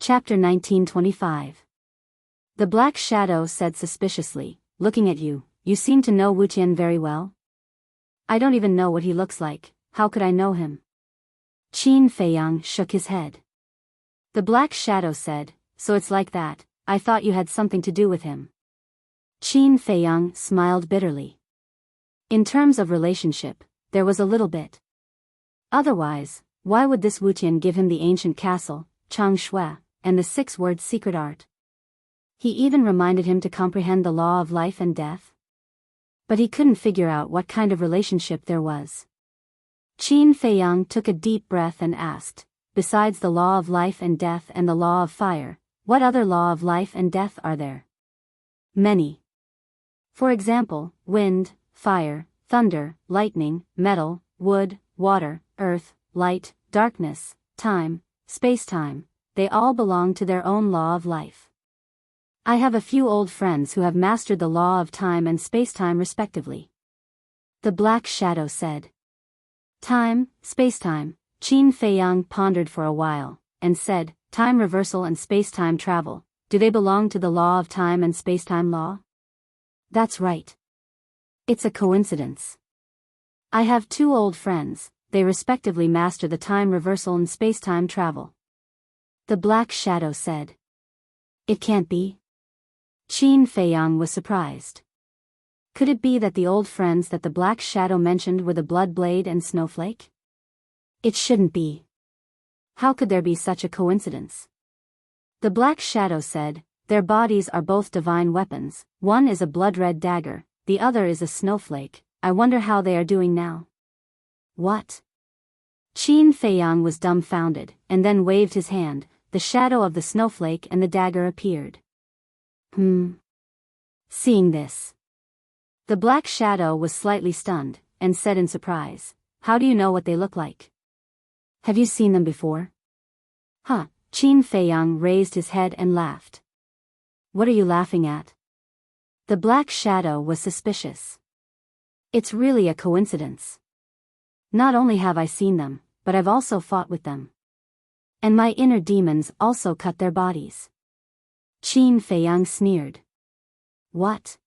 Chapter 1925. The Black Shadow said suspiciously, "Looking at you, you seem to know Wuxian very well?" "I don't even know what he looks like, how could I know him?" Qin Feiyang shook his head. The Black Shadow said, "So it's like that, I thought you had something to do with him." Qin Feiyang smiled bitterly. In terms of relationship, there was a little bit. Otherwise, why would this Wuxian give him the ancient castle, Changshui, and the 6-word secret art? He even reminded him to comprehend the law of life and death. But he couldn't figure out what kind of relationship there was. Qin Feiyang took a deep breath and asked, "Besides the law of life and death and the law of fire, what other law of life and death are there?" "Many. For example, wind, fire, thunder, lightning, metal, wood, water, earth, light, darkness, time, space-time, they all belong to their own law of life. I have a few old friends who have mastered the law of time and space-time respectively." The Black Shadow said. "Time, space-time," Qin Feiyang pondered for a while, and said, "Time reversal and space-time travel, do they belong to the law of time and space-time law?" "That's right. It's a coincidence. I have 2 old friends, they respectively master the time reversal and space-time travel." The Black Shadow said. "It can't be?" Qin Feiyang was surprised. Could it be that the old friends that the Black Shadow mentioned were the Blood Blade and Snowflake? It shouldn't be. How could there be such a coincidence? The Black Shadow said, "Their bodies are both divine weapons, one is a blood-red dagger, the other is a snowflake. I wonder how they are doing now." "What?" Qin Feiyang was dumbfounded, and then waved his hand. The shadow of the snowflake and the dagger appeared. Seeing this, the Black Shadow was slightly stunned, and said in surprise, "How do you know what they look like? Have you seen them before?" "Huh." Qin Feiyang raised his head and laughed. "What are you laughing at?" The Black Shadow was suspicious. "It's really a coincidence. Not only have I seen them, but I've also fought with them. And my inner demons also cut their bodies." Qin Feiyang sneered. "What?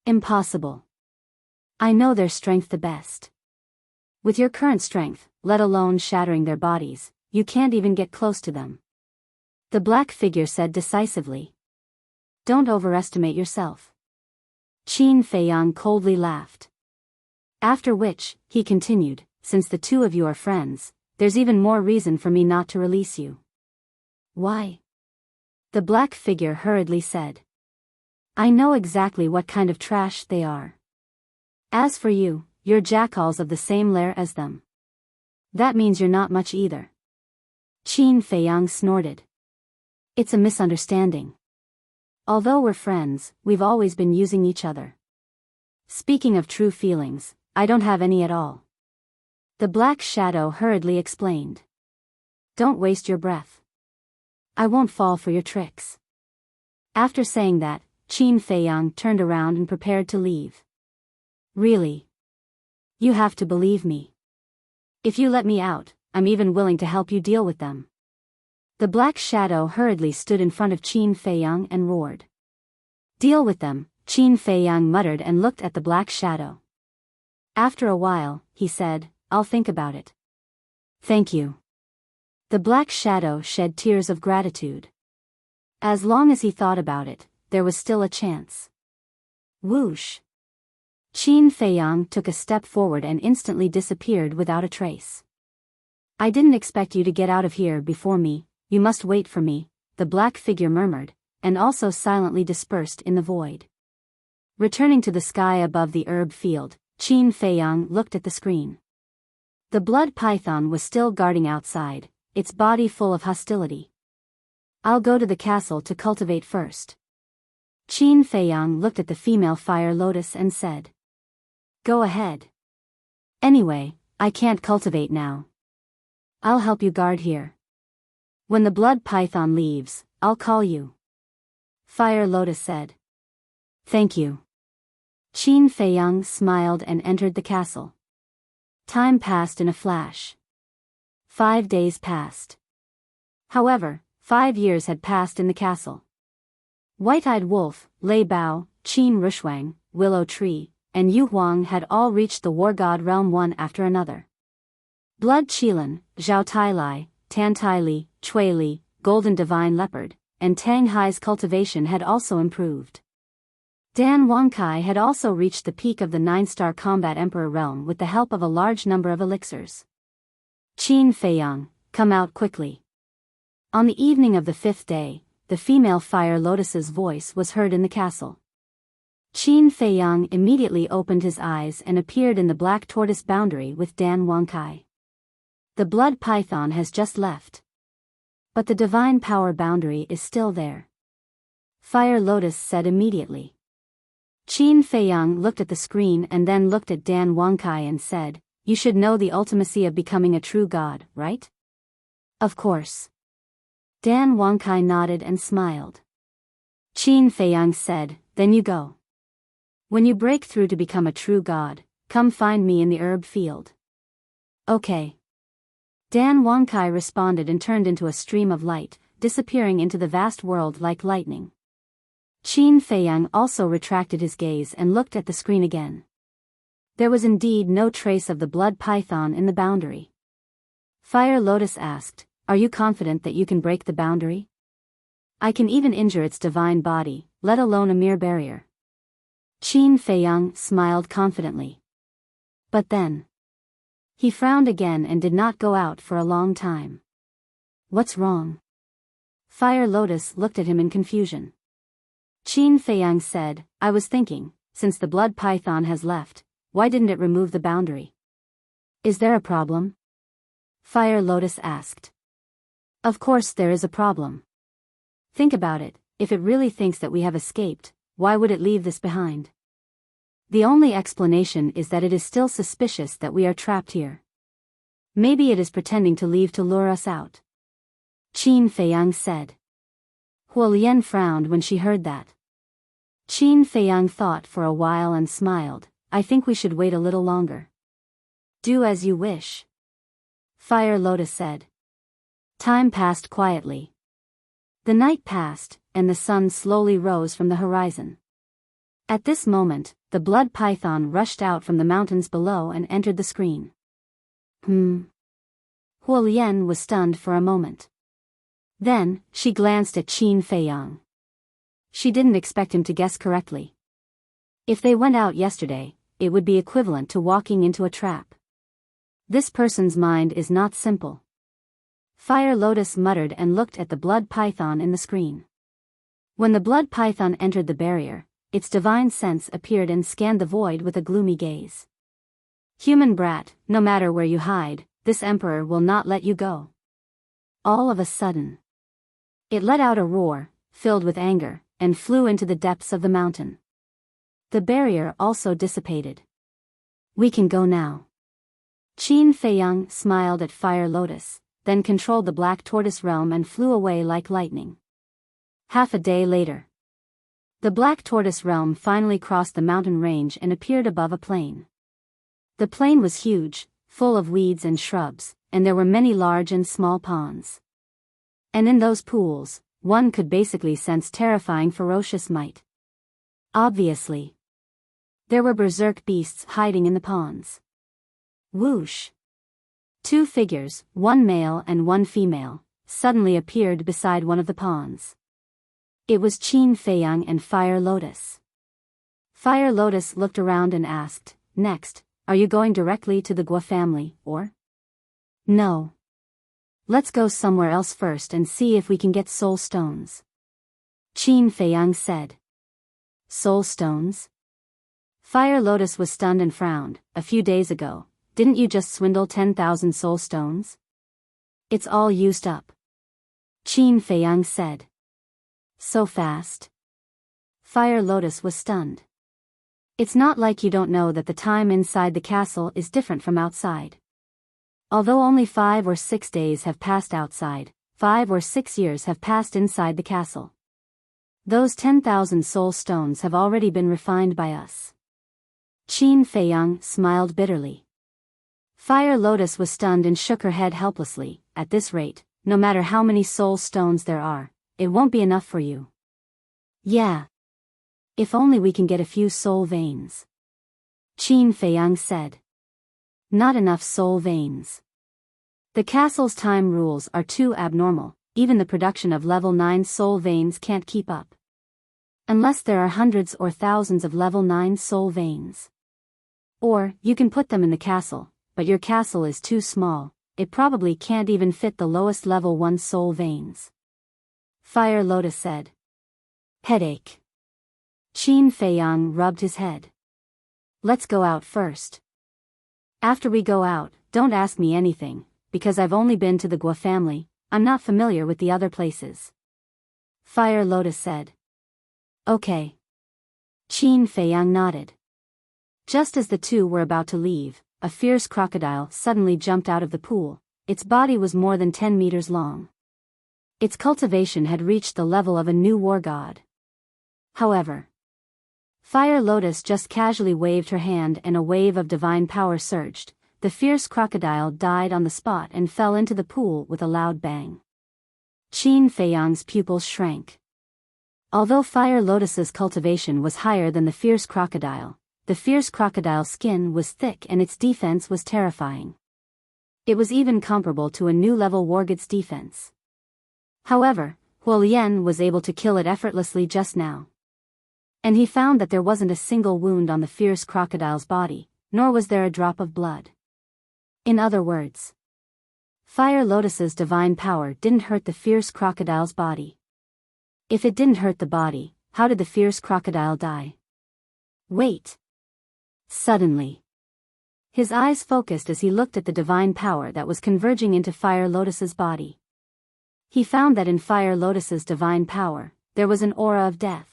Impossible. I know their strength the best. With your current strength, let alone shattering their bodies, you can't even get close to them." The black figure said decisively. "Don't overestimate yourself." Qin Feiyang coldly laughed. After which, he continued, "Since the 2 of you are friends, there's even more reason for me not to release you." "Why?" The black figure hurriedly said. "I know exactly what kind of trash they are. As for you, you're jackals of the same lair as them. That means you're not much either." Qin Feiyang snorted. "It's a misunderstanding. Although we're friends, we've always been using each other. Speaking of true feelings, I don't have any at all." The Black Shadow hurriedly explained. "Don't waste your breath. I won't fall for your tricks." After saying that, Qin Feiyang turned around and prepared to leave. "Really? You have to believe me. If you let me out, I'm even willing to help you deal with them." The Black Shadow hurriedly stood in front of Qin Feiyang and roared. "Deal with them," Qin Feiyang muttered and looked at the Black Shadow. After a while, he said, "I'll think about it." "Thank you." The Black Shadow shed tears of gratitude. As long as he thought about it, there was still a chance. Whoosh! Qin Feiyang took a step forward and instantly disappeared without a trace. "I didn't expect you to get out of here before me, you must wait for me," the black figure murmured, and also silently dispersed in the void. Returning to the sky above the herb field, Qin Feiyang looked at the screen. The blood python was still guarding outside, its body full of hostility. "I'll go to the castle to cultivate first." Qin Feiyang looked at the female fire lotus and said. "Go ahead. Anyway, I can't cultivate now. I'll help you guard here. When the blood python leaves, I'll call you." Fire lotus said. "Thank you." Qin Feiyang smiled and entered the castle. Time passed in a flash. 5 days passed. However, 5 years had passed in the castle. White-eyed Wolf, Lei Bao, Qin Rushwang, Willow Tree, and Yu Huang had all reached the War God realm one after another. Blood Qilin, Zhao Tailai, Tan Tai Li, Chui Li, Golden Divine Leopard, and Tang Hai's cultivation had also improved. Dan Wangkai had also reached the peak of the 9-star combat emperor realm with the help of a large number of elixirs. Qin Feiyang, come out quickly. On the evening of the 5th day, the female Fire Lotus's voice was heard in the castle. Qin Feiyang immediately opened his eyes and appeared in the black tortoise boundary with Dan Wangkai. The blood python has just left. But the divine power boundary is still there. Fire Lotus said immediately. Qin Feiyang looked at the screen and then looked at Dan Wangkai and said, "You should know the ultimacy of becoming a true god, right?" "Of course." Dan Wangkai nodded and smiled. Qin Feiyang said, "Then you go. When you break through to become a true god, come find me in the herb field." "Okay." Dan Wangkai responded and turned into a stream of light, disappearing into the vast world like lightning. Qin Feiyang also retracted his gaze and looked at the screen again. There was indeed no trace of the blood python in the boundary. Fire Lotus asked, "Are you confident that you can break the boundary? I can even injure its divine body, let alone a mere barrier." Qin Feiyang smiled confidently. But then, he frowned again and did not go out for a long time. "What's wrong?" Fire Lotus looked at him in confusion. Qin Feiyang said, "I was thinking, since the blood python has left, why didn't it remove the boundary?" "Is there a problem?" Fire Lotus asked. "Of course there is a problem. Think about it, if it really thinks that we have escaped, why would it leave this behind? The only explanation is that it is still suspicious that we are trapped here. Maybe it is pretending to leave to lure us out." Qin Feiyang said. Huolian frowned when she heard that. Qin Feiyang thought for a while and smiled. "I think we should wait a little longer." "Do as you wish," Fire Lotus said. Time passed quietly. The night passed, and the sun slowly rose from the horizon. At this moment, the blood python rushed out from the mountains below and entered the screen. Huolian was stunned for a moment. Then, she glanced at Qin Feiyang. She didn't expect him to guess correctly. If they went out yesterday, it would be equivalent to walking into a trap. This person's mind is not simple. Fire Lotus muttered and looked at the blood python in the screen. When the blood python entered the barrier, its divine sense appeared and scanned the void with a gloomy gaze. "Human brat, no matter where you hide, this emperor will not let you go." All of a sudden, it let out a roar, filled with anger, and flew into the depths of the mountain. The barrier also dissipated. "We can go now." Qin Feiyang smiled at Fire Lotus, then controlled the black tortoise realm and flew away like lightning. Half a day later, the black tortoise realm finally crossed the mountain range and appeared above a plain. The plain was huge, full of weeds and shrubs, and there were many large and small ponds. And in those pools, one could basically sense terrifying ferocious might. Obviously, there were berserk beasts hiding in the ponds. Whoosh! 2 figures, one male and one female, suddenly appeared beside one of the ponds. It was Qin Feiyang and Fire Lotus. Fire Lotus looked around and asked, "Next, are you going directly to the Gua family, or?" "No. Let's go somewhere else first and see if we can get soul stones," Qin Feiyang said. "Soul stones?" Fire Lotus was stunned and frowned. "A few days ago, didn't you just swindle 10,000 soul stones?" "It's all used up," Qin Feiyang said. "So fast?" Fire Lotus was stunned. "It's not like you don't know that the time inside the castle is different from outside. Although only 5 or 6 days have passed outside, 5 or 6 years have passed inside the castle. Those 10,000 soul stones have already been refined by us." Qin Feiyang smiled bitterly. Fire Lotus was stunned and shook her head helplessly. "At this rate, no matter how many soul stones there are, it won't be enough for you. Yeah. If only we can get a few soul veins. Qin Feiyang said. Not enough soul veins. The castle's time rules are too abnormal, even the production of level 9 soul veins can't keep up. Unless there are hundreds or thousands of level 9 soul veins. Or, you can put them in the castle, but your castle is too small, it probably can't even fit the lowest level 1 soul veins. Fire Lotus said. Headache. Qin Feiyang rubbed his head. Let's go out first. After we go out, don't ask me anything, because I've only been to the Gua family, I'm not familiar with the other places. Fire Lotus said. Okay. Qin Feiyang nodded. Just as the two were about to leave, a fierce crocodile suddenly jumped out of the pool. Its body was more than 10 meters long. Its cultivation had reached the level of a new war god. However, Fire Lotus just casually waved her hand and a wave of divine power surged. The fierce crocodile died on the spot and fell into the pool with a loud bang. Qin Feiyang's pupils shrank. Although Fire Lotus's cultivation was higher than the fierce crocodile's skin was thick and its defense was terrifying. It was even comparable to a new level wargod's defense. However, Huo Lian was able to kill it effortlessly just now. And he found that there wasn't a single wound on the fierce crocodile's body, nor was there a drop of blood. In other words, Fire Lotus's divine power didn't hurt the fierce crocodile's body. If it didn't hurt the body, how did the fierce crocodile die? Wait. Suddenly, his eyes focused as he looked at the divine power that was converging into Fire Lotus's body. He found that in Fire Lotus's divine power, there was an aura of death.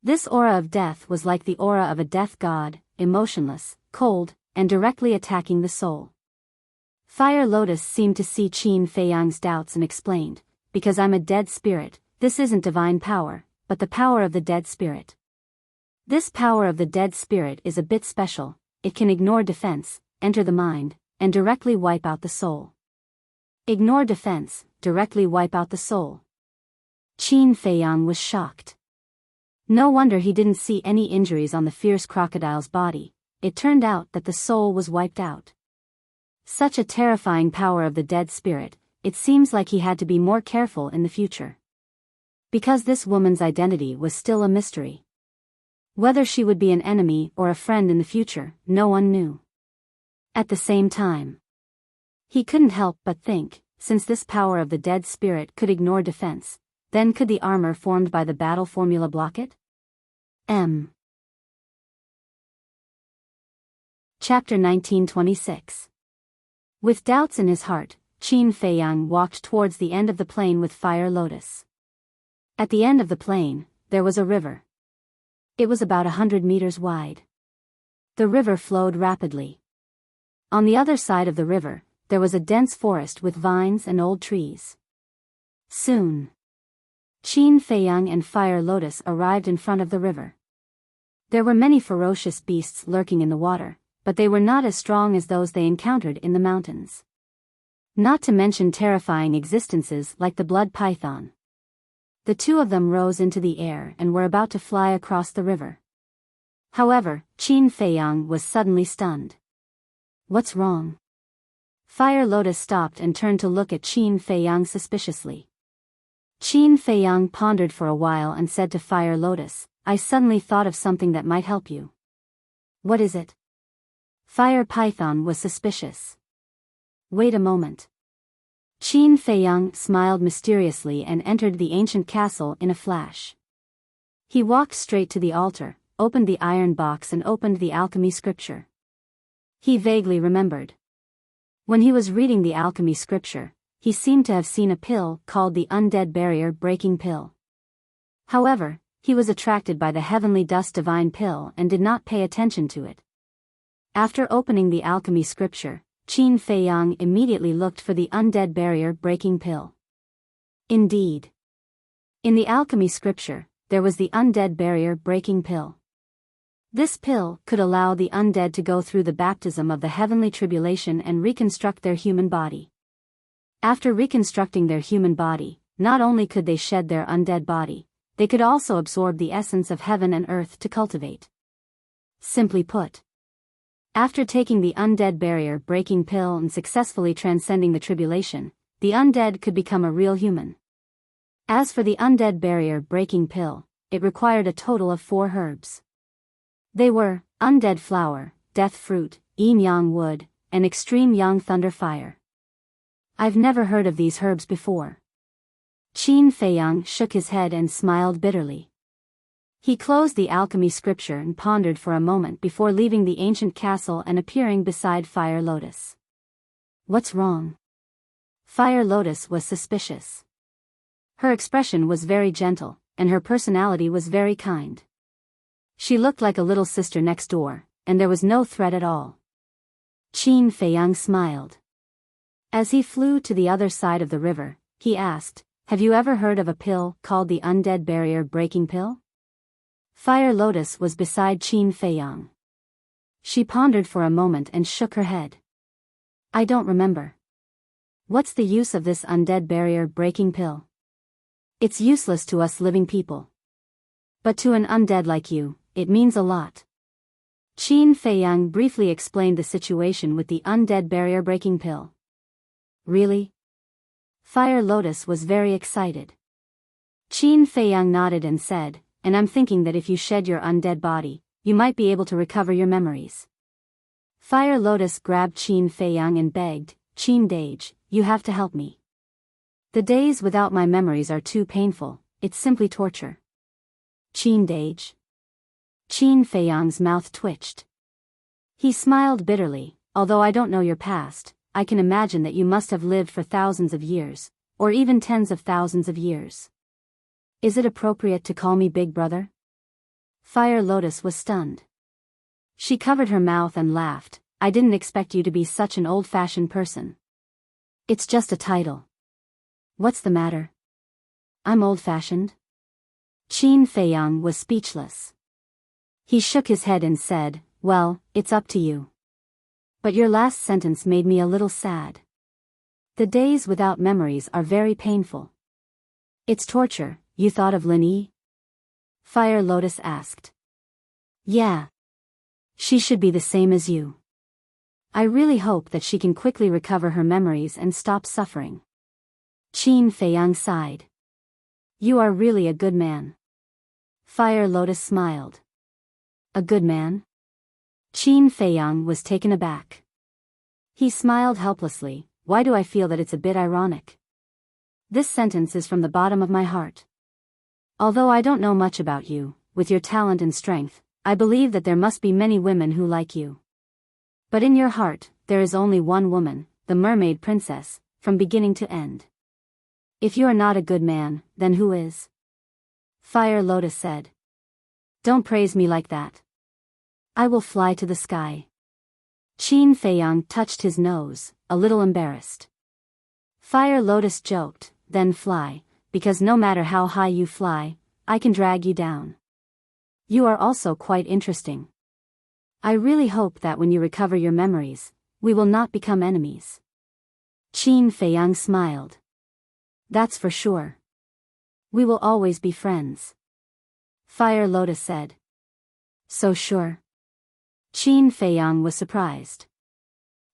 This aura of death was like the aura of a death god, emotionless, cold, and directly attacking the soul. Fire Lotus seemed to see Qin Feiyang's doubts and explained, because I'm a dead spirit, this isn't divine power, but the power of the dead spirit. This power of the dead spirit is a bit special, it can ignore defense, enter the mind, and directly wipe out the soul. Ignore defense, directly wipe out the soul. Qin Feiyang was shocked. No wonder he didn't see any injuries on the fierce crocodile's body, it turned out that the soul was wiped out. Such a terrifying power of the dead spirit, it seems like he had to be more careful in the future. Because this woman's identity was still a mystery. Whether she would be an enemy or a friend in the future, no one knew. At the same time, he couldn't help but think, since this power of the dead spirit could ignore defense, then could the armor formed by the battle formula block it? Chapter 1926. With doubts in his heart, Qin Feiyang walked towards the end of the plain with Fire Lotus. At the end of the plain, there was a river. It was about 100 meters wide. The river flowed rapidly. On the other side of the river, there was a dense forest with vines and old trees. Soon, Qin Feiyang and Fire Lotus arrived in front of the river. There were many ferocious beasts lurking in the water, but they were not as strong as those they encountered in the mountains. Not to mention terrifying existences like the blood python. The two of them rose into the air and were about to fly across the river. However, Qin Feiyang was suddenly stunned. What's wrong? Fire Lotus stopped and turned to look at Qin Feiyang suspiciously. Qin Feiyang pondered for a while and said to Fire Lotus, I suddenly thought of something that might help you. What is it? Fire Python was suspicious. Wait a moment. Qin Feiyang smiled mysteriously and entered the ancient castle in a flash. He walked straight to the altar, opened the iron box and opened the alchemy scripture. He vaguely remembered. When he was reading the alchemy scripture, he seemed to have seen a pill called the undead barrier breaking pill. However, he was attracted by the heavenly dust divine pill and did not pay attention to it. After opening the alchemy scripture, Qin Feiyang immediately looked for the undead barrier breaking pill. Indeed. In the alchemy scripture, there was the undead barrier breaking pill. This pill could allow the undead to go through the baptism of the heavenly tribulation and reconstruct their human body. After reconstructing their human body, not only could they shed their undead body, they could also absorb the essence of heaven and earth to cultivate. Simply put, after taking the undead barrier-breaking pill and successfully transcending the tribulation, the undead could become a real human. As for the undead barrier-breaking pill, it required a total of 4 herbs. They were undead flower, death fruit, yin-yang wood, and extreme yang thunder fire. I've never heard of these herbs before. Qin Feiyang shook his head and smiled bitterly. He closed the alchemy scripture and pondered for a moment before leaving the ancient castle and appearing beside Fire Lotus. What's wrong? Fire Lotus was suspicious. Her expression was very gentle, and her personality was very kind. She looked like a little sister next door, and there was no threat at all. Qin Feiyang smiled. As he flew to the other side of the river, he asked, "Have you ever heard of a pill called the undead barrier-breaking pill?" Fire Lotus was beside Qin Feiyang. She pondered for a moment and shook her head. "I don't remember. What's the use of this undead barrier-breaking pill? It's useless to us living people. But to an undead like you, it means a lot." Qin Feiyang briefly explained the situation with the undead barrier-breaking pill. "Really?" Fire Lotus was very excited. Qin Feiyang nodded and said, "And I'm thinking that if you shed your undead body, you might be able to recover your memories." Fire Lotus grabbed Qin Feiyang and begged, "Qin Dage, you have to help me. The days without my memories are too painful, it's simply torture." "Qin Dage?" Qin Feiyang's mouth twitched. He smiled bitterly. "Although I don't know your past, I can imagine that you must have lived for thousands of years, or even tens of thousands of years. Is it appropriate to call me Big Brother?" Fire Lotus was stunned. She covered her mouth and laughed. "I didn't expect you to be such an old-fashioned person. It's just a title. What's the matter? I'm old-fashioned?" Qin Feiyang was speechless. He shook his head and said, "Well, it's up to you. But your last sentence made me a little sad. The days without memories are very painful." "It's torture. You thought of Lin Yi?" Fire Lotus asked. "Yeah. She should be the same as you. I really hope that she can quickly recover her memories and stop suffering." Qin Feiyang sighed. "You are really a good man." Fire Lotus smiled. "A good man?" Qin Feiyang was taken aback. He smiled helplessly. "Why do I feel that it's a bit ironic? This sentence is from the bottom of my heart. Although I don't know much about you, with your talent and strength, I believe that there must be many women who like you. But in your heart, there is only one woman, the Mermaid Princess, from beginning to end. If you are not a good man, then who is?" Fire Lotus said. "Don't praise me like that. I will fly to the sky." Qin Feiyang touched his nose, a little embarrassed. Fire Lotus joked, "Then fly, because no matter how high you fly, I can drag you down. You are also quite interesting. I really hope that when you recover your memories, we will not become enemies." Qin Feiyang smiled. "That's for sure. We will always be friends." Fire Lotus said. "So sure?" Qin Feiyang was surprised.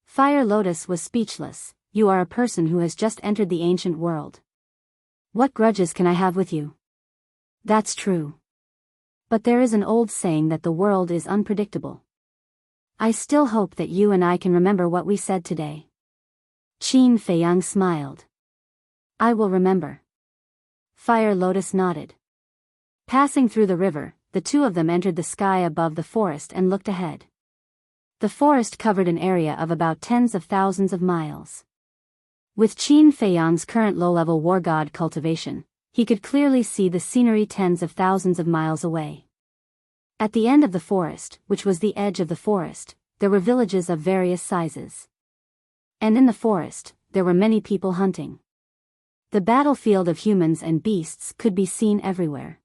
Fire Lotus was speechless. "You are a person who has just entered the ancient world. What grudges can I have with you?" "That's true. But there is an old saying that the world is unpredictable. I still hope that you and I can remember what we said today." Qin Feiyang smiled. "I will remember." Fire Lotus nodded. Passing through the river, the two of them entered the sky above the forest and looked ahead. The forest covered an area of about tens of thousands of miles. With Qin Feiyang's current low-level war god cultivation, he could clearly see the scenery tens of thousands of miles away. At the end of the forest, which was the edge of the forest, there were villages of various sizes. And in the forest, there were many people hunting. The battlefield of humans and beasts could be seen everywhere.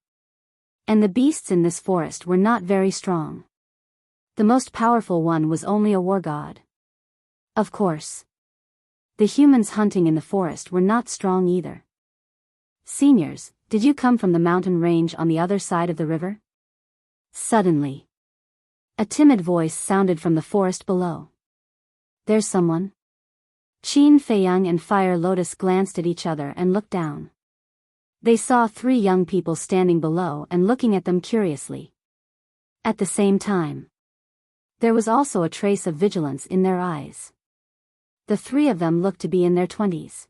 And the beasts in this forest were not very strong. The most powerful one was only a war god. Of course. The humans hunting in the forest were not strong either. Seniors, did you come from the mountain range on the other side of the river? Suddenly, a timid voice sounded from the forest below. There's someone? Qin Feiyang and Fire Lotus glanced at each other and looked down. They saw 3 young people standing below and looking at them curiously. At the same time, there was also a trace of vigilance in their eyes. The 3 of them looked to be in their 20s.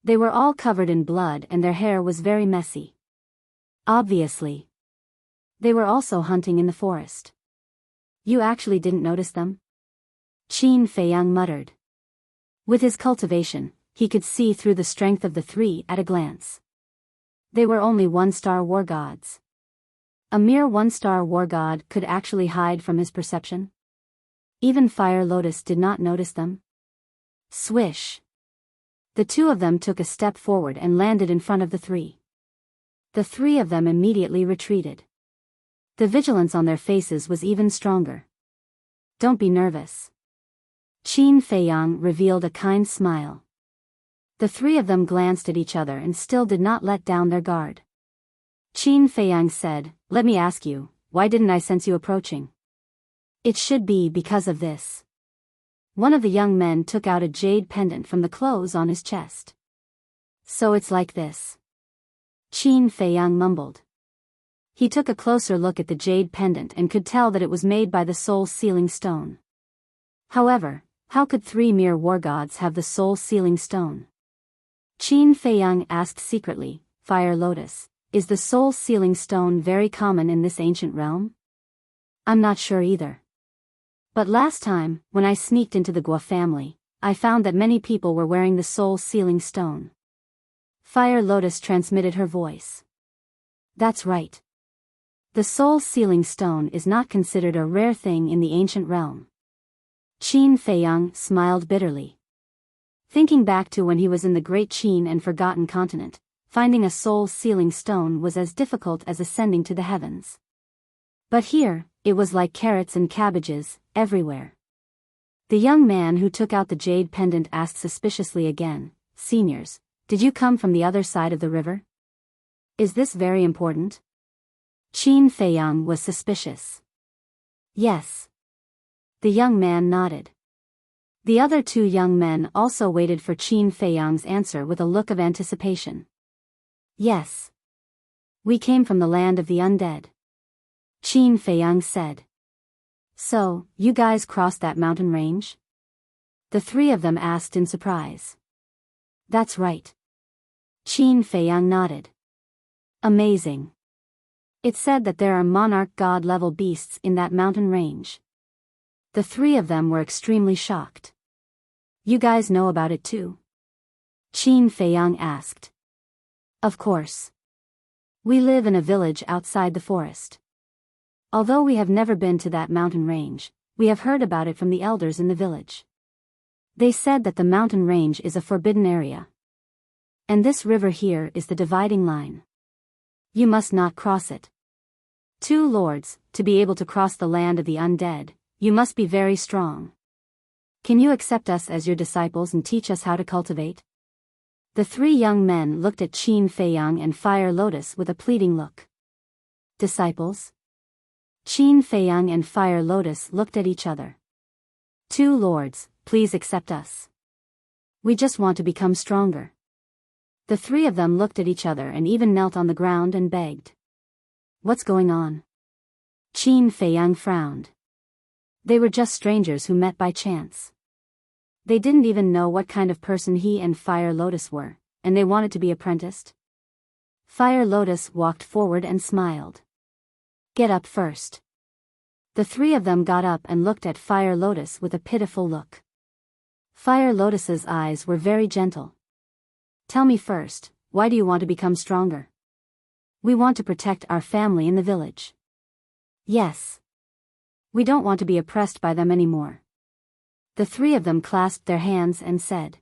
They were all covered in blood and their hair was very messy. Obviously, they were also hunting in the forest. You actually didn't notice them? Qin Feiyang muttered. With his cultivation, he could see through the strength of the 3 at a glance. They were only 1-star war gods. A mere 1-star war god could actually hide from his perception? Even Fire Lotus did not notice them. Swish! The 2 of them took a step forward and landed in front of the 3. The 3 of them immediately retreated. The vigilance on their faces was even stronger. Don't be nervous. Qin Feiyang revealed a kind smile. The 3 of them glanced at each other and still did not let down their guard. Qin Feiyang said, "Let me ask you, why didn't I sense you approaching?" It should be because of this. One of the young men took out a jade pendant from the clothes on his chest. So it's like this. Qin Feiyang mumbled. He took a closer look at the jade pendant and could tell that it was made by the soul-sealing stone. However, how could 3 mere war gods have the soul-sealing stone? Qin Feiyang asked secretly, Fire Lotus, is the soul-sealing stone very common in this ancient realm? I'm not sure either. But last time, when I sneaked into the Guo family, I found that many people were wearing the soul-sealing stone. Fire Lotus transmitted her voice. That's right. The soul-sealing stone is not considered a rare thing in the ancient realm. Qin Feiyang smiled bitterly. Thinking back to when he was in the Great Qin and Forgotten Continent, finding a soul-sealing stone was as difficult as ascending to the heavens. But here, it was like carrots and cabbages, everywhere. The young man who took out the jade pendant asked suspiciously again, Seniors, did you come from the other side of the river? Is this very important? Qin Feiyang was suspicious. Yes. The young man nodded. The other 2 young men also waited for Qin Feiyang's answer with a look of anticipation. Yes. We came from the land of the undead. Qin Feiyang said. So, you guys crossed that mountain range? The 3 of them asked in surprise. That's right. Qin Feiyang nodded. Amazing. It said that there are monarch god-level beasts in that mountain range. The 3 of them were extremely shocked. You guys know about it too? Qin Feiyang asked. Of course. We live in a village outside the forest. Although we have never been to that mountain range, we have heard about it from the elders in the village. They said that the mountain range is a forbidden area. And this river here is the dividing line. You must not cross it. 2 lords, to be able to cross the land of the undead, you must be very strong. Can you accept us as your disciples and teach us how to cultivate? The 3 young men looked at Qin Feiyang and Fire Lotus with a pleading look. Disciples? Qin Feiyang and Fire Lotus looked at each other. 2 lords, please accept us. We just want to become stronger. The 3 of them looked at each other and even knelt on the ground and begged. What's going on? Qin Feiyang frowned. They were just strangers who met by chance. They didn't even know what kind of person he and Fire Lotus were, and they wanted to be apprenticed. Fire Lotus walked forward and smiled. Get up first. The 3 of them got up and looked at Fire Lotus with a pitiful look. Fire Lotus's eyes were very gentle. Tell me first, why do you want to become stronger? We want to protect our family in the village. Yes. We don't want to be oppressed by them anymore. The 3 of them clasped their hands and said.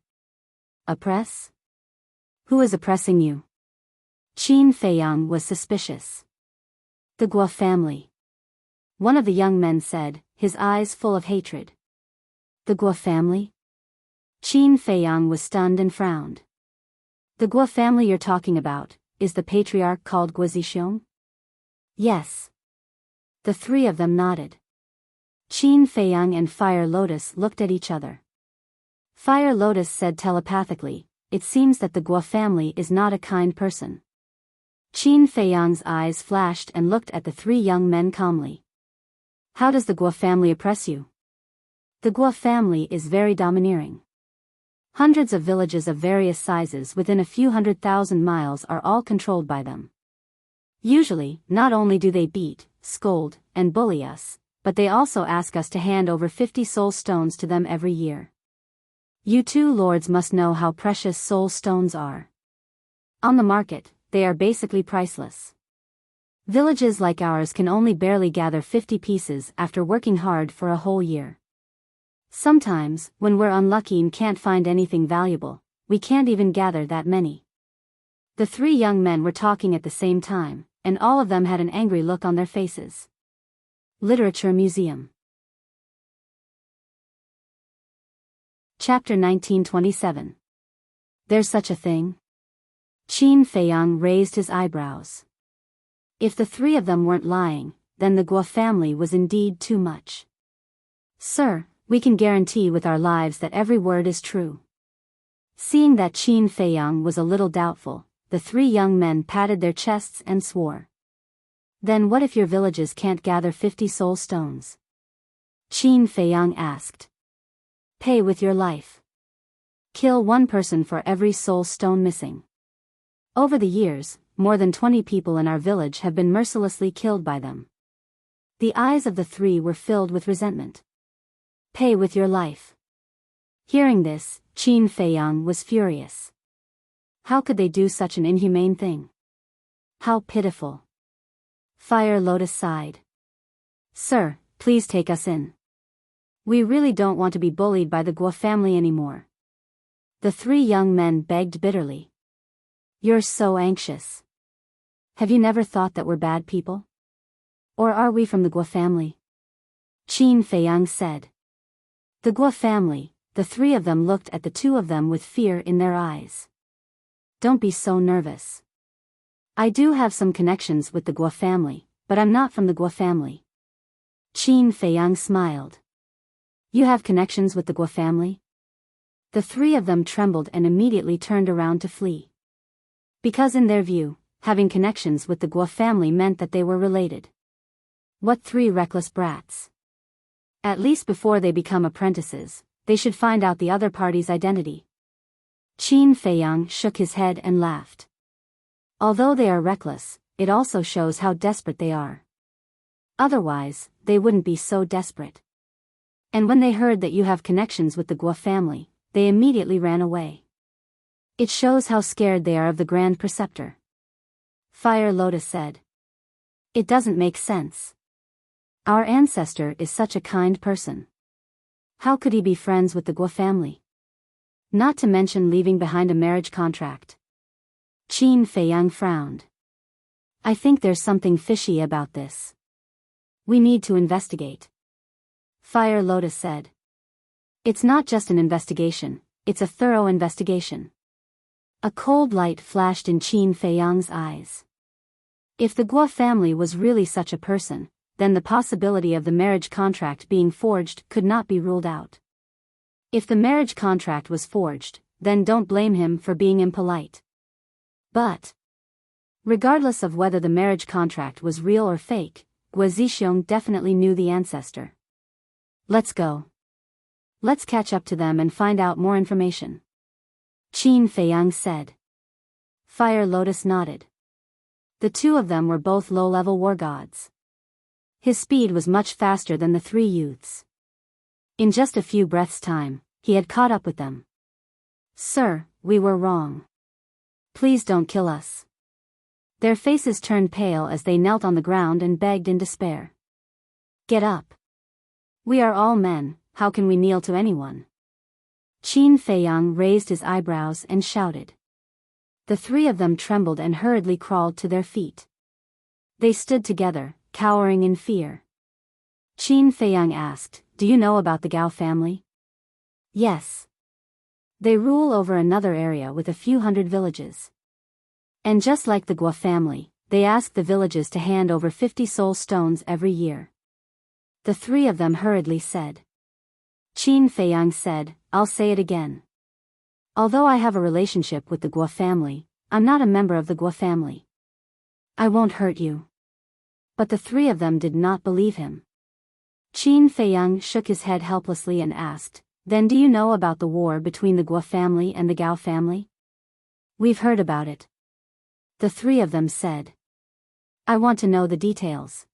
Oppress? Who is oppressing you? Qin Feiyang was suspicious. The Guo family. One of the young men said, his eyes full of hatred. The Guo family? Qin Feiyang was stunned and frowned. The Guo family you're talking about, is the patriarch called Guozixiong? Yes. The three of them nodded. Qin Feiyang and Fire Lotus looked at each other. Fire Lotus said telepathically, it seems that the Guo family is not a kind person. Qin Feiyang's eyes flashed and looked at the three young men calmly. How does the Guo family oppress you? The Guo family is very domineering. Hundreds of villages of various sizes within a few 100,000 miles are all controlled by them. Usually, not only do they beat, scold, and bully us, but they also ask us to hand over 50 soul stones to them every year. You two lords must know how precious soul stones are. On the market, they are basically priceless. Villages like ours can only barely gather 50 pieces after working hard for a whole year. Sometimes, when we're unlucky and can't find anything valuable, we can't even gather that many. The three young men were talking at the same time, and all of them had an angry look on their faces. Literature Museum. Chapter 1927. There's such a thing? Qin Feiyang raised his eyebrows. If the three of them weren't lying, then the Guo family was indeed too much. Sir, we can guarantee with our lives that every word is true. Seeing that Qin Feiyang was a little doubtful, the three young men patted their chests and swore. Then what if your villages can't gather 50 soul stones? Qin Feiyang asked. Pay with your life. Kill one person for every soul stone missing. Over the years, more than 20 people in our village have been mercilessly killed by them. The eyes of the three were filled with resentment. Pay with your life. Hearing this, Qin Feiyang was furious. How could they do such an inhumane thing? How pitiful. Fire Lotus sighed. Sir, please take us in. We really don't want to be bullied by the Guo family anymore. The three young men begged bitterly. You're so anxious. Have you never thought that we're bad people? Or are we from the Guo family? Qin Feiyang said. The Guo family, the three of them looked at the two of them with fear in their eyes. Don't be so nervous. I do have some connections with the Guo family, but I'm not from the Guo family. Qin Feiyang smiled. You have connections with the Guo family? The three of them trembled and immediately turned around to flee. Because in their view, having connections with the Guo family meant that they were related. What three reckless brats. At least before they become apprentices, they should find out the other party's identity. Qin Feiyang shook his head and laughed. Although they are reckless, it also shows how desperate they are. Otherwise, they wouldn't be so desperate. And when they heard that you have connections with the Guo family, they immediately ran away. It shows how scared they are of the Grand Preceptor. Fire Lotus said. It doesn't make sense. Our ancestor is such a kind person. How could he be friends with the Guo family? Not to mention leaving behind a marriage contract. Qin Feiyang frowned. I think there's something fishy about this. We need to investigate. Fire Lotus said. It's not just an investigation, it's a thorough investigation. A cold light flashed in Qin Feiyang's eyes. If the Guo family was really such a person, then the possibility of the marriage contract being forged could not be ruled out. If the marriage contract was forged, then don't blame him for being impolite. But, regardless of whether the marriage contract was real or fake, Guozixiong definitely knew the ancestor. Let's go. Let's catch up to them and find out more information. Qin Feiyang said. Fire Lotus nodded. The two of them were both low-level war gods. His speed was much faster than the three youths. In just a few breaths' time, he had caught up with them. Sir, we were wrong. Please don't kill us. Their faces turned pale as they knelt on the ground and begged in despair. Get up. We are all men, how can we kneel to anyone? Qin Feiyang raised his eyebrows and shouted. The three of them trembled and hurriedly crawled to their feet. They stood together, cowering in fear. Qin Feiyang asked, Do you know about the Gao family? Yes. They rule over another area with a few hundred villages. And just like the Guo family, they ask the villages to hand over 50 soul stones every year. The three of them hurriedly said. Qin Feiyang said, I'll say it again. Although I have a relationship with the Guo family, I'm not a member of the Guo family. I won't hurt you. But the three of them did not believe him. Qin Feiyang shook his head helplessly and asked, Then do you know about the war between the Guo family and the Gao family? We've heard about it. The three of them said. I want to know the details.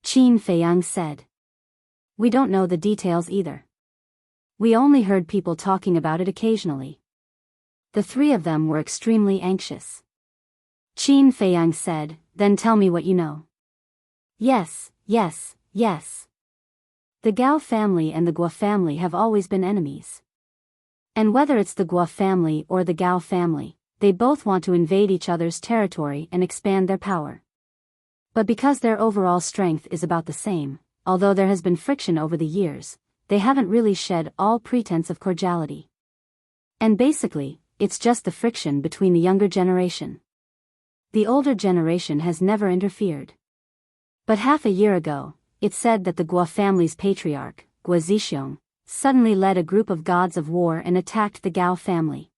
Qin Feiyang said. We don't know the details either. We only heard people talking about it occasionally. The three of them were extremely anxious. Qin Feiyang said, Then tell me what you know. Yes, yes, yes. The Gao family and the Guo family have always been enemies. And whether it's the Guo family or the Gao family, they both want to invade each other's territory and expand their power. But because their overall strength is about the same, although there has been friction over the years, they haven't really shed all pretense of cordiality. And basically, it's just the friction between the younger generation. The older generation has never interfered. But half a year ago, it said that the Guo family's patriarch, Guo Zixiong, suddenly led a group of gods of war and attacked the Gao family.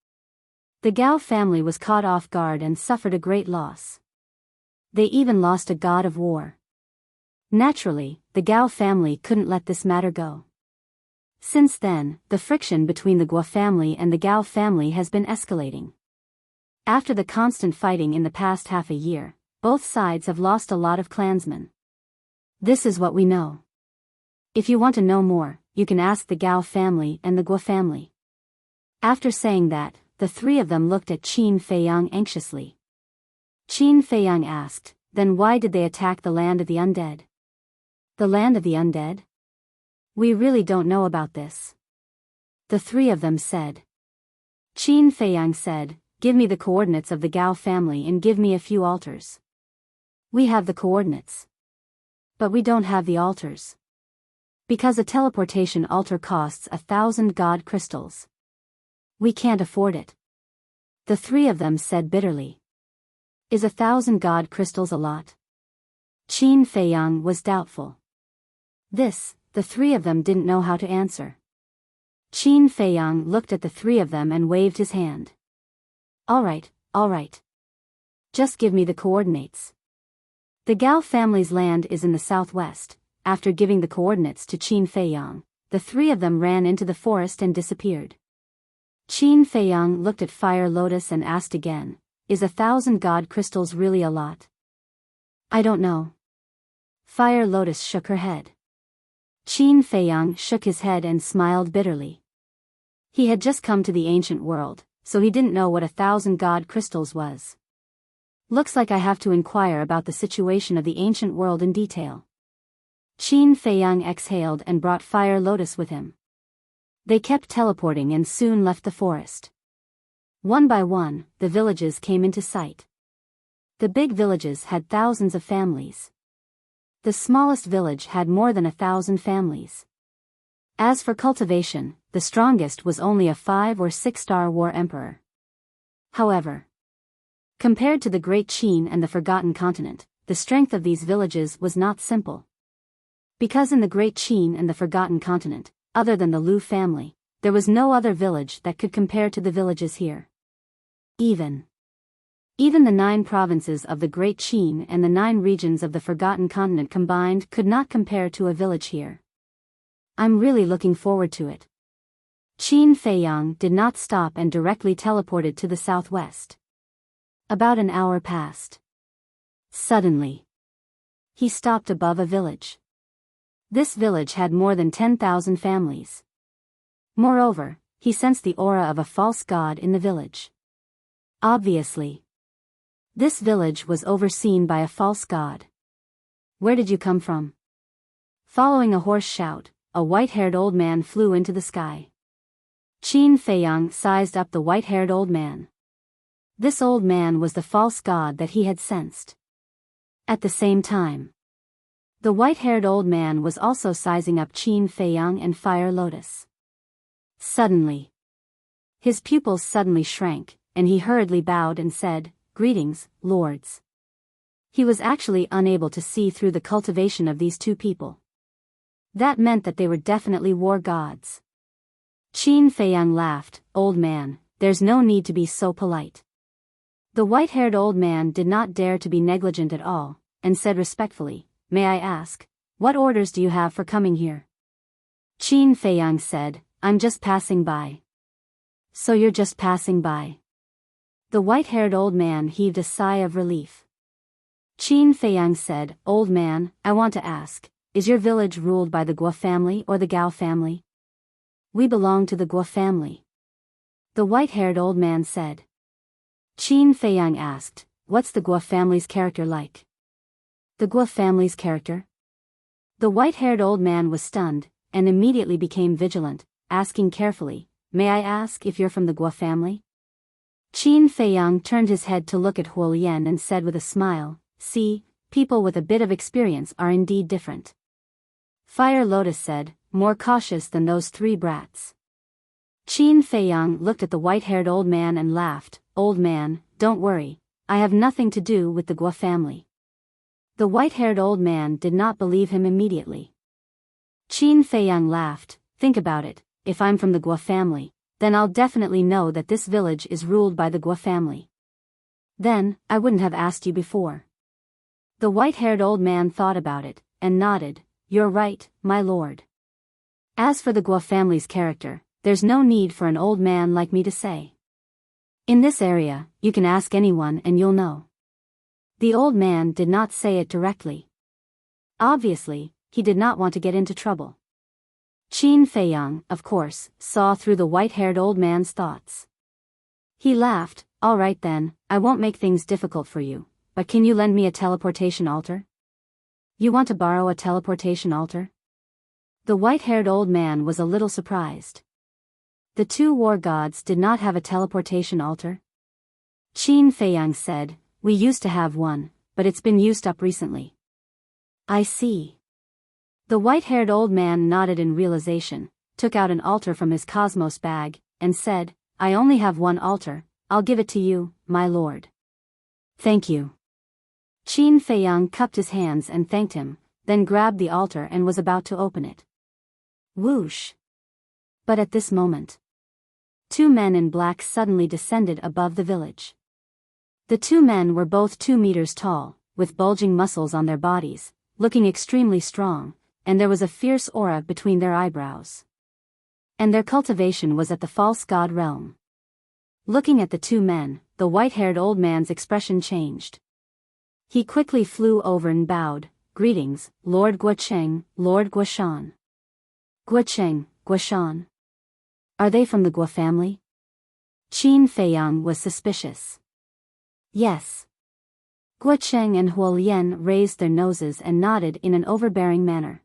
The Gao family was caught off guard and suffered a great loss. They even lost a god of war. Naturally, the Gao family couldn't let this matter go. Since then, the friction between the Guo family and the Gao family has been escalating. After the constant fighting in the past half a year, both sides have lost a lot of clansmen. This is what we know. If you want to know more, you can ask the Gao family and the Guo family. After saying that, the three of them looked at Qin Feiyang anxiously. Qin Feiyang asked, Then why did they attack the land of the undead? The land of the undead? We really don't know about this. The three of them said. Qin Feiyang said, Give me the coordinates of the Gao family and give me a few altars. We have the coordinates. But we don't have the altars. Because a teleportation altar costs 1,000 god crystals. We can't afford it. The three of them said bitterly. Is 1,000 god crystals a lot? Qin Feiyang was doubtful. This, the three of them didn't know how to answer. Qin Feiyang looked at the three of them and waved his hand. All right. Just give me the coordinates. The Gao family's land is in the southwest. After giving the coordinates to Qin Feiyang, the three of them ran into the forest and disappeared. Qin Feiyang looked at Fire Lotus and asked again, Is 1,000 god crystals really a lot? I don't know. Fire Lotus shook her head. Qin Feiyang shook his head and smiled bitterly. He had just come to the ancient world, so he didn't know what 1,000 god crystals was. Looks like I have to inquire about the situation of the ancient world in detail. Qin Feiyang exhaled and brought Fire Lotus with him. They kept teleporting and soon left the forest. One by one, the villages came into sight. The big villages had thousands of families. The smallest village had more than 1,000 families. As for cultivation, the strongest was only a 5 or 6-star war emperor. However, compared to the Great Qin and the Forgotten Continent, the strength of these villages was not simple. Because in the Great Qin and the Forgotten Continent, other than the Lu family, there was no other village that could compare to the villages here. Even the 9 provinces of the Great Qin and the 9 regions of the Forgotten Continent combined could not compare to a village here. I'm really looking forward to it. Qin Feiyang did not stop and directly teleported to the southwest. About an hour passed. Suddenly, he stopped above a village. This village had more than 10,000 families. Moreover, he sensed the aura of a false god in the village. Obviously, this village was overseen by a false god. Where did you come from? Following a hoarse shout, a white-haired old man flew into the sky. Qin Feiyang sized up the white-haired old man. This old man was the false god that he had sensed. At the same time, the white-haired old man was also sizing up Qin Feiyang and Fire Lotus. Suddenly, His pupils suddenly shrank, and he hurriedly bowed and said, "Greetings, lords." He was actually unable to see through the cultivation of these two people. That meant that they were definitely war gods. Qin Feiyang laughed, "Old man, there's no need to be so polite." The white-haired old man did not dare to be negligent at all, and said respectfully, "May I ask, what orders do you have for coming here?" Qin Feiyang said, "I'm just passing by." "So you're just passing by?" The white-haired old man heaved a sigh of relief. Qin Feiyang said, "Old man, I want to ask, is your village ruled by the Guo family or the Gao family?" "We belong to the Guo family," the white-haired old man said. Qin Feiyang asked, "What's the Guo family's character like?" "The Guo family's character?" The white-haired old man was stunned, and immediately became vigilant, asking carefully, "May I ask if you're from the Guo family?" Qin Feiyang turned his head to look at Huo Lian and said with a smile, "See, people with a bit of experience are indeed different." Fire Lotus said, "More cautious than those three brats." Qin Feiyang looked at the white-haired old man and laughed, "Old man, don't worry, I have nothing to do with the Guo family." The white-haired old man did not believe him immediately. Qin Feiyang laughed, "Think about it, if I'm from the Guo family, then I'll definitely know that this village is ruled by the Guo family. Then, I wouldn't have asked you before." The white-haired old man thought about it, and nodded, "You're right, my lord. As for the Guo family's character, there's no need for an old man like me to say. In this area, you can ask anyone and you'll know." The old man did not say it directly. Obviously, he did not want to get into trouble. Qin Feiyang, of course, saw through the white-haired old man's thoughts. He laughed, "All right then, I won't make things difficult for you, but can you lend me a teleportation altar?" "You want to borrow a teleportation altar?" The white-haired old man was a little surprised. The two war gods did not have a teleportation altar? Qin Feiyang said, "We used to have one, but it's been used up recently." "I see." The white-haired old man nodded in realization, took out an altar from his cosmos bag, and said, "I only have one altar, I'll give it to you, my lord." "Thank you." Qin Feiyang cupped his hands and thanked him, then grabbed the altar and was about to open it. Whoosh! But at this moment, two men in black suddenly descended above the village. The two men were both 2 meters tall, with bulging muscles on their bodies, looking extremely strong, and there was a fierce aura between their eyebrows. And their cultivation was at the false god realm. Looking at the two men, the white-haired old man's expression changed. He quickly flew over and bowed, "Greetings, Lord Guocheng, Lord Guoshan." "Guocheng, Guoshan? Are they from the Guo family?" Qin Feiyang was suspicious. "Yes." Guocheng and Huo Lian raised their noses and nodded in an overbearing manner.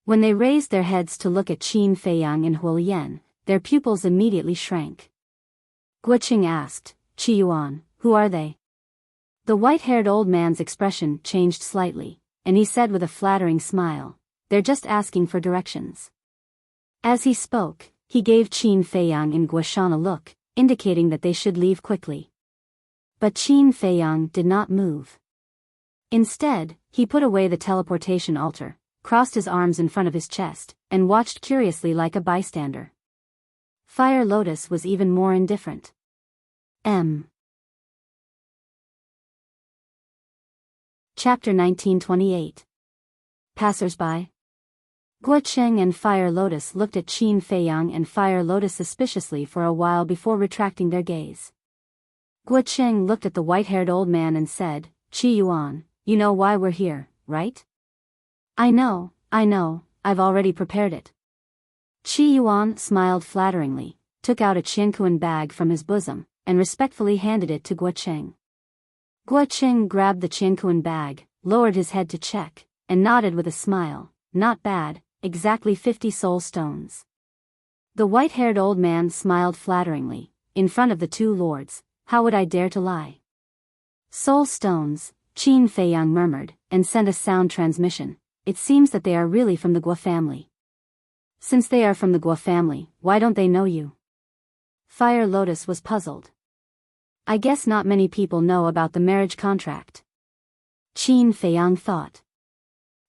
When they raised their heads to look at Qin Feiyang and Huo Lian, their pupils immediately shrank. Guocheng asked, "Qi Yuan, who are they?" The white-haired old man's expression changed slightly, and he said with a flattering smile, "They're just asking for directions." As he spoke, he gave Qin Feiyang and Guoshan a look, indicating that they should leave quickly. But Qin Feiyang did not move. Instead, he put away the teleportation altar, crossed his arms in front of his chest, and watched curiously like a bystander. Fire Lotus was even more indifferent. Chapter 1928. Passers-by. Guocheng and Fire Lotus looked at Qin Feiyang and Fire Lotus suspiciously for a while before retracting their gaze. Guocheng looked at the white-haired old man and said, "Qi Yuan, you know why we're here, right?" I know, I've already prepared it." Qi Yuan smiled flatteringly, took out a Qiankuan bag from his bosom, and respectfully handed it to Guocheng. Guocheng grabbed the Qiankuan bag, lowered his head to check, and nodded with a smile, "Not bad, exactly 50 soul stones." The white-haired old man smiled flatteringly, "In front of the two lords, how would I dare to lie?" "Soul stones," Qin Feiyang murmured, and sent a sound transmission. "It seems that they are really from the Guo family." "Since they are from the Guo family, why don't they know you?" Fire Lotus was puzzled. I guess not many people know about the marriage contract. Qin Feiyang thought.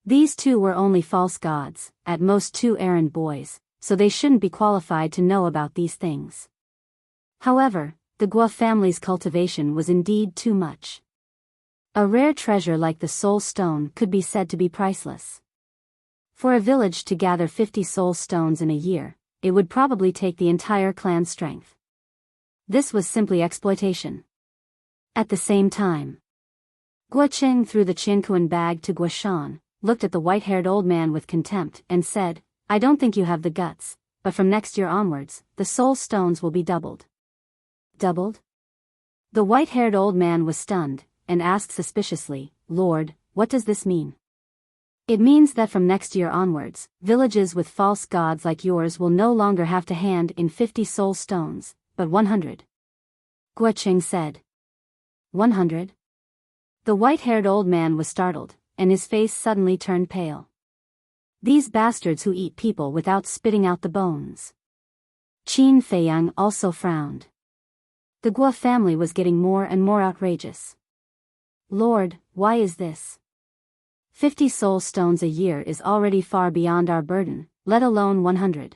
These two were only false gods, at most two errand boys, so they shouldn't be qualified to know about these things. However, the Guo family's cultivation was indeed too much. A rare treasure like the soul stone could be said to be priceless. For a village to gather 50 soul stones in a year, it would probably take the entire clan's strength. This was simply exploitation. At the same time, Guo Qing threw the Qinquan bag to Guo Shan, looked at the white-haired old man with contempt, and said, I don't think you have the guts, but from next year onwards, the soul stones will be doubled. Doubled? The white-haired old man was stunned, and asked suspiciously, Lord, what does this mean? It means that from next year onwards, villages with false gods like yours will no longer have to hand in 50 soul stones, but 100. Guo Qing said. 100? The white-haired old man was startled, and his face suddenly turned pale. These bastards who eat people without spitting out the bones. Qin Feiyang also frowned. The Guo family was getting more and more outrageous. Lord, why is this? 50 soul stones a year is already far beyond our burden, let alone 100.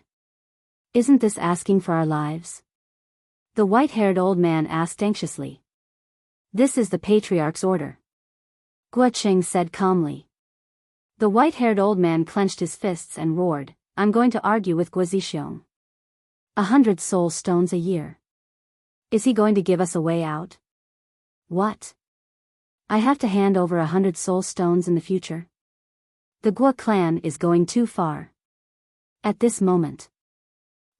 Isn't this asking for our lives? The white-haired old man asked anxiously. This is the patriarch's order. Guo Qing said calmly. The white-haired old man clenched his fists and roared, I'm going to argue with Guo Zixiong. 100 soul stones a year. Is he going to give us a way out? What? I have to hand over 100 soul stones in the future? The Guo clan is going too far. At this moment,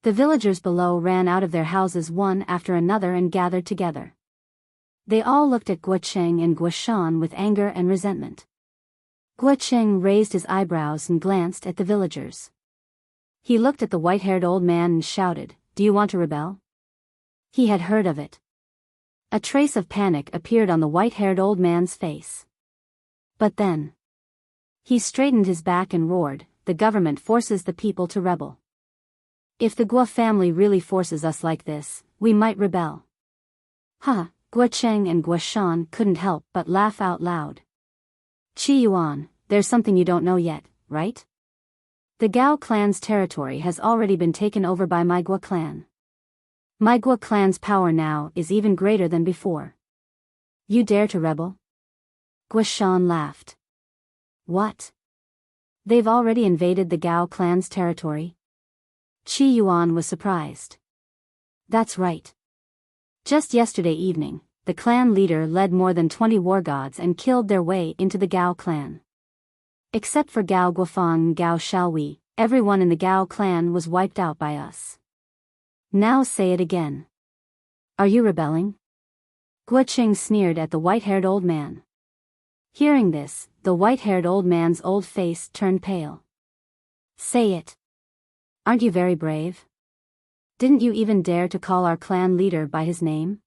the villagers below ran out of their houses one after another and gathered together. They all looked at Guo Qing and Guo Shan with anger and resentment. Guo Qing raised his eyebrows and glanced at the villagers. He looked at the white-haired old man and shouted, Do you want to rebel? He had heard of it. A trace of panic appeared on the white-haired old man's face. But then, he straightened his back and roared, The government forces the people to rebel. If the Guo family really forces us like this, we might rebel. Ha! Guo Qing and Guo Shan couldn't help but laugh out loud. Qi Yuan, there's something you don't know yet, right? The Gao clan's territory has already been taken over by my Guo clan. My Guo clan's power now is even greater than before. You dare to rebel? Guo Shan laughed. What? They've already invaded the Gao clan's territory? Qi Yuan was surprised. That's right. Just yesterday evening, the clan leader led more than 20 war gods and killed their way into the Gao clan. Except for Gao Guofang and Gao Xiaowei, everyone in the Gao clan was wiped out by us. Now say it again. Are you rebelling? Guo Qing sneered at the white-haired old man. Hearing this, the white-haired old man's old face turned pale. Say it. Aren't you very brave? Didn't you even dare to call our clan leader by his name?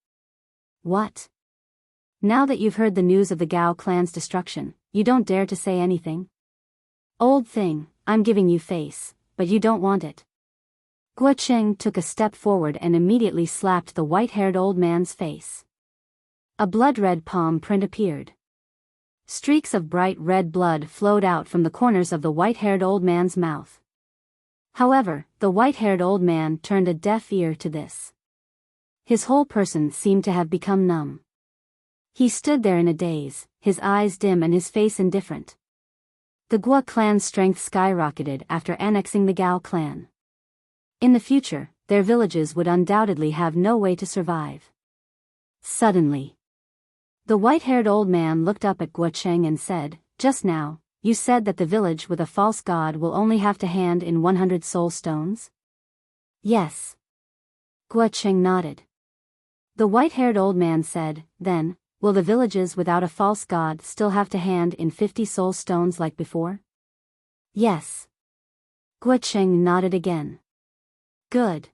What? Now that you've heard the news of the Gao clan's destruction, you don't dare to say anything? Old thing, I'm giving you face, but you don't want it. Guo Qing took a step forward and immediately slapped the white-haired old man's face. A blood-red palm print appeared. Streaks of bright red blood flowed out from the corners of the white-haired old man's mouth. However, the white-haired old man turned a deaf ear to this. His whole person seemed to have become numb. He stood there in a daze, his eyes dim and his face indifferent. The Guo clan's strength skyrocketed after annexing the Gao clan. In the future, their villages would undoubtedly have no way to survive. Suddenly, the white-haired old man looked up at Guo Qing and said, Just now, you said that the village with a false god will only have to hand in 100 soul stones? Yes. Guo Qing nodded. The white-haired old man said, Then, will the villages without a false god still have to hand in 50 soul stones like before? Yes. Guo Qing nodded again. Good.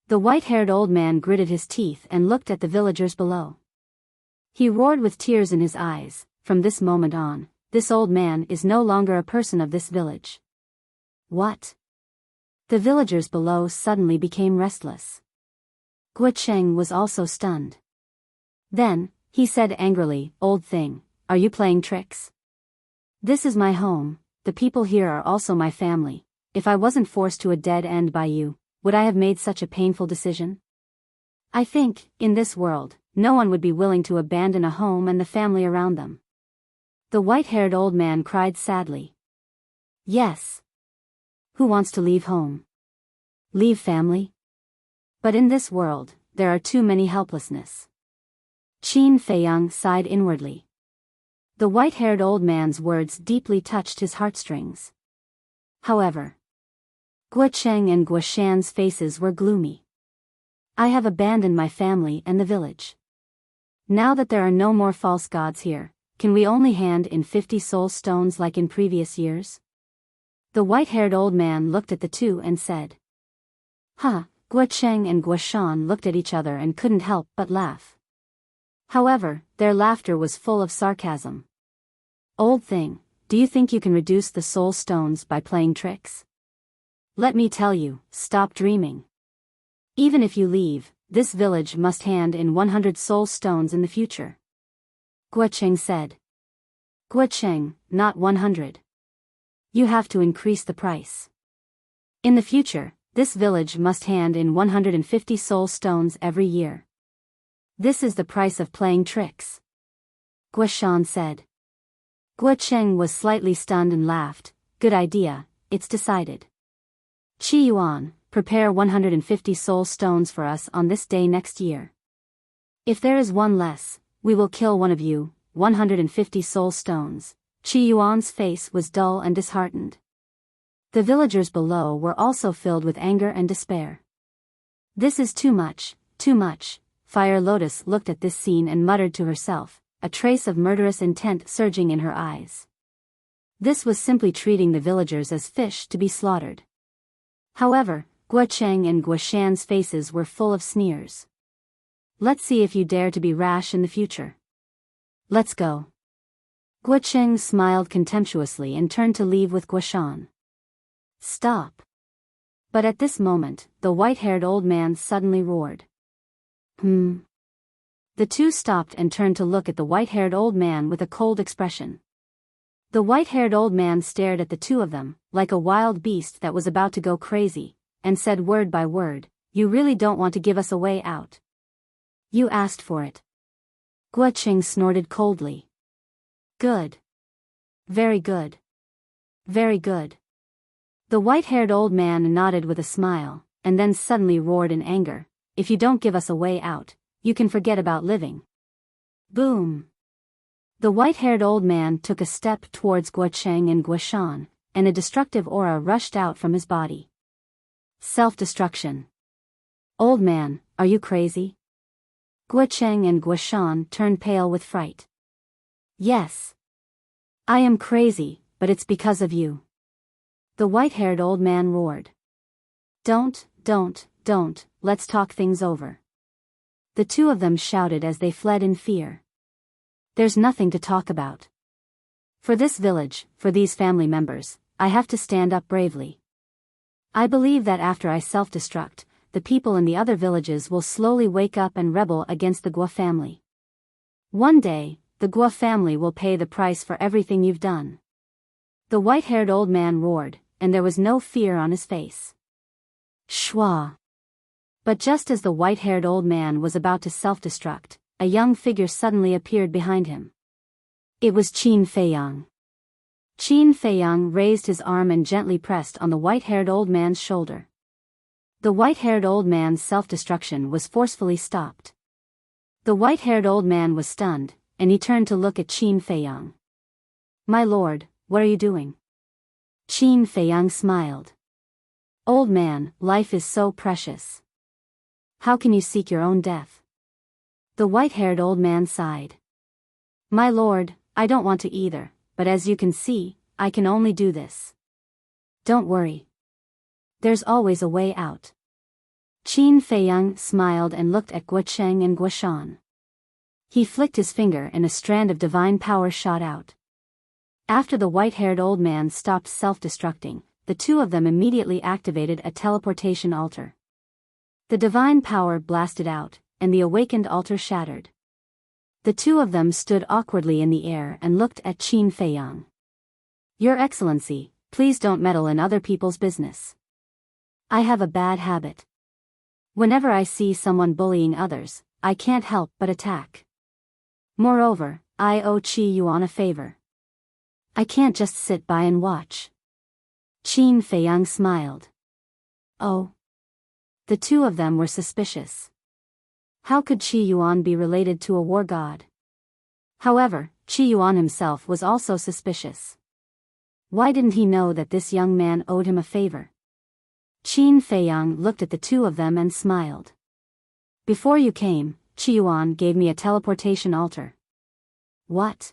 The white-haired old man gritted his teeth and looked at the villagers below. He roared with tears in his eyes, From this moment on, this old man is no longer a person of this village. What? The villagers below suddenly became restless. Guo Cheng was also stunned. Then, he said angrily, "Old thing, are you playing tricks? This is my home, the people here are also my family. If I wasn't forced to a dead end by you, would I have made such a painful decision? I think, in this world, no one would be willing to abandon a home and the family around them." The white-haired old man cried sadly. Yes. Who wants to leave home? Leave family? But in this world, there are too many helplessness. Qin Feiyang sighed inwardly. The white-haired old man's words deeply touched his heartstrings. However, Guo Cheng and Guo Shan's faces were gloomy. I have abandoned my family and the village. Now that there are no more false gods here, can we only hand in 50 soul stones like in previous years? The white-haired old man looked at the two and said. Guo Cheng and Guo Shan looked at each other and couldn't help but laugh. However, their laughter was full of sarcasm. Old thing, do you think you can reduce the soul stones by playing tricks? Let me tell you, stop dreaming. Even if you leave, this village must hand in 100 soul stones in the future. Guo Cheng said. Guo Cheng, not 100. You have to increase the price. In the future, this village must hand in 150 soul stones every year. This is the price of playing tricks. Guo Shan said. Guo Cheng was slightly stunned and laughed. Good idea, it's decided. Qi Yuan, prepare 150 soul stones for us on this day next year. If there is one less, we will kill one of you. 150 soul stones. Qi Yuan's face was dull and disheartened. The villagers below were also filled with anger and despair. This is too much, too much. Fire Lotus looked at this scene and muttered to herself, a trace of murderous intent surging in her eyes. This was simply treating the villagers as fish to be slaughtered. However, Guo Cheng and Guo Shan's faces were full of sneers. Let's see if you dare to be rash in the future. Let's go. Guo Cheng smiled contemptuously and turned to leave with Guo Shan. Stop. But at this moment, the white-haired old man suddenly roared. The two stopped and turned to look at the white-haired old man with a cold expression. The white-haired old man stared at the two of them, like a wild beast that was about to go crazy, and said word by word, "You really don't want to give us a way out. You asked for it." Guo Cheng snorted coldly. Good. Very good. Very good. The white-haired old man nodded with a smile, and then suddenly roared in anger, "If you don't give us a way out, you can forget about living." Boom! The white-haired old man took a step towards Guo Cheng and Guo Shan, and a destructive aura rushed out from his body. Self-destruction. Old man, are you crazy? Guo Cheng and Guo Shan turned pale with fright. Yes. I am crazy, but it's because of you. The white-haired old man roared. Don't, let's talk things over. The two of them shouted as they fled in fear. There's nothing to talk about. For this village, for these family members, I have to stand up bravely. I believe that after I self-destruct, the people in the other villages will slowly wake up and rebel against the Guo family. One day, the Guo family will pay the price for everything you've done. The white-haired old man roared, and there was no fear on his face. Shwa. But just as the white-haired old man was about to self-destruct, a young figure suddenly appeared behind him. It was Qin Feiyang. Qin Feiyang raised his arm and gently pressed on the white-haired old man's shoulder. The white-haired old man's self-destruction was forcefully stopped. The white-haired old man was stunned, and he turned to look at Qin Feiyang. My lord, what are you doing? Qin Feiyang smiled. Old man, life is so precious. How can you seek your own death? The white-haired old man sighed. My lord, I don't want to either, but as you can see, I can only do this. Don't worry. There's always a way out. Qin Feiyang smiled and looked at Guo Cheng and Guo Shan. He flicked his finger and a strand of divine power shot out. After the white-haired old man stopped self-destructing, the two of them immediately activated a teleportation altar. The divine power blasted out, and the awakened altar shattered. The two of them stood awkwardly in the air and looked at Qin Feiyang. Your Excellency, please don't meddle in other people's business. I have a bad habit. Whenever I see someone bullying others, I can't help but attack. Moreover, I owe Qi Yuan a favor. I can't just sit by and watch. Qin Feiyang smiled. Oh. The two of them were suspicious. How could Qi Yuan be related to a war god? However, Qi Yuan himself was also suspicious. Why didn't he know that this young man owed him a favor? Qin Feiyang looked at the two of them and smiled. Before you came, Qi Yuan gave me a teleportation altar. What?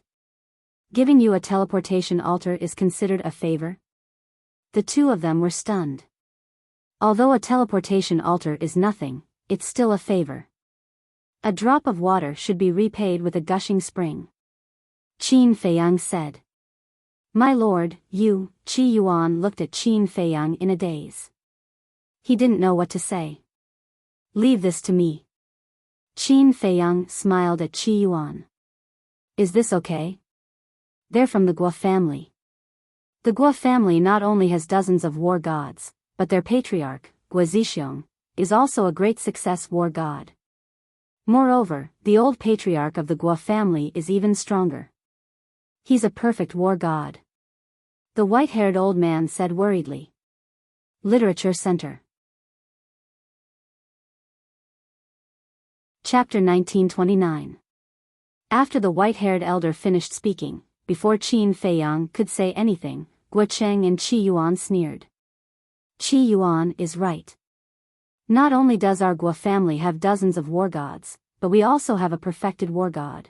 Giving you a teleportation altar is considered a favor? The two of them were stunned. Although a teleportation altar is nothing, it's still a favor. A drop of water should be repaid with a gushing spring. Qin Feiyang said. My lord, you, Qi Yuan looked at Qin Feiyang in a daze. He didn't know what to say. Leave this to me. Qin Feiyang smiled at Qi Yuan. Is this okay? They're from the Guo family. The Guo family not only has dozens of war gods, but their patriarch, Guo Zixiong, is also a great success war god. Moreover, the old patriarch of the Guo family is even stronger. He's a perfect war god. The white-haired old man said worriedly. Literature Center. Chapter 1929. After the white-haired elder finished speaking, before Qin Feiyang could say anything, Guo Cheng and Qi Yuan sneered. Qi Yuan is right. Not only does our Guo family have dozens of war gods, but we also have a perfected war god.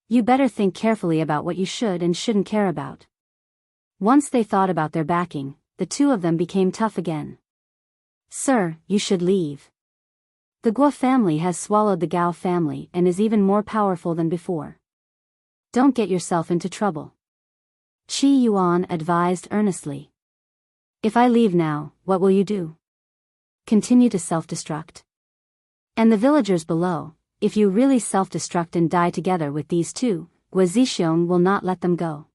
You better think carefully about what you should and shouldn't care about. Once they thought about their backing, the two of them became tough again. Sir, you should leave. The Guo family has swallowed the Gao family and is even more powerful than before. Don't get yourself into trouble. Qi Yuan advised earnestly. If I leave now, what will you do? Continue to self-destruct? And the villagers below, if you really self-destruct and die together with these two, Guo Zixiong will not let them go.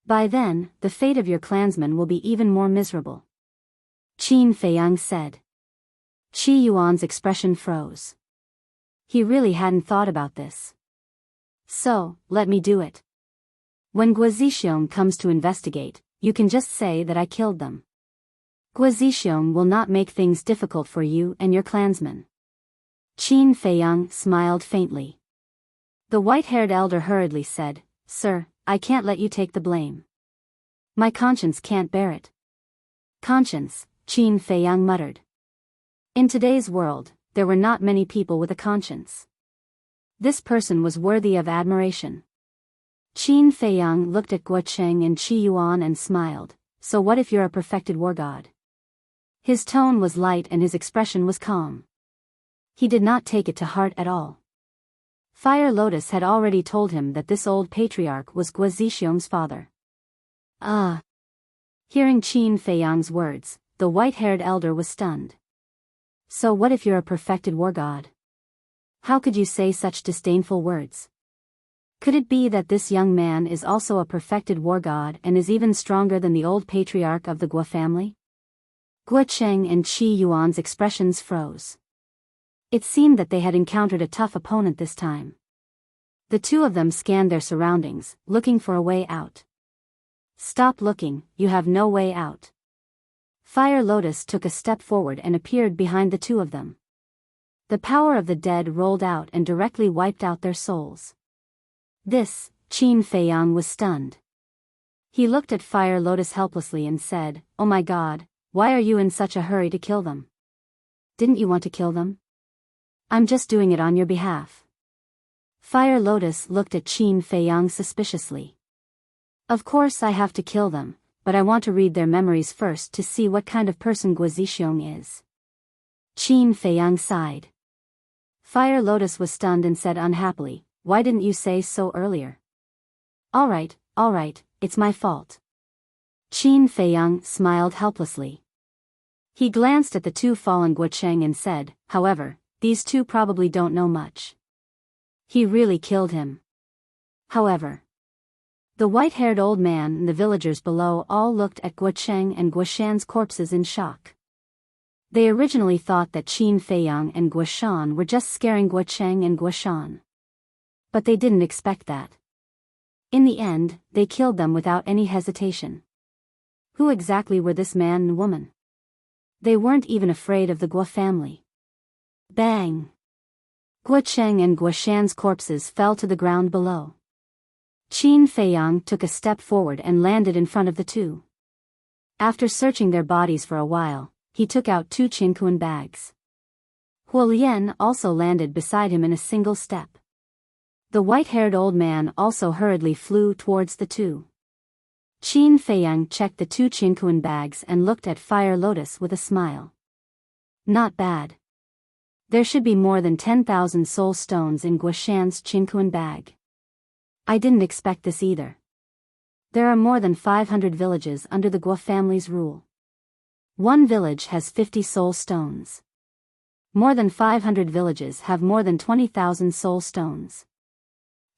By then, the fate of your clansmen will be even more miserable. Qin Feiyang said. Qi Yuan's expression froze. He really hadn't thought about this. So, let me do it. When Guo Zixiong comes to investigate, you can just say that I killed them. Guo Zixiong will not make things difficult for you and your clansmen. Qin Feiyang smiled faintly. The white-haired elder hurriedly said, Sir, I can't let you take the blame. My conscience can't bear it. Conscience, Qin Feiyang muttered. In today's world, there were not many people with a conscience. This person was worthy of admiration. Qin Feiyang looked at Guo Cheng and Qi Yuan and smiled. So what if you're a perfected war god? His tone was light and his expression was calm. He did not take it to heart at all. Fire Lotus had already told him that this old patriarch was Guo Zixiong's father. Hearing Qin Feiyang's words, the white-haired elder was stunned. So what if you're a perfected war god? How could you say such disdainful words? Could it be that this young man is also a perfected war god and is even stronger than the old patriarch of the Guo family? Guo Cheng and Qi Yuan's expressions froze. It seemed that they had encountered a tough opponent this time. The two of them scanned their surroundings, looking for a way out. Stop looking, you have no way out. Fire Lotus took a step forward and appeared behind the two of them. The power of the dead rolled out and directly wiped out their souls. This, Qin Feiyang was stunned. He looked at Fire Lotus helplessly and said, Oh my god, why are you in such a hurry to kill them? Didn't you want to kill them? I'm just doing it on your behalf. Fire Lotus looked at Qin Feiyang suspiciously. Of course I have to kill them, but I want to read their memories first to see what kind of person Guo Zixiong is. Qin Feiyang sighed. Fire Lotus was stunned and said unhappily, Why didn't you say so earlier? All right, it's my fault. Qin Feiyang smiled helplessly. He glanced at the two fallen Guocheng and said, however, these two probably don't know much. He really killed him. However, the white-haired old man and the villagers below all looked at Guocheng and Guoshan's corpses in shock. They originally thought that Qin Feiyang and Guoshan were just scaring Guocheng and Guoshan. But they didn't expect that. In the end, they killed them without any hesitation. Who exactly were this man and woman? They weren't even afraid of the Guo family. Bang! Guocheng and Guoshan's corpses fell to the ground below. Qin Feiyang took a step forward and landed in front of the two. After searching their bodies for a while, he took out two Qinkuan bags. Huolian also landed beside him in a single step. The white-haired old man also hurriedly flew towards the two. Qin Feiyang checked the two Qinkuan bags and looked at Fire Lotus with a smile. Not bad. There should be more than 10,000 soul stones in Guoshan's Qinkuan bag. I didn't expect this either. There are more than 500 villages under the Guo family's rule. One village has 50 soul stones. More than 500 villages have more than 20,000 soul stones.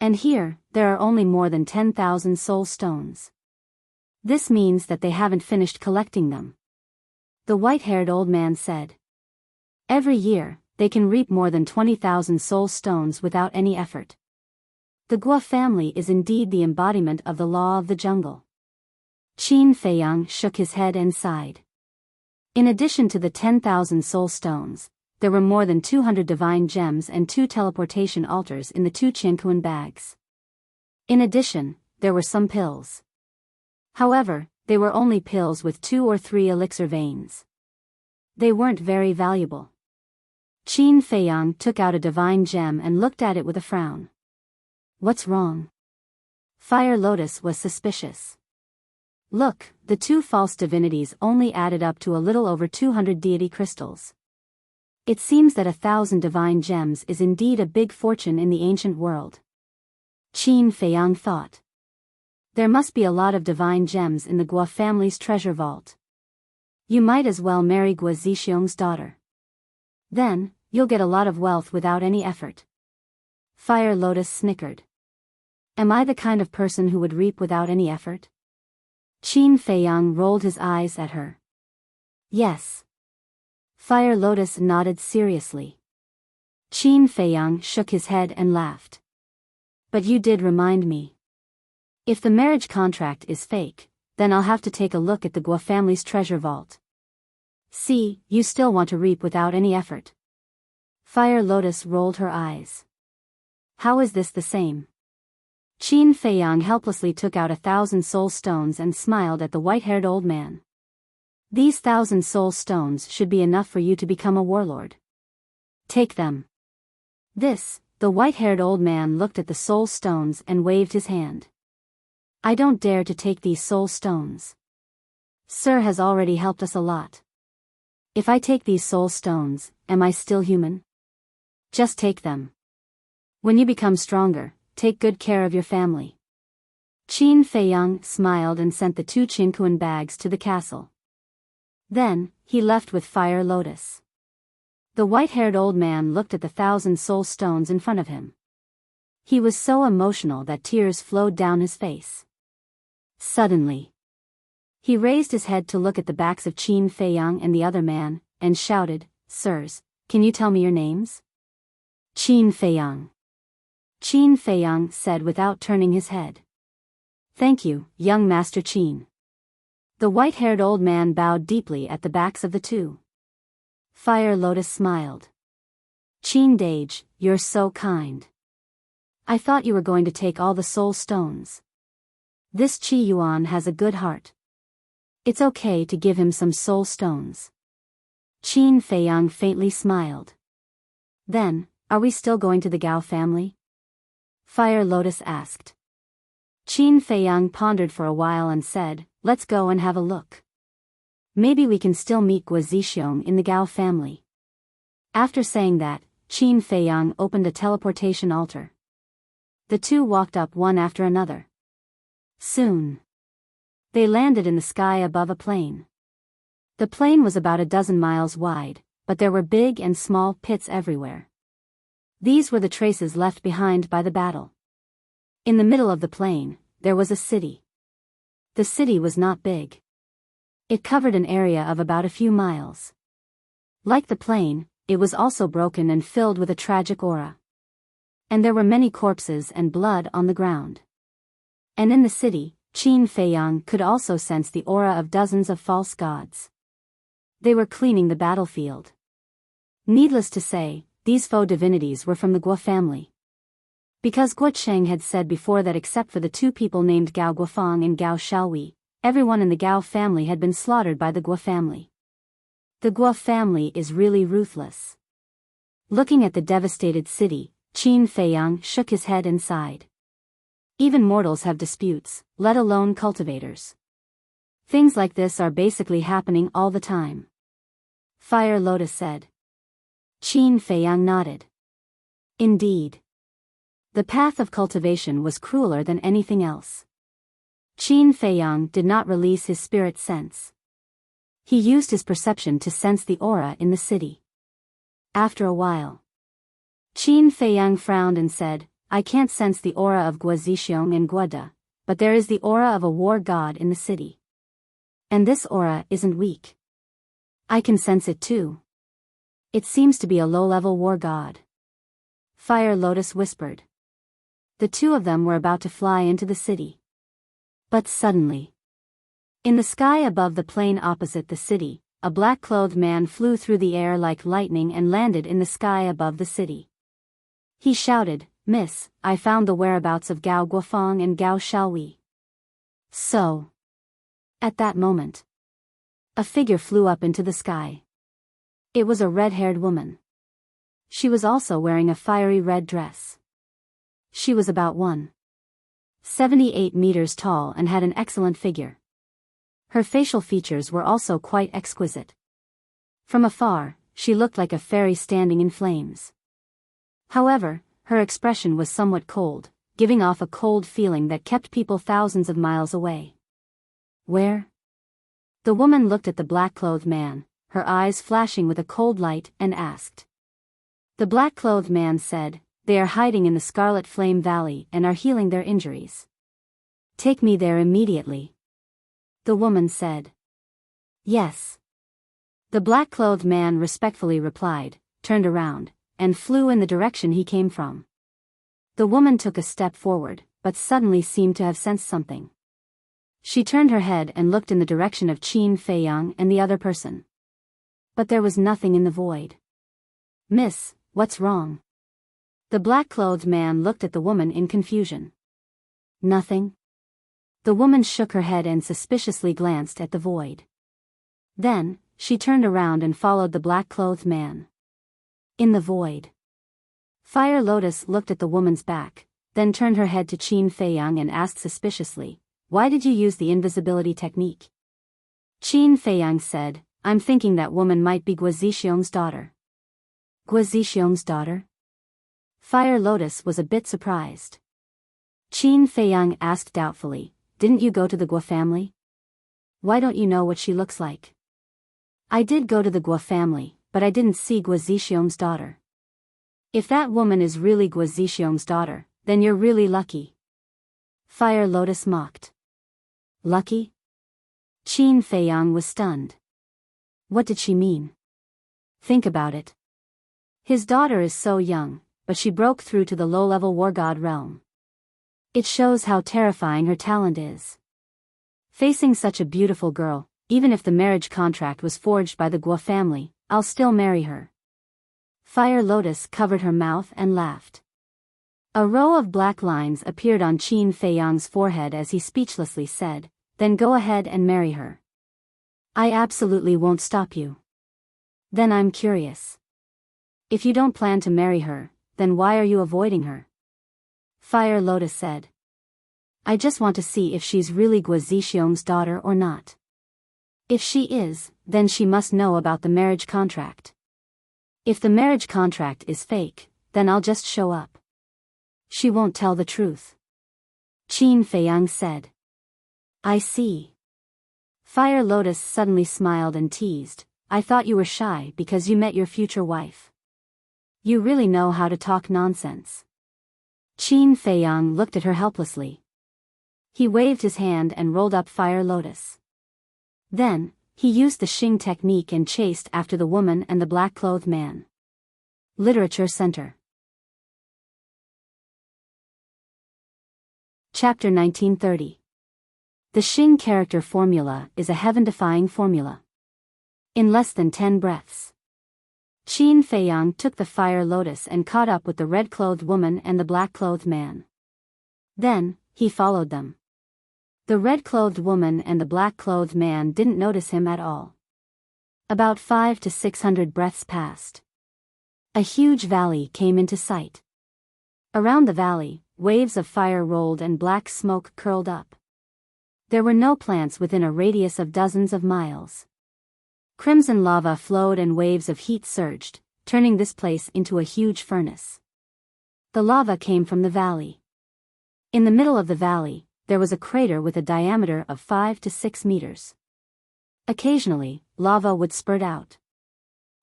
And here, there are only more than 10,000 soul stones. This means that they haven't finished collecting them. The white-haired old man said. Every year, they can reap more than 20,000 soul stones without any effort. The Guo family is indeed the embodiment of the law of the jungle. Qin Feiyang shook his head and sighed. In addition to the 10,000 soul stones, there were more than 200 divine gems and 2 teleportation altars in the 2 Qinkuan bags. In addition, there were some pills. However, they were only pills with 2 or 3 elixir veins. They weren't very valuable. Qin Feiyang took out a divine gem and looked at it with a frown. What's wrong? Fire Lotus was suspicious. Look, the 2 false divinities only added up to a little over 200 deity crystals. It seems that 1,000 divine gems is indeed a big fortune in the ancient world. Qin Feiyang thought. There must be a lot of divine gems in the Guo family's treasure vault. You might as well marry Guo Zixiong's daughter. Then, you'll get a lot of wealth without any effort. Fire Lotus snickered. Am I the kind of person who would reap without any effort? Qin Feiyang rolled his eyes at her. Yes. Fire Lotus nodded seriously. Qin Feiyang shook his head and laughed. But you did remind me. If the marriage contract is fake, then I'll have to take a look at the Guo family's treasure vault. See, you still want to reap without any effort. Fire Lotus rolled her eyes. How is this the same? Qin Feiyang helplessly took out 1,000 soul stones and smiled at the white-haired old man. These 1,000 soul stones should be enough for you to become a warlord. Take them. The white-haired old man looked at the soul stones and waved his hand. I don't dare to take these soul stones. Sir has already helped us a lot. If I take these soul stones, am I still human? Just take them. When you become stronger, take good care of your family. Qin Feiyang smiled and sent the 2 Qinkuan bags to the castle. Then, he left with Fire Lotus. The white-haired old man looked at the 1,000 soul stones in front of him. He was so emotional that tears flowed down his face. Suddenly, he raised his head to look at the backs of Qin Feiyang and the other man, and shouted, Sirs, can you tell me your names? Qin Feiyang. Qin Feiyang said without turning his head. Thank you, young Master Qin. The white-haired old man bowed deeply at the backs of the two. Fire Lotus smiled. Qin Dage, you're so kind. I thought you were going to take all the soul stones. This Qi Yuan has a good heart. It's okay to give him some soul stones. Qin Feiyang faintly smiled. Then, are we still going to the Gao family? Fire Lotus asked. Qin Feiyang pondered for a while and said, let's go and have a look. Maybe we can still meet Guo Zixiong in the Gao family. After saying that, Qin Feiyang opened a teleportation altar. The two walked up one after another. Soon, they landed in the sky above a plain. The plain was about a dozen miles wide, but there were big and small pits everywhere. These were the traces left behind by the battle. In the middle of the plain, there was a city. The city was not big. It covered an area of about a few miles. Like the plain, it was also broken and filled with a tragic aura. And there were many corpses and blood on the ground. And in the city, Qin Feiyang could also sense the aura of dozens of false gods. They were cleaning the battlefield. Needless to say, these faux divinities were from the Guo family. Because Guo Cheng had said before that except for the two people named Gao Guofang and Gao Xiaowei, everyone in the Gao family had been slaughtered by the Guo family. The Guo family is really ruthless. Looking at the devastated city, Qin Feiyang shook his head and sighed. Even mortals have disputes, let alone cultivators. Things like this are basically happening all the time. Fire Lotus said. Qin Feiyang nodded. Indeed. The path of cultivation was crueler than anything else. Qin Feiyang did not release his spirit sense. He used his perception to sense the aura in the city. After a while, Qin Feiyang frowned and said, I can't sense the aura of Guozixiong and Guoda, but there is the aura of a war god in the city. And this aura isn't weak. I can sense it too. It seems to be a low-level war god. Fire Lotus whispered. The two of them were about to fly into the city. But suddenly, in the sky above the plain opposite the city, a black-clothed man flew through the air like lightning and landed in the sky above the city. He shouted, Miss, I found the whereabouts of Gao Guofang and Gao Xiaowei. So, at that moment, a figure flew up into the sky. It was a red-haired woman. She was also wearing a fiery red dress. She was about 1.78 meters tall and had an excellent figure. Her facial features were also quite exquisite. From afar, she looked like a fairy standing in flames. However, her expression was somewhat cold, giving off a cold feeling that kept people thousands of miles away. Where? The woman looked at the black-clothed man, her eyes flashing with a cold light, and asked. The black-clothed man said, They are hiding in the Scarlet Flame Valley and are healing their injuries. Take me there immediately. The woman said. Yes. The black-clothed man respectfully replied, turned around, and flew in the direction he came from. The woman took a step forward, but suddenly seemed to have sensed something. She turned her head and looked in the direction of Qin Feiyang and the other person. But there was nothing in the void. Miss, what's wrong? The black-clothed man looked at the woman in confusion. Nothing. The woman shook her head and suspiciously glanced at the void. Then, she turned around and followed the black-clothed man. In the void. Fire Lotus looked at the woman's back, then turned her head to Qin Feiyang and asked suspiciously, Why did you use the invisibility technique? Qin Feiyang said, I'm thinking that woman might be Guozixiong's daughter. Guozixiong's daughter? Fire Lotus was a bit surprised. Qin Feiyang asked doubtfully, Didn't you go to the Guo family? Why don't you know what she looks like? I did go to the Guo family, but I didn't see Guozixiong's daughter. If that woman is really Guozixiong's daughter, then you're really lucky. Fire Lotus mocked. Lucky? Qin Feiyang was stunned. What did she mean? Think about it. His daughter is so young, but she broke through to the low-level war god realm. It shows how terrifying her talent is. Facing such a beautiful girl, even if the marriage contract was forged by the Guo family, I'll still marry her. Fire Lotus covered her mouth and laughed. A row of black lines appeared on Qin Feiyang's forehead as he speechlessly said, Then go ahead and marry her. I absolutely won't stop you. Then I'm curious. If you don't plan to marry her, then why are you avoiding her? Fire Lotus said. I just want to see if she's really Guozixiong's daughter or not. If she is, then she must know about the marriage contract. If the marriage contract is fake, then I'll just show up. She won't tell the truth. Qin Feiyang said. I see. Fire Lotus suddenly smiled and teased, I thought you were shy because you met your future wife. You really know how to talk nonsense. Qin Feiyang looked at her helplessly. He waved his hand and rolled up Fire Lotus. Then, he used the Xing technique and chased after the woman and the black-clothed man. Literature Center. Chapter 1930. The Xing character formula is a heaven-defying formula. In less than 10 breaths, Qin Feiyang took the Fire Lotus and caught up with the red-clothed woman and the black-clothed man. Then, he followed them. The red-clothed woman and the black-clothed man didn't notice him at all. About 500 to 600 breaths passed. A huge valley came into sight. Around the valley, waves of fire rolled and black smoke curled up. There were no plants within a radius of dozens of miles. Crimson lava flowed and waves of heat surged, turning this place into a huge furnace. The lava came from the valley. In the middle of the valley, there was a crater with a diameter of 5 to 6 meters. Occasionally, lava would spurt out.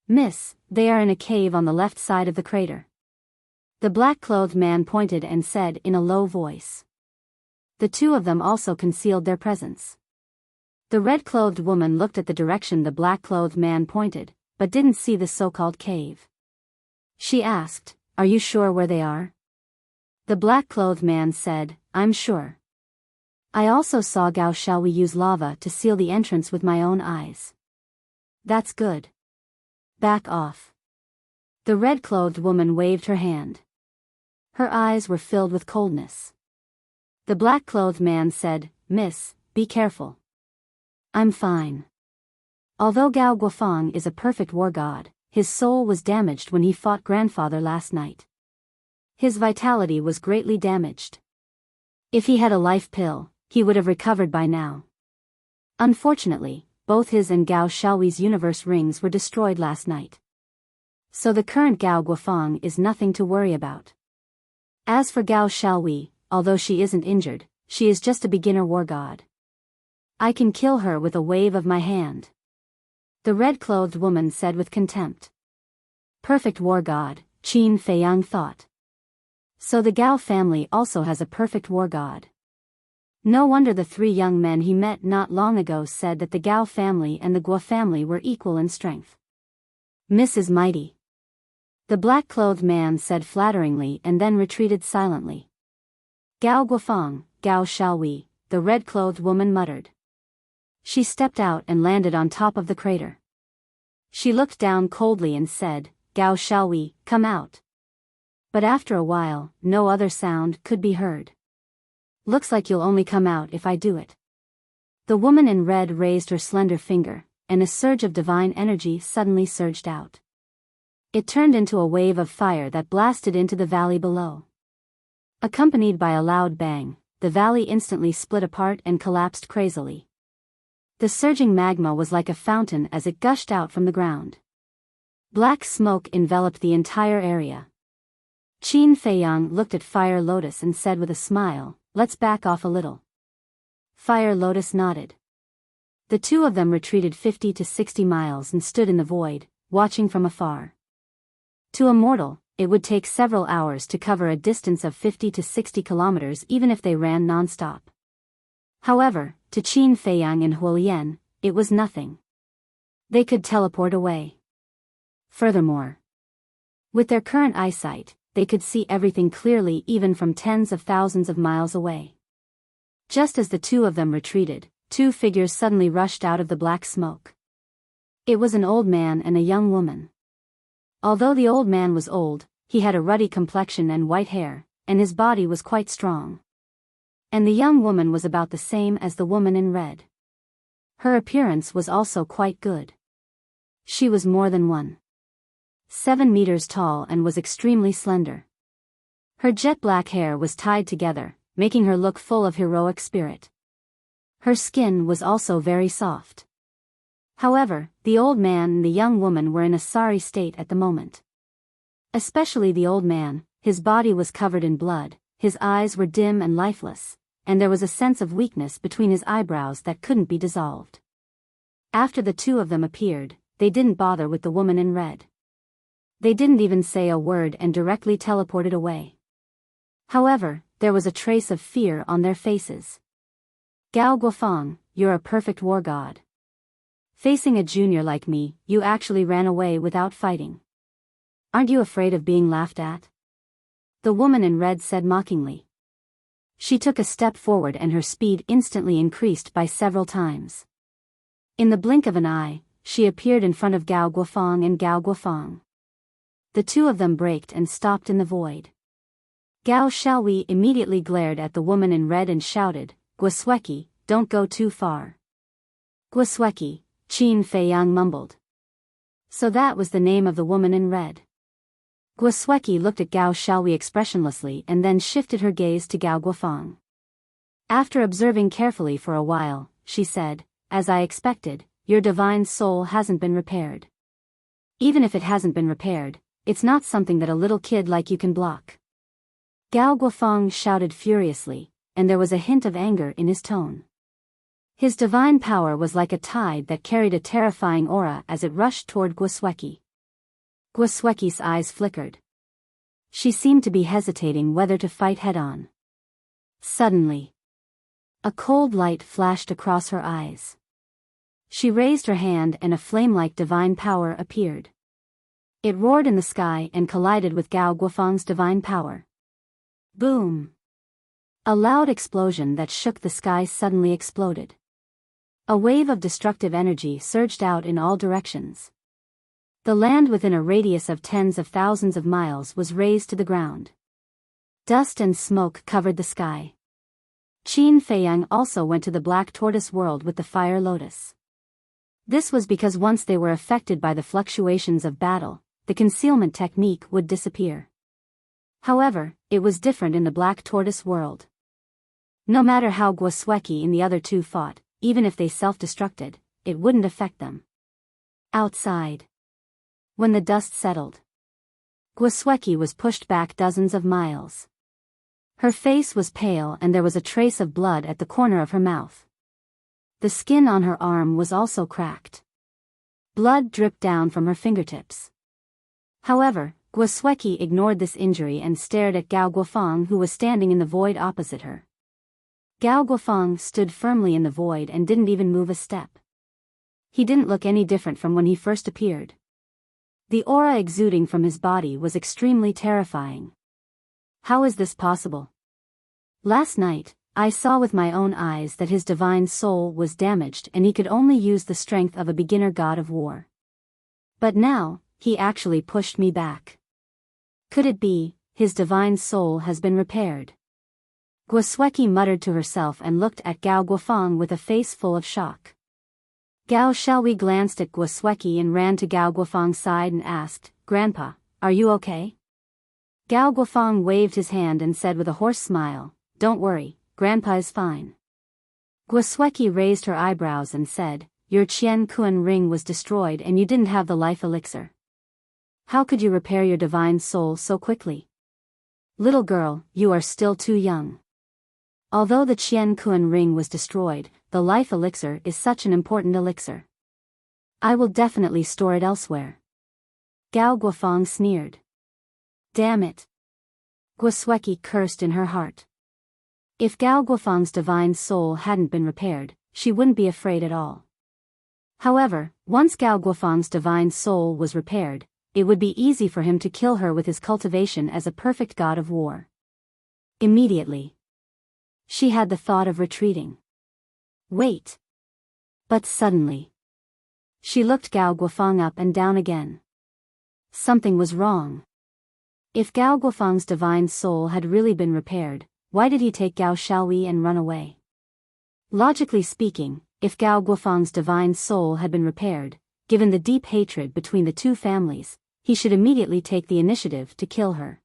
Miss, they are in a cave on the left side of the crater. The black-clothed man pointed and said in a low voice. The two of them also concealed their presence. The red-clothed woman looked at the direction the black-clothed man pointed, but didn't see the so-called cave. She asked, Are you sure where they are? The black-clothed man said, I'm sure. I also saw Gao Shall we use lava to seal the entrance with my own eyes. That's good. Back off. The red-clothed woman waved her hand. Her eyes were filled with coldness. The black-clothed man said, Miss, be careful. I'm fine. Although Gao Guofeng is a perfect war god, his soul was damaged when he fought grandfather last night. His vitality was greatly damaged. If he had a life pill, he would have recovered by now. Unfortunately, both his and Gao Xiaoyi's universe rings were destroyed last night. So the current Gao Guofeng is nothing to worry about. As for Gao Xiaoyi, although she isn't injured, she is just a beginner war god. I can kill her with a wave of my hand. The red-clothed woman said with contempt. Perfect war god, Qin Feiyang thought. So the Gao family also has a perfect war god. No wonder the three young men he met not long ago said that the Gao family and the Guo family were equal in strength. Miss is mighty. The black-clothed man said flatteringly and then retreated silently. Gao Guofeng, Gao Xiaoyi, the red-clothed woman muttered. She stepped out and landed on top of the crater. She looked down coldly and said, Gao Xiaoyi, come out. But after a while, no other sound could be heard. Looks like you'll only come out if I do it. The woman in red raised her slender finger, and a surge of divine energy suddenly surged out. It turned into a wave of fire that blasted into the valley below. Accompanied by a loud bang, the valley instantly split apart and collapsed crazily. The surging magma was like a fountain as it gushed out from the ground. Black smoke enveloped the entire area. Qin Feiyang looked at Fire Lotus and said with a smile, Let's back off a little. Fire Lotus nodded. The two of them retreated 50 to 60 miles and stood in the void, watching from afar. To a mortal, it would take several hours to cover a distance of 50 to 60 kilometers even if they ran non-stop. However, to Qin Feiyang and Huolian, it was nothing. They could teleport away. Furthermore, with their current eyesight, they could see everything clearly even from tens of thousands of miles away. Just as the two of them retreated, two figures suddenly rushed out of the black smoke. It was an old man and a young woman. Although the old man was old, he had a ruddy complexion and white hair, and his body was quite strong. And the young woman was about the same as the woman in red. Her appearance was also quite good. She was more than 1.7 meters tall and was extremely slender. Her jet black hair was tied together, making her look full of heroic spirit. Her skin was also very soft. However, the old man and the young woman were in a sorry state at the moment. Especially the old man, his body was covered in blood, his eyes were dim and lifeless, and there was a sense of weakness between his eyebrows that couldn't be dissolved. After the two of them appeared, they didn't bother with the woman in red. They didn't even say a word and directly teleported away. However, there was a trace of fear on their faces. Gao Guofeng, you're a perfect war god. Facing a junior like me, you actually ran away without fighting. Aren't you afraid of being laughed at? The woman in red said mockingly. She took a step forward and her speed instantly increased by several times. In the blink of an eye, she appeared in front of Gao Guofeng and Gao Guofeng. The two of them braked and stopped in the void. Gao Xiaowei immediately glared at the woman in red and shouted, "Guosweki, don't go too far." "Guosweki," Qin Feiyang mumbled. So that was the name of the woman in red. Guosweki looked at Gao Xiaowei expressionlessly and then shifted her gaze to Gao Guofeng. After observing carefully for a while, she said, "As I expected, your divine soul hasn't been repaired. Even if it hasn't been repaired, it's not something that a little kid like you can block." Gao Guofeng shouted furiously, and there was a hint of anger in his tone. His divine power was like a tide that carried a terrifying aura as it rushed toward Guosweki. Guosweki's eyes flickered. She seemed to be hesitating whether to fight head-on. Suddenly, a cold light flashed across her eyes. She raised her hand and a flame-like divine power appeared. It roared in the sky and collided with Gao Guofeng's divine power. Boom! A loud explosion that shook the sky suddenly exploded. A wave of destructive energy surged out in all directions. The land within a radius of tens of thousands of miles was razed to the ground. Dust and smoke covered the sky. Qin Feiyang also went to the Black Tortoise world with the Fire Lotus. This was because once they were affected by the fluctuations of battle, the concealment technique would disappear. However, it was different in the Black Tortoise world. No matter how Guosweki and the other two fought, even if they self-destructed, it wouldn't affect them. Outside, when the dust settled, Guosweki was pushed back dozens of miles. Her face was pale and there was a trace of blood at the corner of her mouth. The skin on her arm was also cracked. Blood dripped down from her fingertips. However, Guosweki ignored this injury and stared at Gao Guofeng, who was standing in the void opposite her. Gao Guofeng stood firmly in the void and didn't even move a step. He didn't look any different from when he first appeared. The aura exuding from his body was extremely terrifying. How is this possible? Last night, I saw with my own eyes that his divine soul was damaged and he could only use the strength of a beginner god of war. But now, he actually pushed me back. Could it be, his divine soul has been repaired? Guosweki muttered to herself and looked at Gao Guofeng with a face full of shock. Gao Xiaowei glanced at Guosweki and ran to Gao Guofeng's side and asked, "Grandpa, are you okay?" Gao Guofeng waved his hand and said with a hoarse smile, "Don't worry, Grandpa is fine." Guosweki raised her eyebrows and said, "Your Qian Kuan ring was destroyed and you didn't have the life elixir. How could you repair your divine soul so quickly? Little girl, you are still too young. Although the Qian Kuan ring was destroyed, the life elixir is such an important elixir. I will definitely store it elsewhere." Gao Guofeng sneered. Damn it. Guosweki cursed in her heart. If Gao Guofeng's divine soul hadn't been repaired, she wouldn't be afraid at all. However, once Gao Guofeng's divine soul was repaired, it would be easy for him to kill her with his cultivation as a perfect god of war. Immediately, she had the thought of retreating. Wait. But suddenly, she looked Gao Guofeng up and down again. Something was wrong. If Gao Guofeng's divine soul had really been repaired, why did he take Gao Xiaowei and run away? Logically speaking, if Gao Guofeng's divine soul had been repaired, given the deep hatred between the two families, he should immediately take the initiative to kill her.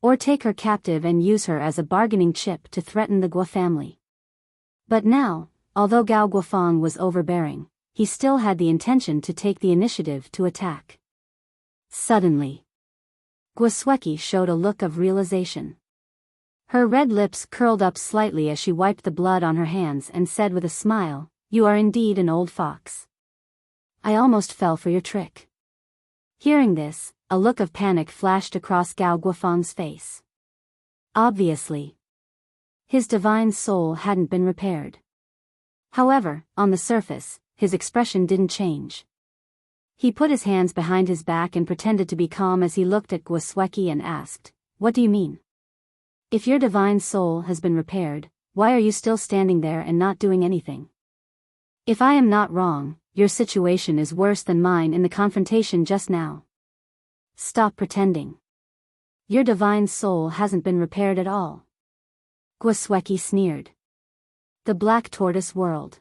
Or take her captive and use her as a bargaining chip to threaten the Guo family. But now, although Gao Guofeng was overbearing, he still had the intention to take the initiative to attack. Suddenly, Guosweki showed a look of realization. Her red lips curled up slightly as she wiped the blood on her hands and said with a smile, "You are indeed an old fox." I almost fell for your trick. Hearing this, a look of panic flashed across Gao Guofeng's face. Obviously, his divine soul hadn't been repaired. However, on the surface, his expression didn't change. He put his hands behind his back and pretended to be calm as he looked at Guosweki and asked, "What do you mean? If your divine soul has been repaired, why are you still standing there and not doing anything? If I am not wrong, your situation is worse than mine in the confrontation just now. Stop pretending. Your divine soul hasn't been repaired at all." Guosweki sneered. The Black Tortoise World.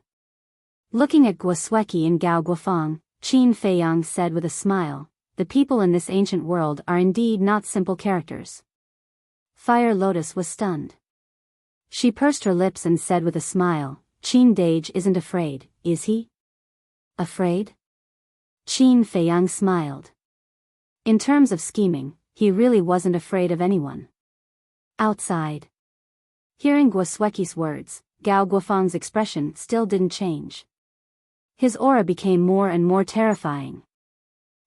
Looking at Guosweki and Gao Guofeng, Qin Feiyang said with a smile, "The people in this ancient world are indeed not simple characters." Fire Lotus was stunned. She pursed her lips and said with a smile, "Qin Dage isn't afraid, is he?" Afraid? Qin Feiyang smiled. In terms of scheming, he really wasn't afraid of anyone. Outside. Hearing Guosweki's words, Gao Guofeng's expression still didn't change. His aura became more and more terrifying.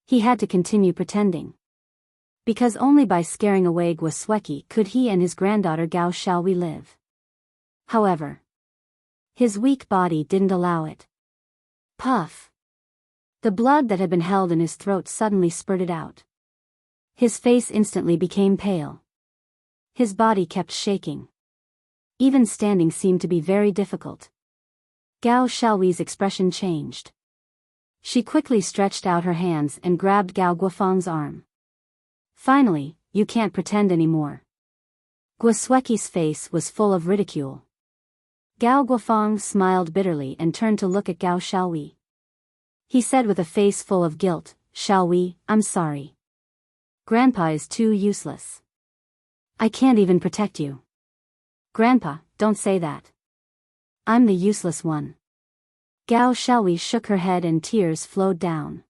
He had to continue pretending. Because only by scaring away Guosweki could he and his granddaughter Gao Xiaohui live. However, his weak body didn't allow it. Puff! The blood that had been held in his throat suddenly spurted out. His face instantly became pale. His body kept shaking. Even standing seemed to be very difficult. Gao Xiaohui's expression changed. She quickly stretched out her hands and grabbed Gao Guofeng's arm. "Finally, you can't pretend anymore." Guosweki's face was full of ridicule. Gao Guofeng smiled bitterly and turned to look at Gao Xiaohui. He said with a face full of guilt, "Xiaohui, I'm sorry. Grandpa is too useless. I can't even protect you." "Grandpa, don't say that. I'm the useless one." Gao Xiaohui shook her head and tears flowed down.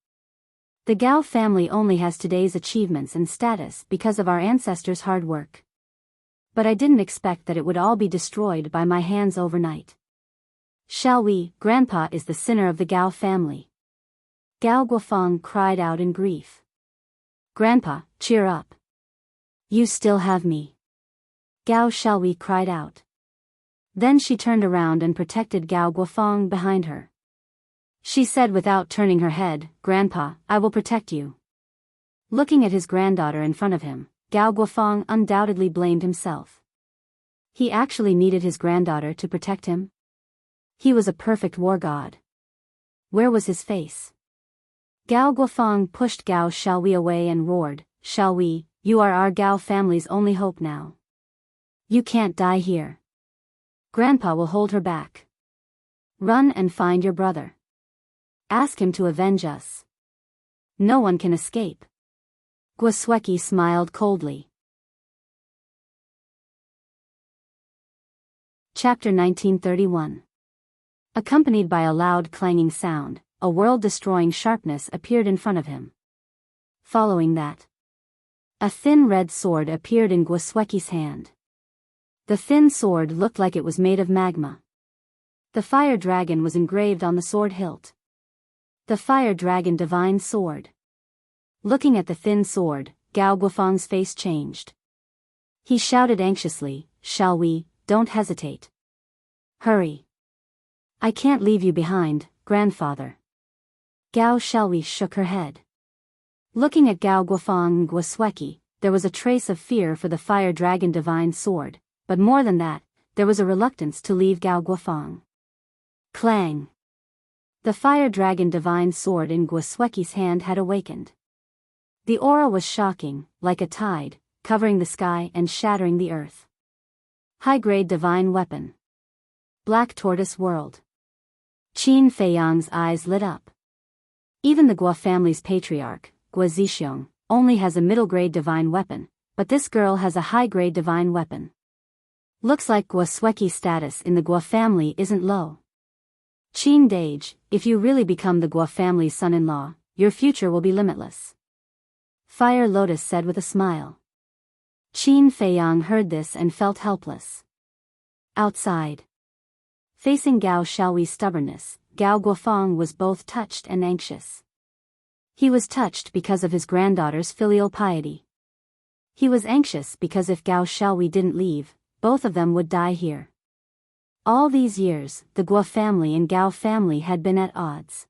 "The Gao family only has today's achievements and status because of our ancestors' hard work. But I didn't expect that it would all be destroyed by my hands overnight. Xiaohui, Grandpa is the sinner of the Gao family." Gao Guofeng cried out in grief. "Grandpa, cheer up. You still have me." Gao Xiaohui cried out. Then she turned around and protected Gao Guofeng behind her. She said without turning her head, "Grandpa, I will protect you." Looking at his granddaughter in front of him, Gao Guofeng undoubtedly blamed himself. He actually needed his granddaughter to protect him? He was a perfect war god. Where was his face? Gao Guofeng pushed Gao Xiaohui away and roared, "Xiaohui, you are our Gao family's only hope now. You can't die here. Grandpa will hold her back. Run and find your brother. Ask him to avenge us. No one can escape." Guosweki smiled coldly. Chapter 1931. Accompanied by a loud clanging sound, a world-destroying sharpness appeared in front of him. Following that, a thin red sword appeared in Guosweki's hand. The thin sword looked like it was made of magma. The fire dragon was engraved on the sword hilt. The fire dragon divine sword. Looking at the thin sword, Gao Guofeng's face changed. He shouted anxiously, "Xiaohui, don't hesitate. Hurry. I can't leave you behind, grandfather." Gao Xiaohui shook her head. Looking at Gao Guofeng and Guosweki, there was a trace of fear for the fire dragon divine sword, but more than that, there was a reluctance to leave Gao Guofeng. Clang! The fire dragon divine sword in Guosweki's hand had awakened. The aura was shocking, like a tide, covering the sky and shattering the earth. High-grade divine weapon. Black Tortoise World. Qin Feiyang's eyes lit up. Even the Guo family's patriarch, Guo Zixiong, only has a middle-grade divine weapon, but this girl has a high-grade divine weapon. Looks like Guosweki's status in the Guo family isn't low. Qin Dage, if you really become the Guo family's son-in-law, your future will be limitless. Fire Lotus said with a smile. Qin Feiyang heard this and felt helpless. Outside. Facing Gao Xiaohui's stubbornness, Gao Guofeng was both touched and anxious. He was touched because of his granddaughter's filial piety. He was anxious because if Gao Xiaohui didn't leave, both of them would die here. All these years, the Guo family and Gao family had been at odds.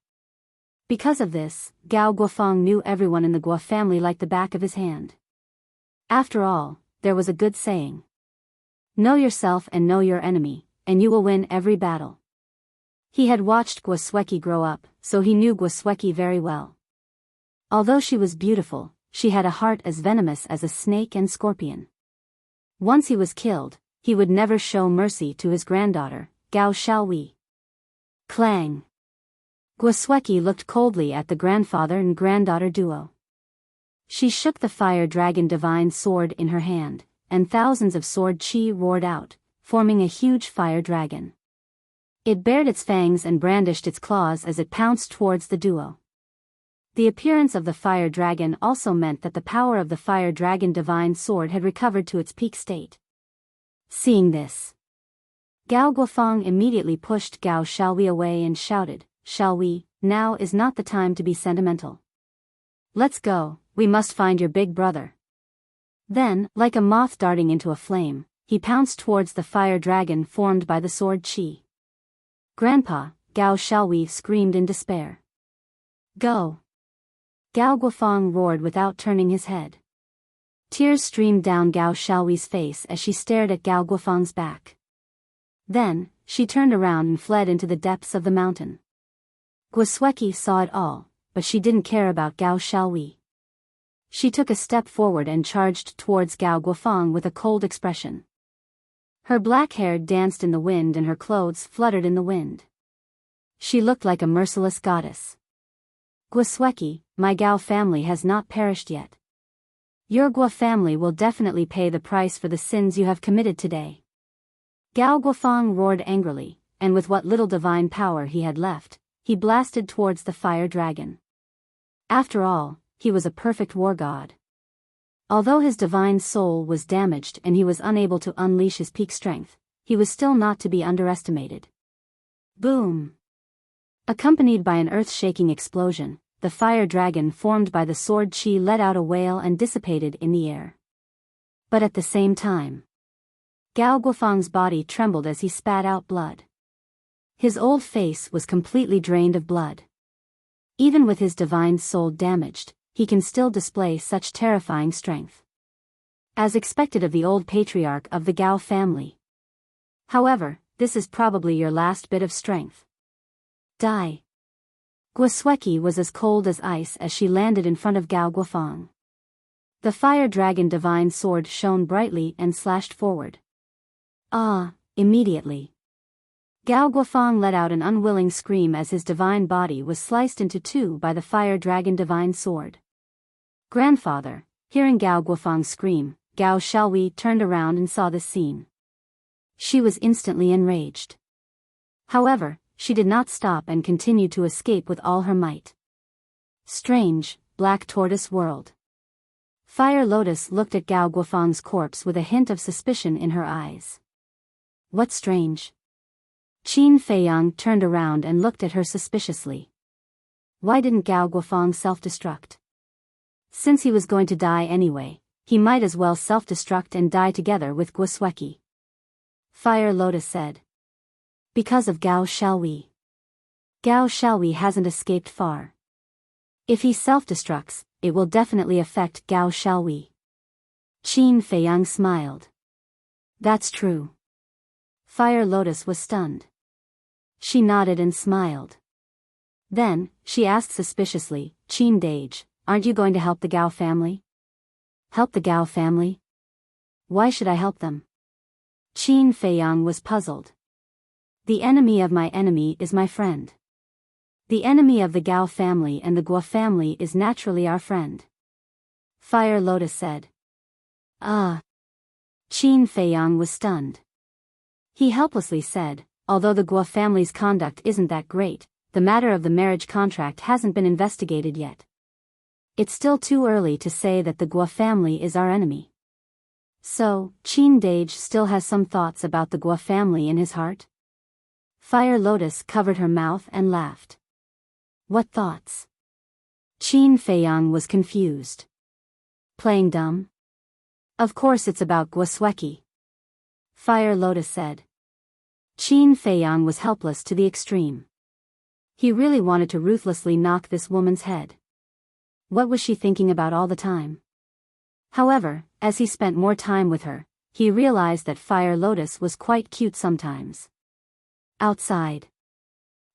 Because of this, Gao Guofeng knew everyone in the Guo family like the back of his hand. After all, there was a good saying. Know yourself and know your enemy, and you will win every battle. He had watched Guo Sueki grow up, so he knew Guo Sueki very well. Although she was beautiful, she had a heart as venomous as a snake and scorpion. Once he was killed, he would never show mercy to his granddaughter, Gao Xiaohui. Clang! Guo Sueki looked coldly at the grandfather and granddaughter duo. She shook the fire dragon divine sword in her hand, and thousands of sword chi roared out, forming a huge fire dragon. It bared its fangs and brandished its claws as it pounced towards the duo. The appearance of the fire dragon also meant that the power of the fire dragon divine sword had recovered to its peak state. Seeing this, Gao Guofeng immediately pushed Gao Xiaohui away and shouted, "Xiaohui, now is not the time to be sentimental. Let's go, we must find your big brother." Then, like a moth darting into a flame, he pounced towards the fire dragon formed by the sword chi. "Grandpa," Gao Xiaohui screamed in despair. "Go!" Gao Guofeng roared without turning his head. Tears streamed down Gao Xiaohui's face as she stared at Gao Guofeng's back. Then, she turned around and fled into the depths of the mountain. Guo Sueki saw it all, but she didn't care about Gao Xiaohui. She took a step forward and charged towards Gao Guofeng with a cold expression. Her black hair danced in the wind and her clothes fluttered in the wind. She looked like a merciless goddess. "Guo Sueki, my Gao family has not perished yet. Your Guo family will definitely pay the price for the sins you have committed today." Gao Guofeng roared angrily, and with what little divine power he had left, he blasted towards the fire dragon. After all, he was a perfect war god. Although his divine soul was damaged and he was unable to unleash his peak strength, he was still not to be underestimated. Boom! Accompanied by an earth-shaking explosion, the fire dragon formed by the sword chi let out a wail and dissipated in the air. But at the same time, Gao Guofeng's body trembled as he spat out blood. His old face was completely drained of blood. Even with his divine soul damaged, he can still display such terrifying strength. As expected of the old patriarch of the Gao family. However, this is probably your last bit of strength. Die. Guo Sueki was as cold as ice as she landed in front of Gao Guofeng. The fire dragon divine sword shone brightly and slashed forward. Immediately. Gao Guofeng let out an unwilling scream as his divine body was sliced into two by the fire dragon divine sword. Grandfather, hearing Gao Guofeng scream, Gao Xiaohui turned around and saw this scene. She was instantly enraged. However, she did not stop and continued to escape with all her might. Strange, black tortoise world. Fire Lotus looked at Gao Guofeng's corpse with a hint of suspicion in her eyes. What strange? Qin Feiyang turned around and looked at her suspiciously. Why didn't Gao Guofeng self-destruct? Since he was going to die anyway, he might as well self-destruct and die together with Guo Sueki. Fire Lotus said. Because of Gao Xiaohui. Gao Xiaohui hasn't escaped far. If he self-destructs, it will definitely affect Gao Xiaohui. Qin Feiyang smiled. That's true. Fire Lotus was stunned. She nodded and smiled. Then, she asked suspiciously, Qin Dage, aren't you going to help the Gao family? Help the Gao family? Why should I help them? Qin Feiyang was puzzled. The enemy of my enemy is my friend. The enemy of the Gao family and the Guo family is naturally our friend. Fire Lotus said. Qin Feiyang was stunned. He helplessly said, although the Guo family's conduct isn't that great, the matter of the marriage contract hasn't been investigated yet. It's still too early to say that the Guo family is our enemy. So, Qin Dage still has some thoughts about the Guo family in his heart? Fire Lotus covered her mouth and laughed. What thoughts? Qin Feiyang was confused. Playing dumb? Of course it's about Guosweki. Fire Lotus said. Qin Feiyang was helpless to the extreme. He really wanted to ruthlessly knock this woman's head. What was she thinking about all the time? However, as he spent more time with her, he realized that Fire Lotus was quite cute sometimes. Outside.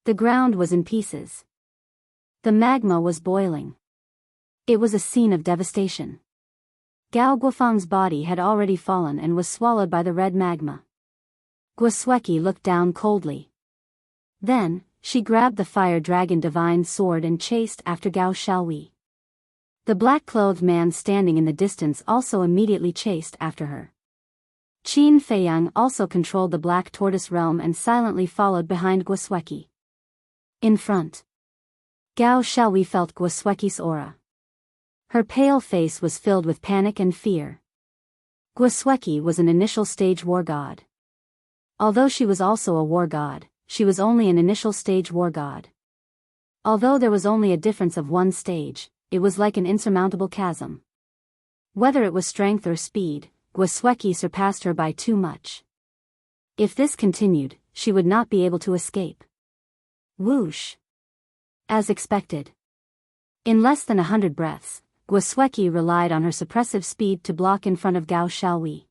The ground was in pieces. The magma was boiling. It was a scene of devastation. Gao Guofeng's body had already fallen and was swallowed by the red magma. Guosweki looked down coldly. Then, she grabbed the fire dragon divine sword and chased after Gao Xiaohui. The black-clothed man standing in the distance also immediately chased after her. Qin Feiyang also controlled the Black Tortoise realm and silently followed behind Guosweki. In front. Gao Xiaohui felt Guosweki's aura. Her pale face was filled with panic and fear. Guosweki was an initial stage war god. Although she was also a war god, she was only an initial stage war god. Although there was only a difference of one stage, it was like an insurmountable chasm. Whether it was strength or speed, Guosweki surpassed her by too much. If this continued, she would not be able to escape. Whoosh! As expected. In less than 100 breaths, Guosweki relied on her suppressive speed to block in front of Gao Xiaohui.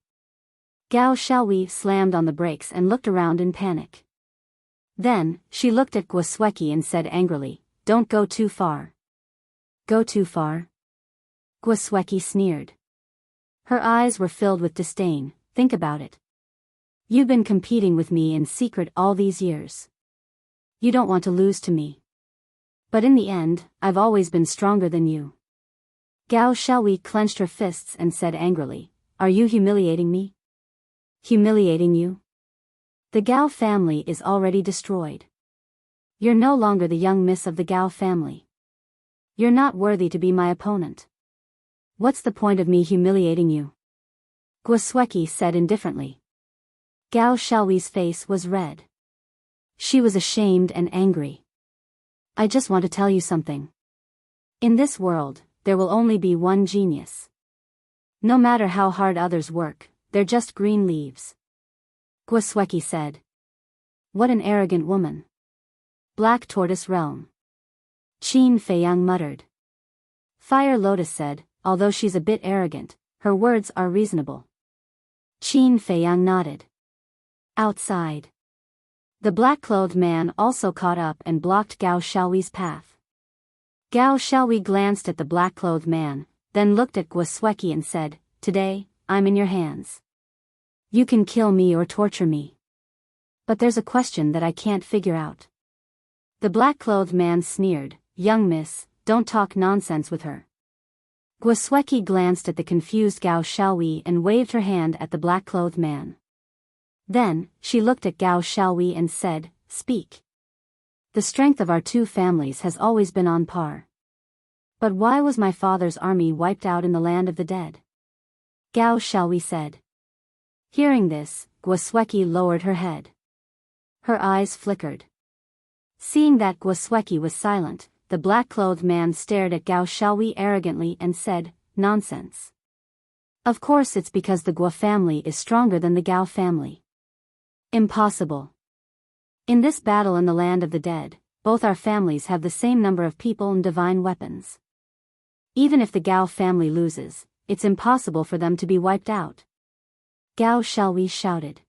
Gao Xiaohui slammed on the brakes and looked around in panic. Then, she looked at Guosweki and said angrily, "Don't go too far." Go too far? Guosweki sneered. Her eyes were filled with disdain. Think about it. You've been competing with me in secret all these years. You don't want to lose to me. But in the end, I've always been stronger than you. Gao Xiaohui clenched her fists and said angrily, "Are you humiliating me? Humiliating you? The Gao family is already destroyed. You're no longer the young miss of the Gao family. You're not worthy to be my opponent. What's the point of me humiliating you?" Guosweki said indifferently. Gao Xiaohui's face was red. She was ashamed and angry. "I just want to tell you something. In this world, there will only be one genius. No matter how hard others work, they're just green leaves." Guosweki said. What an arrogant woman. Black Tortoise Realm. Qin Feiyang muttered. Fire Lotus said, although she's a bit arrogant, her words are reasonable. Qin Feiyang nodded. Outside. The black-clothed man also caught up and blocked Gao Xiaohui's path. Gao Xiaohui glanced at the black-clothed man, then looked at Guosweki and said, "Today, I'm in your hands. You can kill me or torture me. But there's a question that I can't figure out." The black-clothed man sneered, "Young miss, don't talk nonsense with her." Guosweki glanced at the confused Gao Xiaohui and waved her hand at the black-clothed man. Then, she looked at Gao Xiaohui and said, "Speak. The strength of our two families has always been on par. But why was my father's army wiped out in the land of the dead?" Gao Xiaohui said. Hearing this, Guosweki lowered her head. Her eyes flickered. Seeing that Guosweki was silent, the black-clothed man stared at Gao Xiaohui arrogantly and said, "Nonsense. Of course it's because the Guo family is stronger than the Gao family." Impossible. In this battle in the land of the dead, both our families have the same number of people and divine weapons. Even if the Gao family loses, it's impossible for them to be wiped out. Gao Xiaohui shouted.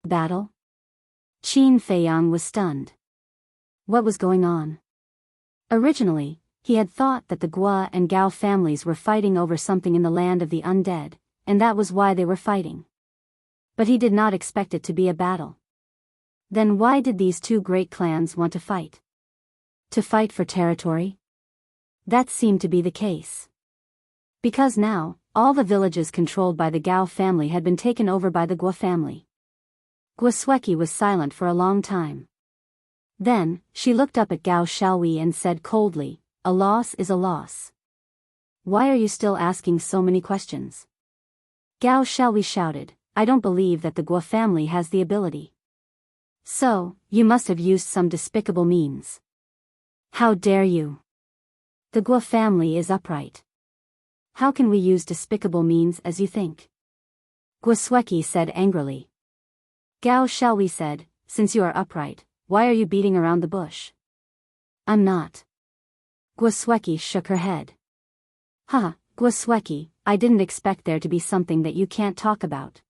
Battle? Qin Feiyang was stunned. What was going on? Originally, he had thought that the Guo and Gao families were fighting over something in the land of the undead, and that was why they were fighting. But he did not expect it to be a battle. Then why did these two great clans want to fight? To fight for territory? That seemed to be the case. Because now, all the villages controlled by the Gao family had been taken over by the Guo family. Guosweki was silent for a long time. Then, she looked up at Gao Xiaohui and said coldly, "A loss is a loss. Why are you still asking so many questions?" Gao Xiaohui shouted, "I don't believe that the Guo family has the ability." So, you must have used some despicable means. How dare you? The Guo family is upright. How can we use despicable means as you think? Guo Sueki said angrily. Gao Xiaohui said, since you are upright, why are you beating around the bush? I'm not. Guo Sueki shook her head. Guo Sueki, I didn't expect there to be something that you can't talk about.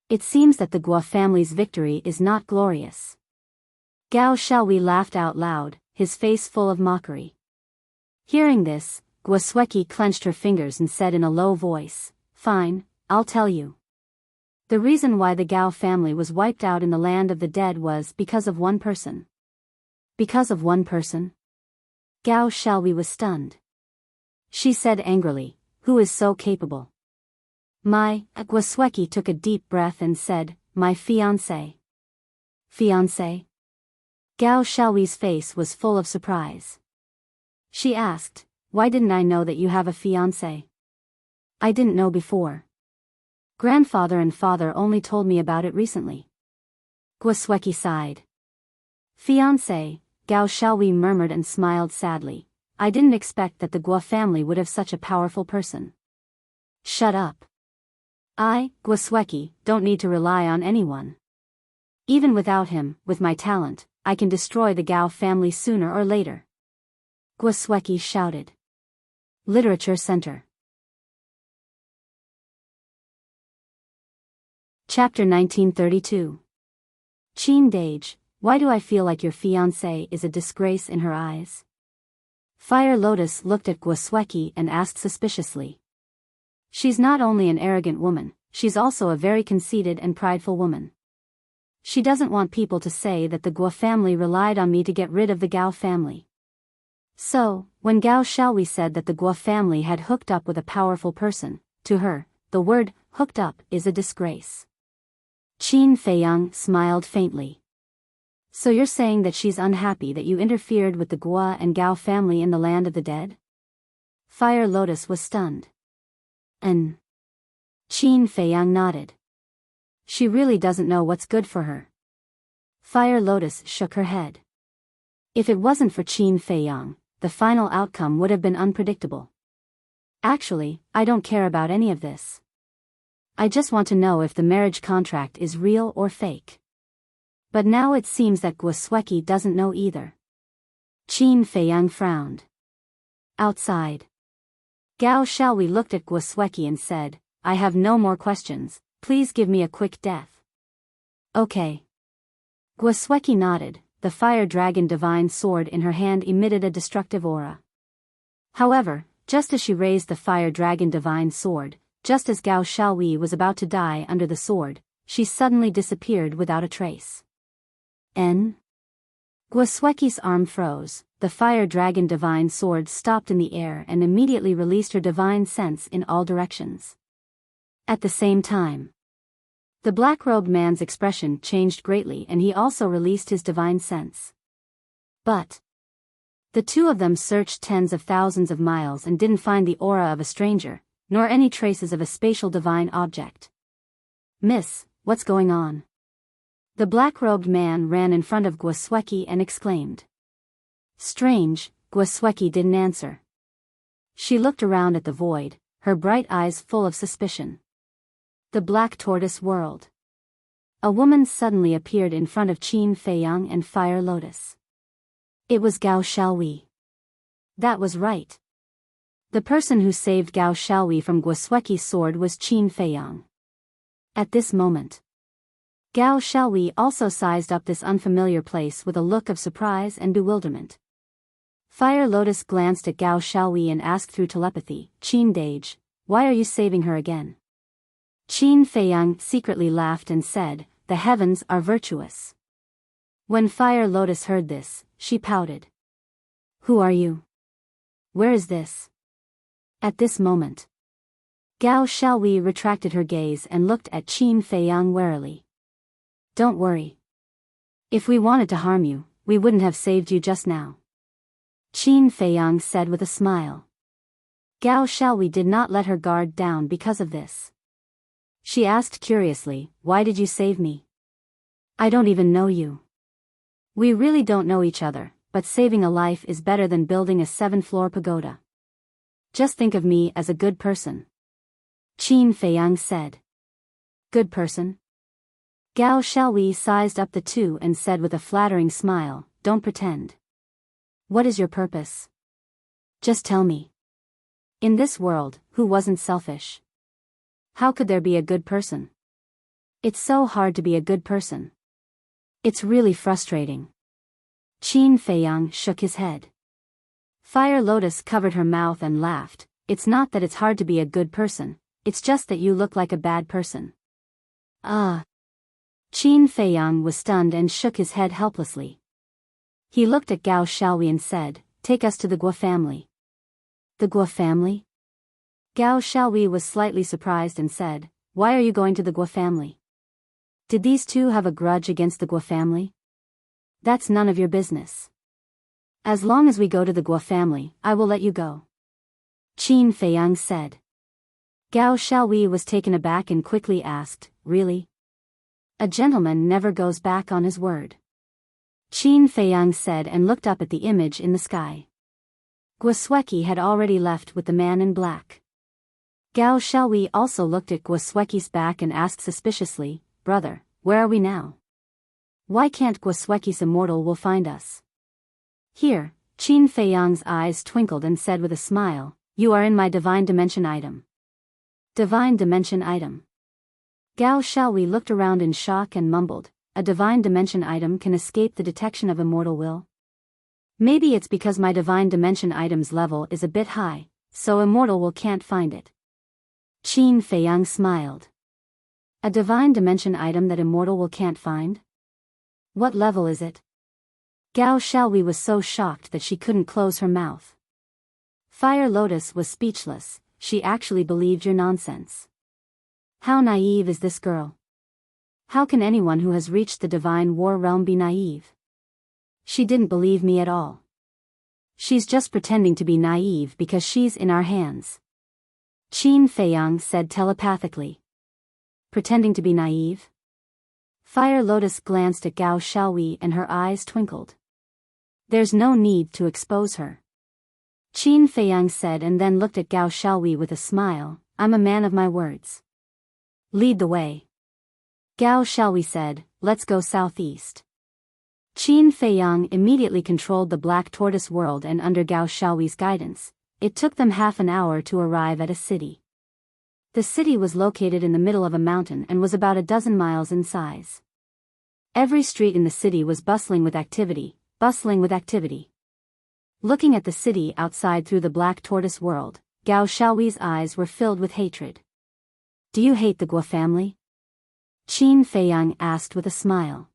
It seems that the Guo family's victory is not glorious. Gao Xiaohui laughed out loud, his face full of mockery. Hearing this, Guo Sueki clenched her fingers and said in a low voice, fine, I'll tell you. The reason why the Gao family was wiped out in the land of the dead was because of one person. Because of one person? Gao Xiaohui was stunned. She said angrily, who is so capable? Guo Sueki took a deep breath and said, my fiancé. Fiancé? Gao Xiaohui's face was full of surprise. She asked, why didn't I know that you have a fiancé? I didn't know before. Grandfather and father only told me about it recently. Guo Sueki sighed. Fiancé, Gao Xiaohui murmured and smiled sadly. I didn't expect that the Guo family would have such a powerful person. Shut up. I, Guo Sueki, don't need to rely on anyone. Even without him, with my talent, I can destroy the Gao family sooner or later. Guo Sueki shouted. Literature Center. Chapter 1932. Qin Dage, why do I feel like your fiancé is a disgrace in her eyes? Fire Lotus looked at Guo Sueki and asked suspiciously. She's not only an arrogant woman, she's also a very conceited and prideful woman. She doesn't want people to say that the Guo family relied on me to get rid of the Gao family. So, when Gao Xiaohui said that the Guo family had hooked up with a powerful person, to her, the word, hooked up, is a disgrace. Qin Feiyang smiled faintly. So you're saying that she's unhappy that you interfered with the Guo and Gao family in the land of the dead? Fire Lotus was stunned. Qin Feiyang nodded. She really doesn't know what's good for her. Fire Lotus shook her head. If it wasn't for Qin Feiyang, the final outcome would have been unpredictable. Actually, I don't care about any of this. I just want to know if the marriage contract is real or fake. But now it seems that Guo Sueki doesn't know either. Qin Feiyang frowned. Outside. Gao Xiaohui looked at Guo Sueki and said, I have no more questions, please give me a quick death. Okay. Guo Sueki nodded, the fire dragon divine sword in her hand emitted a destructive aura. However, just as she raised the fire dragon divine sword, just as Gao Xiaohui was about to die under the sword, she suddenly disappeared without a trace. Guo Sueki's arm froze, the fire dragon divine sword stopped in the air and immediately released her divine sense in all directions. At the same time, the black-robed man's expression changed greatly and he also released his divine sense. But the two of them searched tens of thousands of miles and didn't find the aura of a stranger, nor any traces of a spatial divine object. Miss, what's going on? The black-robed man ran in front of Guo Sueki and exclaimed. Strange, Guo Sueki didn't answer. She looked around at the void, her bright eyes full of suspicion. The Black Tortoise whirled. A woman suddenly appeared in front of Qin Feiyang and Fire Lotus. It was Gao Xiaohui. That was right. The person who saved Gao Xiaohui from Guo Sueki's sword was Qin Feiyang. At this moment, Gao Xiaohui also sized up this unfamiliar place with a look of surprise and bewilderment. Fire Lotus glanced at Gao Xiaohui and asked through telepathy, Qin Dage, why are you saving her again? Qin Feiyang secretly laughed and said, the heavens are virtuous. When Fire Lotus heard this, she pouted. Who are you? Where is this? At this moment, Gao Xiaohui retracted her gaze and looked at Qin Feiyang warily. Don't worry. If we wanted to harm you, we wouldn't have saved you just now. Qin Feiyang said with a smile. Gao Xiaohui did not let her guard down because of this. She asked curiously, why did you save me? I don't even know you. We really don't know each other, but saving a life is better than building a 7-floor pagoda. Just think of me as a good person. Qin Feiyang said. Good person? Gao Xiaohui sized up the two and said with a flattering smile, don't pretend. What is your purpose? Just tell me. In this world, who wasn't selfish? How could there be a good person? It's so hard to be a good person. It's really frustrating. Qin Feiyang shook his head. Fire Lotus covered her mouth and laughed. It's not that it's hard to be a good person, it's just that you look like a bad person. Ah. Qin Feiyang was stunned and shook his head helplessly. He looked at Gao Xiaohui and said, take us to the Guo family. The Guo family? Gao Xiaohui was slightly surprised and said, why are you going to the Guo family? Did these two have a grudge against the Guo family? That's none of your business. As long as we go to the Guo family, I will let you go. Qin Feiyang said. Gao Xiaohui was taken aback and quickly asked, really? A gentleman never goes back on his word. Qin Feiyang said and looked up at the image in the sky. Guo Sueki had already left with the man in black. Gao Xiaohui also looked at Guo Sueki's back and asked suspiciously, brother, where are we now? Why can't Guo Sueki's immortal will find us? Here, Qin Feiyang's eyes twinkled and said with a smile, you are in my divine dimension item. Divine dimension item. Gao Xiaohui looked around in shock and mumbled, a divine dimension item can escape the detection of immortal will? Maybe it's because my divine dimension item's level is a bit high, so immortal will can't find it. Qin Feiyang smiled. A divine dimension item that immortal will can't find? What level is it? Gao Xiaohui was so shocked that she couldn't close her mouth. Fire Lotus was speechless, she actually believed your nonsense. How naive is this girl? How can anyone who has reached the divine war realm be naive? She didn't believe me at all. She's just pretending to be naive because she's in our hands. Qin Feiyang said telepathically. Pretending to be naive? Fire Lotus glanced at Gao Xiaohui and her eyes twinkled. There's no need to expose her. Qin Feiyang said and then looked at Gao Xiaohui with a smile, I'm a man of my words. Lead the way. Gao Xiaohui said, let's go southeast. Qin Feiyang immediately controlled the Black Tortoise world and under Gao Xiaohui's guidance, it took them half an hour to arrive at a city. The city was located in the middle of a mountain and was about 12 miles in size. Every street in the city was bustling with activity. Looking at the city outside through the Black Tortoise world, Gao Xiaohui's eyes were filled with hatred. Do you hate the Guo family? Qin Feiyang asked with a smile.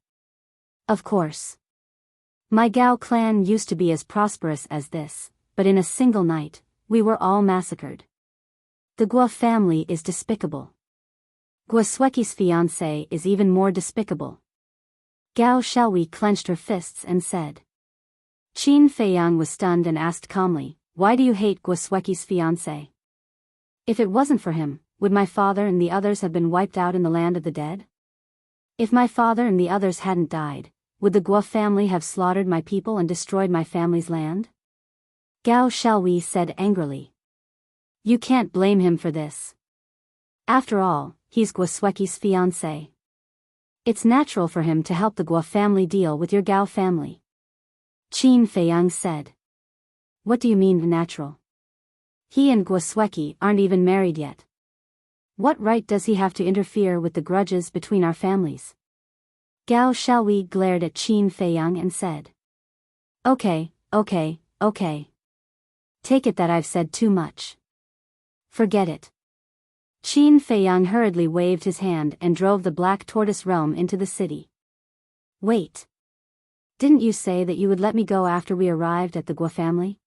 Of course. My Gao clan used to be as prosperous as this, but in a single night, we were all massacred. The Guo family is despicable. Guo Sueki's fiancé is even more despicable. Gao Xiaohui clenched her fists and said. Qin Feiyang was stunned and asked calmly, why do you hate Guo Sueki's fiancé? If it wasn't for him, would my father and the others have been wiped out in the land of the dead? If my father and the others hadn't died, would the Guo family have slaughtered my people and destroyed my family's land? Gao Xiaohui said angrily. You can't blame him for this. After all, he's Guo Sueki's fiancé. It's natural for him to help the Guo family deal with your Gao family. Qin Feiyang said. What do you mean natural? He and Guo Sueki aren't even married yet. What right does he have to interfere with the grudges between our families? Gao Xiaohui glared at Qin Feiyang and said. Okay. Take it that I've said too much. Forget it. Qin Feiyang hurriedly waved his hand and drove the Black Tortoise realm into the city. Wait. Didn't you say that you would let me go after we arrived at the Guo family?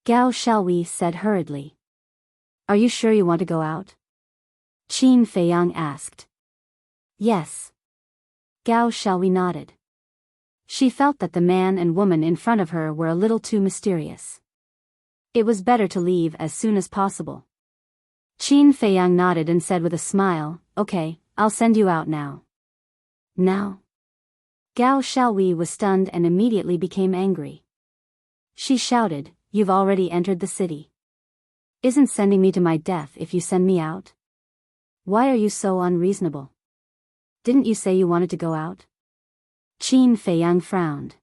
Gao Xiaohui said hurriedly. Are you sure you want to go out? Qin Feiyang asked. Yes. Gao Xiaohui nodded. She felt that the man and woman in front of her were a little too mysterious. It was better to leave as soon as possible. Qin Feiyang nodded and said with a smile, okay, I'll send you out now. Now? Gao Xiaohui was stunned and immediately became angry. She shouted, "You've already entered the city. Isn't sending me to my death if you send me out? Why are you so unreasonable? Didn't you say you wanted to go out?" Qin Feiyang frowned.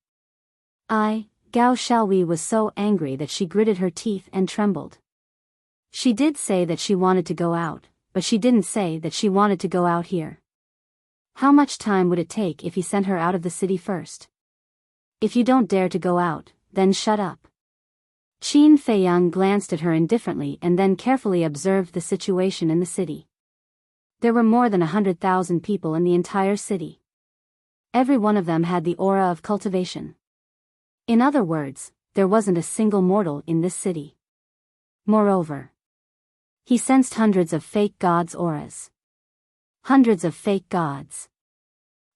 Gao Xiaohui was so angry that she gritted her teeth and trembled. She did say that she wanted to go out, but she didn't say that she wanted to go out here. How much time would it take if he sent her out of the city first? If you don't dare to go out, then shut up. Qin Feiyang glanced at her indifferently and then carefully observed the situation in the city. There were more than 100,000 people in the entire city. Every one of them had the aura of cultivation. In other words, there wasn't a single mortal in this city. Moreover, he sensed hundreds of fake gods' auras. Hundreds of fake gods.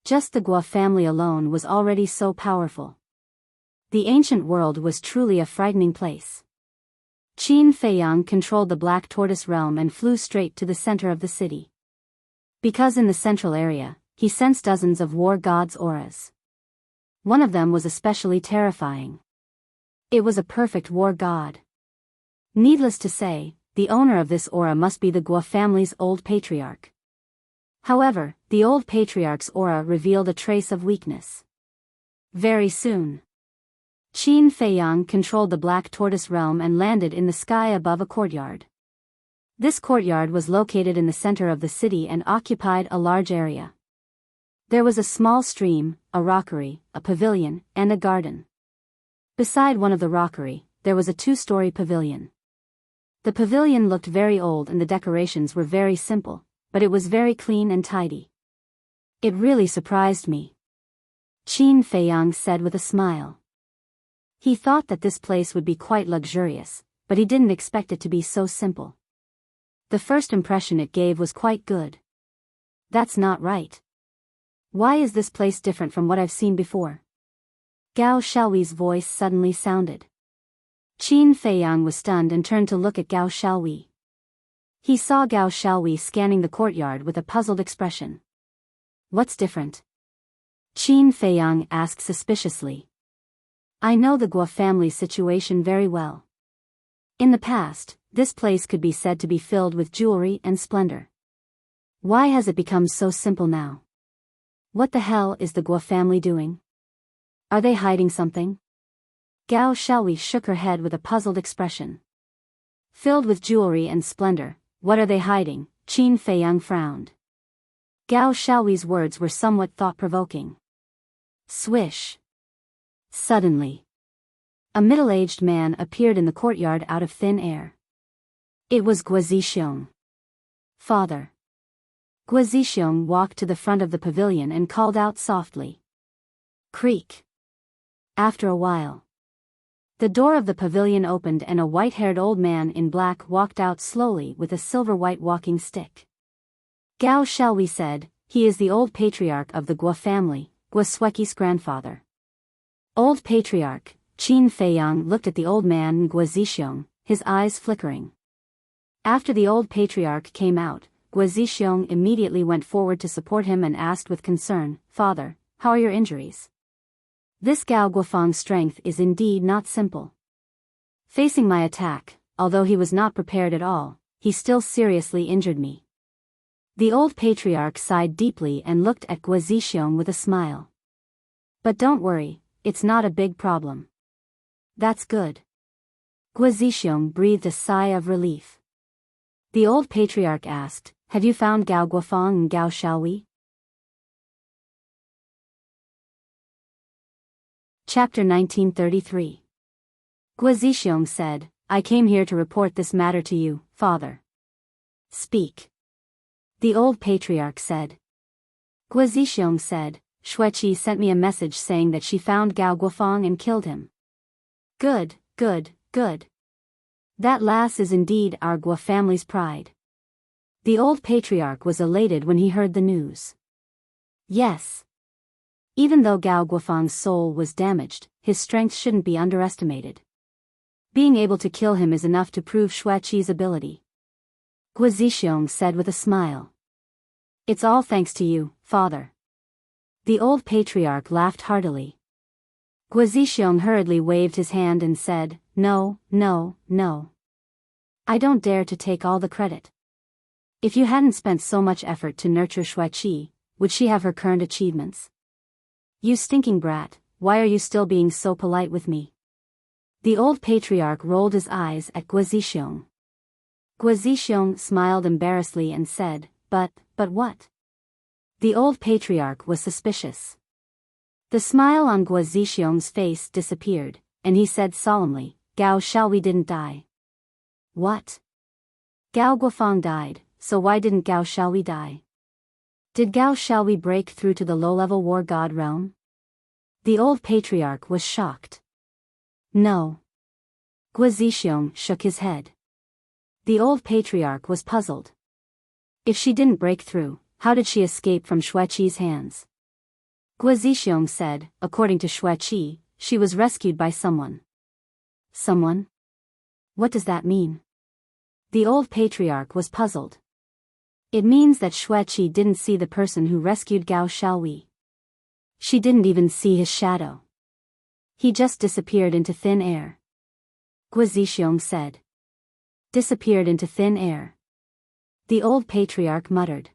Just the Guo family alone was already so powerful. The ancient world was truly a frightening place. Qin Feiyang controlled the Black Tortoise realm and flew straight to the center of the city. Because in the central area, he sensed dozens of war gods' auras. One of them was especially terrifying. It was a perfect war god. Needless to say, the owner of this aura must be the Guo family's old patriarch. However, the old patriarch's aura revealed a trace of weakness. Very soon, Qin Feiyang controlled the Black Tortoise realm and landed in the sky above a courtyard. This courtyard was located in the center of the city and occupied a large area. There was a small stream, a rockery, a pavilion, and a garden. Beside one of the rockery, there was a 2-story pavilion. The pavilion looked very old and the decorations were very simple, but it was very clean and tidy. It really surprised me, Qin Feiyang said with a smile. He thought that this place would be quite luxurious, but he didn't expect it to be so simple. The first impression it gave was quite good. That's not right. Why is this place different from what I've seen before? Gao Xiaohui's voice suddenly sounded. Qin Feiyang was stunned and turned to look at Gao Xiaohui. He saw Gao Xiaohui scanning the courtyard with a puzzled expression. What's different? Qin Feiyang asked suspiciously. I know the Guo family's situation very well. In the past, this place could be said to be filled with jewelry and splendor. Why has it become so simple now? What the hell is the Guo family doing? Are they hiding something? Gao Xiaohui shook her head with a puzzled expression. Filled with jewelry and splendor, what are they hiding? Qin Feiyang frowned. Gao Xiaohui's words were somewhat thought-provoking. Swish. Suddenly, a middle-aged man appeared in the courtyard out of thin air. It was Guo Zixiong. Father. Guo Zixiong walked to the front of the pavilion and called out softly. Creak. After a while, the door of the pavilion opened and a white-haired old man in black walked out slowly with a silver-white walking stick. Gao Xiaohui said, he is the old patriarch of the Guo family, Guo Shueqi's grandfather. Old patriarch, Qin Feiyang looked at the old man and Guo Zixiong, his eyes flickering. After the old patriarch came out, Guo Zixiong immediately went forward to support him and asked with concern, Father, how are your injuries? This Gao Guofang's strength is indeed not simple. Facing my attack, although he was not prepared at all, he still seriously injured me. The old patriarch sighed deeply and looked at Guo Zixiong with a smile. But don't worry, it's not a big problem. That's good. Guo Zixiong breathed a sigh of relief. The old patriarch asked, have you found Gao Guofang and Gao Xiaohui? Chapter 1933. Guo Zixiong said, I came here to report this matter to you, Father. Speak. The old patriarch said. Guo Zixiong said, Shueqi sent me a message saying that she found Gao Guofang and killed him. Good, good, good. That lass is indeed our Guo family's pride. The old patriarch was elated when he heard the news. Yes. Even though Gao Guofang's soul was damaged, his strength shouldn't be underestimated. Being able to kill him is enough to prove Shueqi's ability. Guo Zixiong said with a smile. It's all thanks to you, Father. The old patriarch laughed heartily. Guizixiong hurriedly waved his hand and said, "No, no, no. I don't dare to take all the credit. If you hadn't spent so much effort to nurture Xueqi, would she have her current achievements? You stinking brat, why are you still being so polite with me?" The old patriarch rolled his eyes at Guizixiong. Guizixiong smiled embarrassedly and said, but what? The old patriarch was suspicious. The smile on Guizixiong's face disappeared, and he said solemnly, "Gao Xiaohui didn't die." What? Gao Guofeng died, so why didn't Gao Xiaohui die? Did Gao Xiaohui break through to the low-level war god realm? The old patriarch was shocked. No. Guizixiong shook his head. The old patriarch was puzzled. If she didn't break through, how did she escape from Xueqi's hands? Guizixiong said, according to Xueqi, she was rescued by someone. Someone? What does that mean? The old patriarch was puzzled. It means that Xueqi didn't see the person who rescued Gao Xiaohui. She didn't even see his shadow. He just disappeared into thin air. Guizixiong said. Disappeared into thin air. The old patriarch muttered.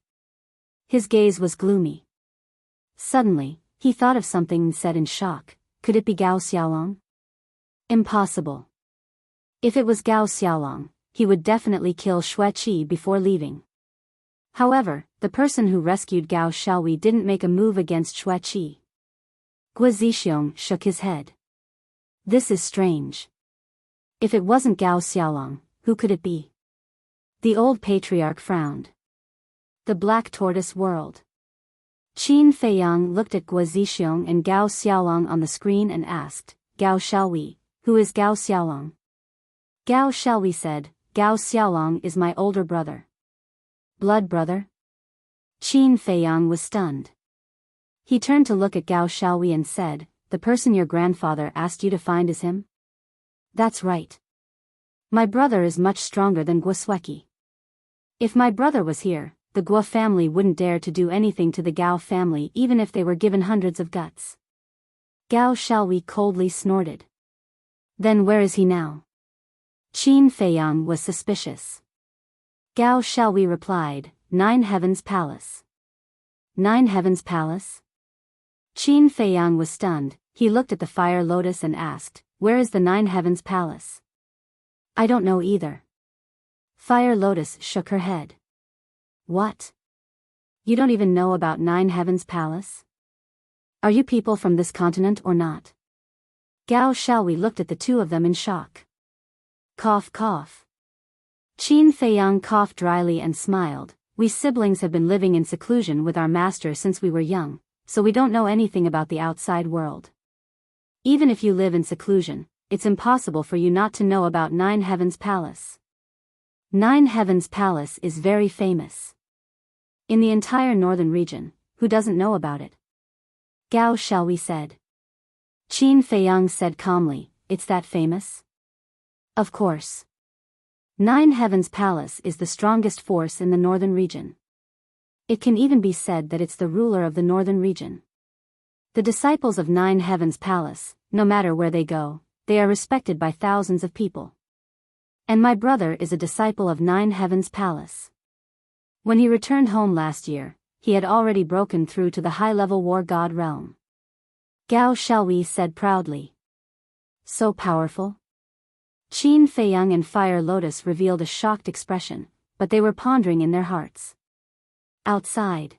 His gaze was gloomy. Suddenly, he thought of something and said in shock, could it be Gao Xiaolong? Impossible. If it was Gao Xiaolong, he would definitely kill Xueqi before leaving. However, the person who rescued Gao Xiaohui didn't make a move against Xueqi. Guizixiong shook his head. This is strange. If it wasn't Gao Xiaolong, who could it be? The old patriarch frowned. The Black Tortoise World. Qin Feiyang looked at Guizixiong and Gao Xiaolong on the screen and asked, Gao Xiaohui, who is Gao Xiaolong? Gao Xiaohui said, Gao Xiaolong is my older brother. Blood brother? Qin Feiyang was stunned. He turned to look at Gao Xiaohui and said, the person your grandfather asked you to find is him? That's right. My brother is much stronger than Guo. If my brother was here, the Guo family wouldn't dare to do anything to the Gao family even if they were given hundreds of guts. Gao Xiaohui coldly snorted. Then where is he now? Qin Feiyang was suspicious. Gao Xiaohui replied, 9 Heavens Palace. 9 Heavens Palace? Qin Feiyang was stunned. He looked at the fire lotus and asked, where is the 9 Heavens Palace? I don't know either. Fire Lotus shook her head. What? You don't even know about 9 Heavens Palace? Are you people from this continent or not? Gao Xiaohui looked at the two of them in shock. Cough cough. Qin Feiyang coughed dryly and smiled. We siblings have been living in seclusion with our master since we were young, so we don't know anything about the outside world. Even if you live in seclusion, it's impossible for you not to know about 9 Heavens Palace. 9 Heavens Palace is very famous. In the entire northern region, who doesn't know about it? Gao Xiaohui said. Qin Feiyang said calmly, it's that famous? Of course. 9 Heavens Palace is the strongest force in the northern region. It can even be said that it's the ruler of the northern region. The disciples of 9 Heavens Palace, no matter where they go, they are respected by thousands of people. And my brother is a disciple of 9 Heavens Palace. When he returned home last year, he had already broken through to the high-level war god realm. Gao Xiaohui said proudly. So powerful? Qin Feiyang and Fire Lotus revealed a shocked expression, but they were pondering in their hearts. Outside.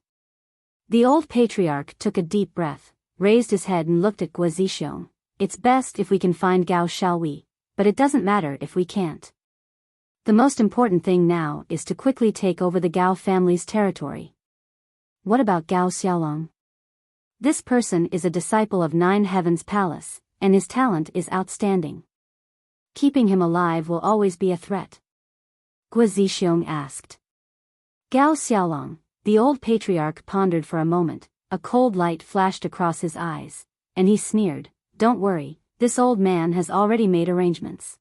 The old patriarch took a deep breath, raised his head and looked at Guizixiong. It's best if we can find Gao Xiaohui, but it doesn't matter if we can't. The most important thing now is to quickly take over the Gao family's territory. What about Gao Xiaolong? This person is a disciple of 9 Heavens Palace, and his talent is outstanding. Keeping him alive will always be a threat. Guizixiong asked. Gao Xiaolong, the old patriarch pondered for a moment, a cold light flashed across his eyes, and he sneered, don't worry, this old man has already made arrangements.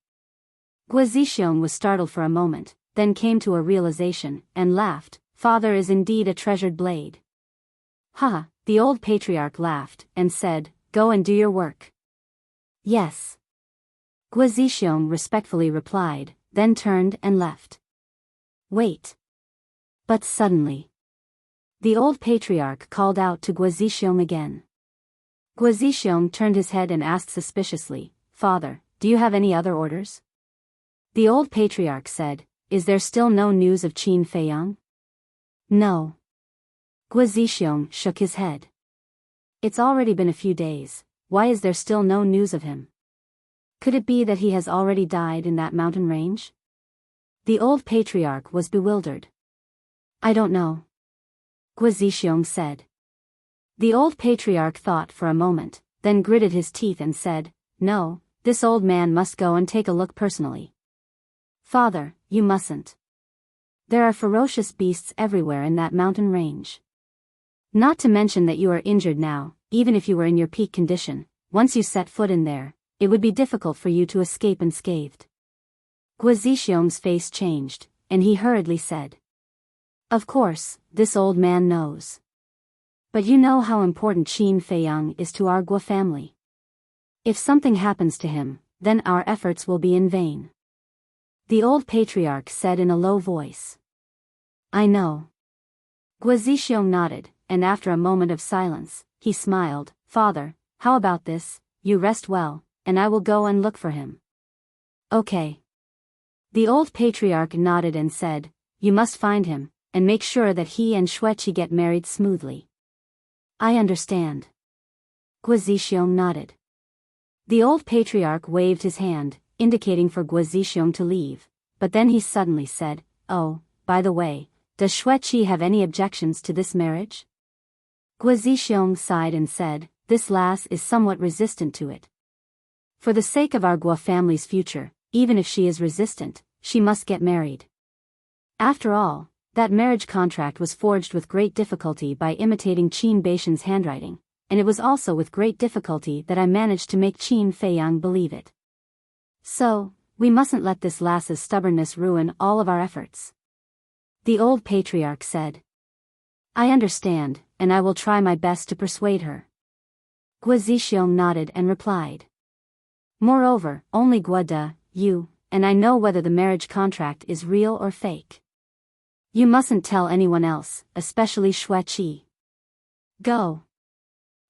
Guizixiong was startled for a moment, then came to a realization, and laughed, father is indeed a treasured blade. Ha, The old patriarch laughed and said, "Go and do your work." "Yes." Guo Zixiong respectfully replied, then turned and left. "Wait." But suddenly, the old patriarch called out to Guo Zixiong again. Guo Zixiong turned his head and asked suspiciously, "Father, do you have any other orders?" The old patriarch said, "Is there still no news of Qin Feiyang?" "No." Guo Zixiong shook his head. "It's already been a few days, why is there still no news of him? Could it be that he has already died in that mountain range?" The old patriarch was bewildered. "I don't know," Guo Zixiong said. The old patriarch thought for a moment, then gritted his teeth and said, "No, this old man must go and take a look personally." "Father, you mustn't. There are ferocious beasts everywhere in that mountain range. Not to mention that you are injured now, even if you were in your peak condition, once you set foot in there, it would be difficult for you to escape unscathed." Guo Zixiong's face changed, and he hurriedly said, "Of course, this old man knows. But you know how important Qin Feiyang is to our Guo family. If something happens to him, then our efforts will be in vain." The old patriarch said in a low voice. "I know." Guo Zixiong nodded, and after a moment of silence, he smiled, "Father, how about this? You rest well, and I will go and look for him." "Okay." The old patriarch nodded and said, "You must find him, and make sure that he and Xueqi get married smoothly." "I understand." Guo Zixiong nodded. The old patriarch waved his hand, indicating for Guo Zixiong to leave, but then he suddenly said, "Oh, by the way, does Xueqi have any objections to this marriage?" Guo Zixiong sighed and said, "This lass is somewhat resistant to it. For the sake of our Guo family's future, even if she is resistant, she must get married. After all, that marriage contract was forged with great difficulty by imitating Qin Beishan's handwriting, and it was also with great difficulty that I managed to make Qin Feiyang believe it. So, we mustn't let this lass's stubbornness ruin all of our efforts." The old patriarch said. "I understand, and I will try my best to persuade her." Guo Zixiong nodded and replied. "Moreover, only Guo De, you, and I know whether the marriage contract is real or fake. You mustn't tell anyone else, especially Xueqi. Go."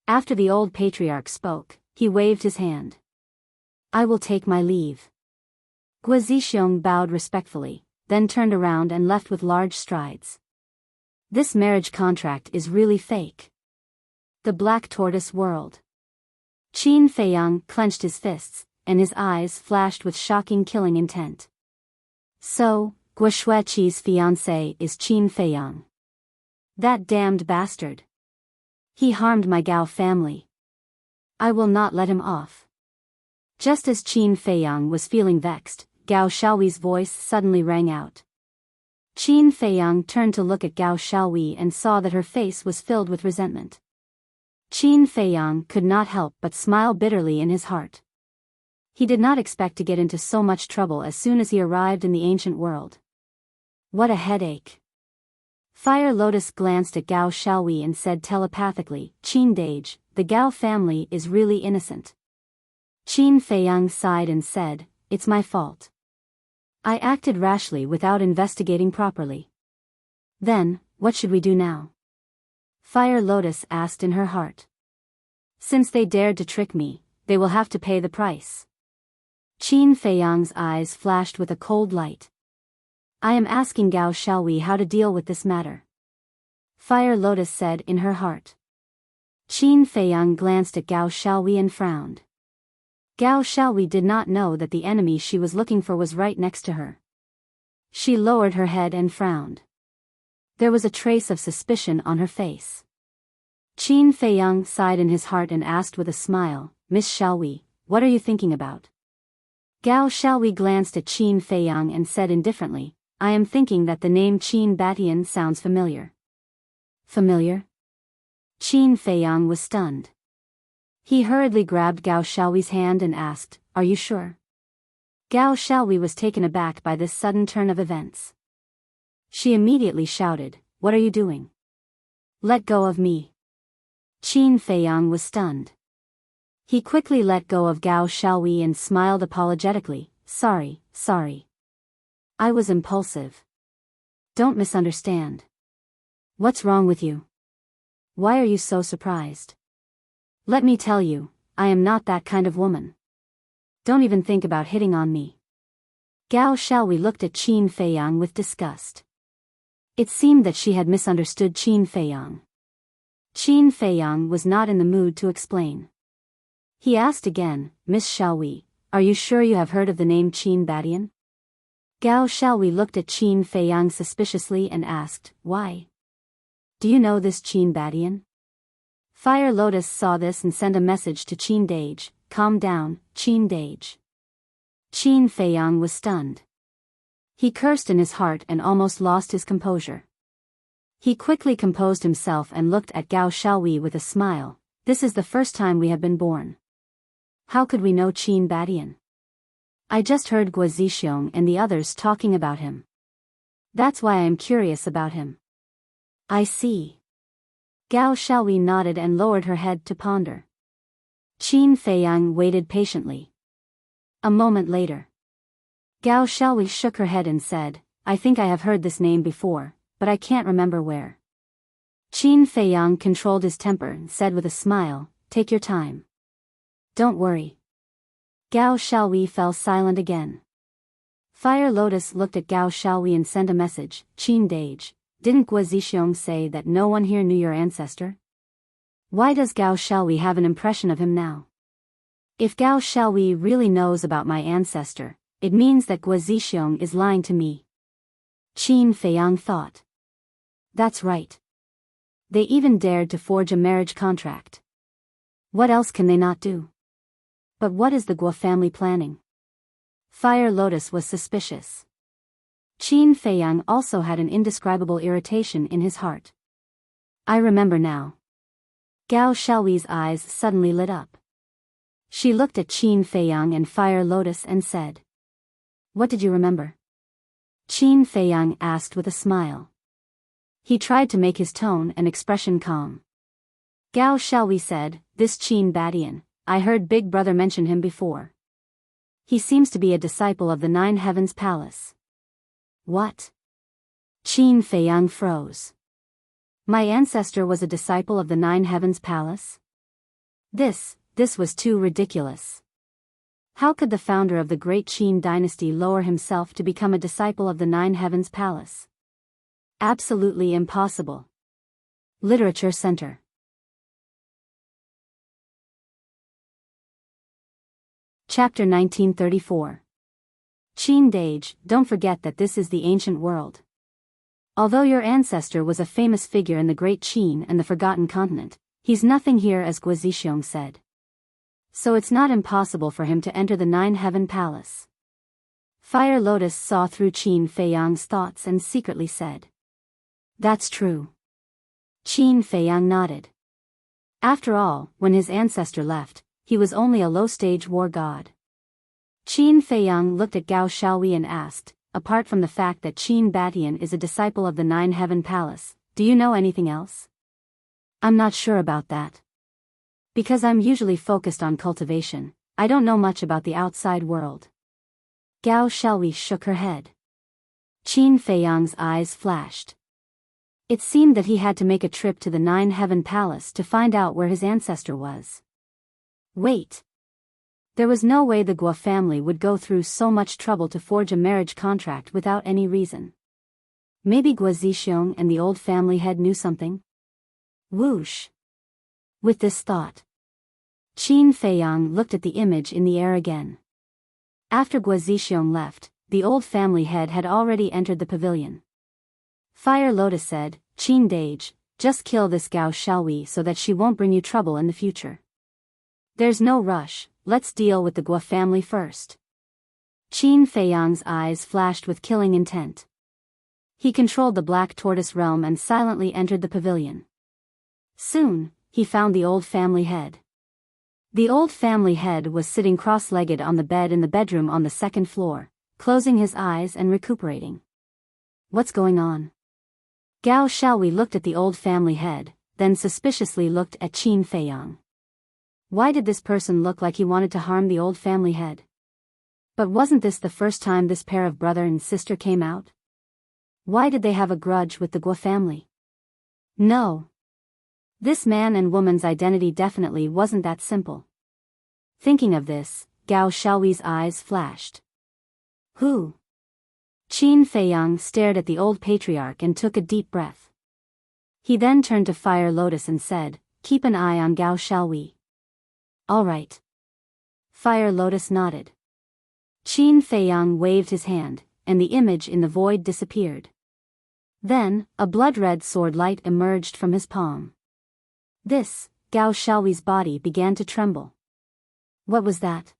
After the old patriarch spoke, he waved his hand. "I will take my leave." Guo Zixiong bowed respectfully, then turned around and left with large strides. This marriage contract is really fake. The Black Tortoise whirled. Qin Feiyang clenched his fists, and his eyes flashed with shocking killing intent. "So, Guo Xueqi's fiancé is Qin Feiyang. That damned bastard. He harmed my Gao family. I will not let him off." Just as Qin Feiyang was feeling vexed, Gao Xiaoyi's voice suddenly rang out. Qin Feiyang turned to look at Gao Xiaoyi and saw that her face was filled with resentment. Qin Feiyang could not help but smile bitterly in his heart. He did not expect to get into so much trouble as soon as he arrived in the ancient world. What a headache. Fire Lotus glanced at Gao Xiaoyi and said telepathically, "Qin Dage, the Gao family is really innocent." Qin Feiyang sighed and said, "It's my fault. I acted rashly without investigating properly." "Then, what should we do now?" Fire Lotus asked in her heart. "Since they dared to trick me, they will have to pay the price." Qin Feiyang's eyes flashed with a cold light. "I am asking Gao Xiaoyi how to deal with this matter," Fire Lotus said in her heart. Qin Feiyang glanced at Gao Xiaoyi and frowned. Gao Xiaoyi did not know that the enemy she was looking for was right next to her. She lowered her head and frowned. There was a trace of suspicion on her face. Qin Feiyang sighed in his heart and asked with a smile, "Miss Xiaoyi, what are you thinking about?" Gao Xiaoyi glanced at Qin Feiyang and said indifferently, "I am thinking that the name Qin Batian sounds familiar." "Familiar?" Qin Feiyang was stunned. He hurriedly grabbed Gao Xiaoyi's hand and asked, "Are you sure?" Gao Xiaoyi was taken aback by this sudden turn of events. She immediately shouted, "What are you doing? Let go of me." Qin Feiyang was stunned. He quickly let go of Gao Xiaowei and smiled apologetically. Sorry. I was impulsive. Don't misunderstand. What's wrong with you? Why are you so surprised? Let me tell you, I am not that kind of woman. Don't even think about hitting on me. Gao Xiaowei looked at Qin Feiyang with disgust. It seemed that she had misunderstood Qin Feiyang. Qin Feiyang was not in the mood to explain. He asked again, Miss Xiaowei, are you sure you have heard of the name Qin Badian? Gao Xiaowei looked at Qin Feiyang suspiciously and asked, why? Do you know this Qin Badian? Fire Lotus saw this and sent a message to Qin Dage, calm down, Qin Dage. Qin Feiyang was stunned. He cursed in his heart and almost lost his composure. He quickly composed himself and looked at Gao Xiaowei with a smile. This is the first time we have been born. How could we know Qin Badian? I just heard Guo Zixiong and the others talking about him. That's why I am curious about him. I see. Gao Xiaowei nodded and lowered her head to ponder. Qin Feiyang waited patiently. A moment later, Gao Xiaowei shook her head and said, I think I have heard this name before, but I can't remember where. Qin Feiyang controlled his temper and said with a smile, take your time. Don't worry. Gao Xiaowei fell silent again. Fire Lotus looked at Gao Xiaowei and sent a message, Qin Dage, didn't Guo Zixiong say that no one here knew your ancestor? Why does Gao Xiaowei have an impression of him now? If Gao Xiaowei really knows about my ancestor, it means that Guo Zixiong is lying to me. Qin Feiyang thought. That's right. They even dared to forge a marriage contract. What else can they not do? But what is the Guo family planning? Fire Lotus was suspicious. Qin Feiyang also had an indescribable irritation in his heart. I remember now. Gao Xiaowei's eyes suddenly lit up. She looked at Qin Feiyang and Fire Lotus and said, what did you remember? Qin Feiyang asked with a smile. He tried to make his tone and expression calm. Gao Xiaowei said, this Qin Badian, I heard Big Brother mention him before. He seems to be a disciple of the Nine Heavens Palace. What? Qin Feiyang froze. My ancestor was a disciple of the Nine Heavens Palace? This was too ridiculous. How could the founder of the great Qin dynasty lower himself to become a disciple of the Nine Heavens Palace? Absolutely impossible. Literature Center. Chapter 1934. Qin Dage, don't forget that this is the ancient world. Although your ancestor was a famous figure in the Great Qin and the Forgotten Continent, he's nothing here as Guo Zixiong said. So it's not impossible for him to enter the Nine Heaven Palace. Fire Lotus saw through Qin Feiyang's thoughts and secretly said. That's true. Qin Feiyang nodded. After all, when his ancestor left, he was only a low-stage war god. Qin Feiyang looked at Gao Xiaowei and asked, apart from the fact that Qin Badian is a disciple of the Nine Heaven Palace, do you know anything else? I'm not sure about that. Because I'm usually focused on cultivation, I don't know much about the outside world. Gao Xiaowei shook her head. Qin Feiyang's eyes flashed. It seemed that he had to make a trip to the Nine Heaven Palace to find out where his ancestor was. Wait. There was no way the Guo family would go through so much trouble to forge a marriage contract without any reason. Maybe Guo Zixiong and the old family head knew something? Whoosh. With this thought, Qin Feiyang looked at the image in the air again. After Guo Zixiong left, the old family head had already entered the pavilion. Fire Lotus said, Qin Dage, just kill this Gao Xiaowei so that she won't bring you trouble in the future. There's no rush, let's deal with the Guo family first. Qin Feiyang's eyes flashed with killing intent. He controlled the Black Tortoise realm and silently entered the pavilion. Soon, he found the old family head. The old family head was sitting cross-legged on the bed in the bedroom on the second floor, closing his eyes and recuperating. What's going on? Gao Xiaowei looked at the old family head, then suspiciously looked at Qin Feiyang. Why did this person look like he wanted to harm the old family head? But wasn't this the first time this pair of brother and sister came out? Why did they have a grudge with the Guo family? No. This man and woman's identity definitely wasn't that simple. Thinking of this, Gao Xiaoyi's eyes flashed. Who? Qin Feiyang stared at the old patriarch and took a deep breath. He then turned to Fire Lotus and said, "Keep an eye on Gao Xiaoyi." "All right." Fire Lotus nodded. Qin Feiyang waved his hand, and the image in the void disappeared. Then, a blood-red sword light emerged from his palm. This, Gao Xiaoyi's body began to tremble. What was that?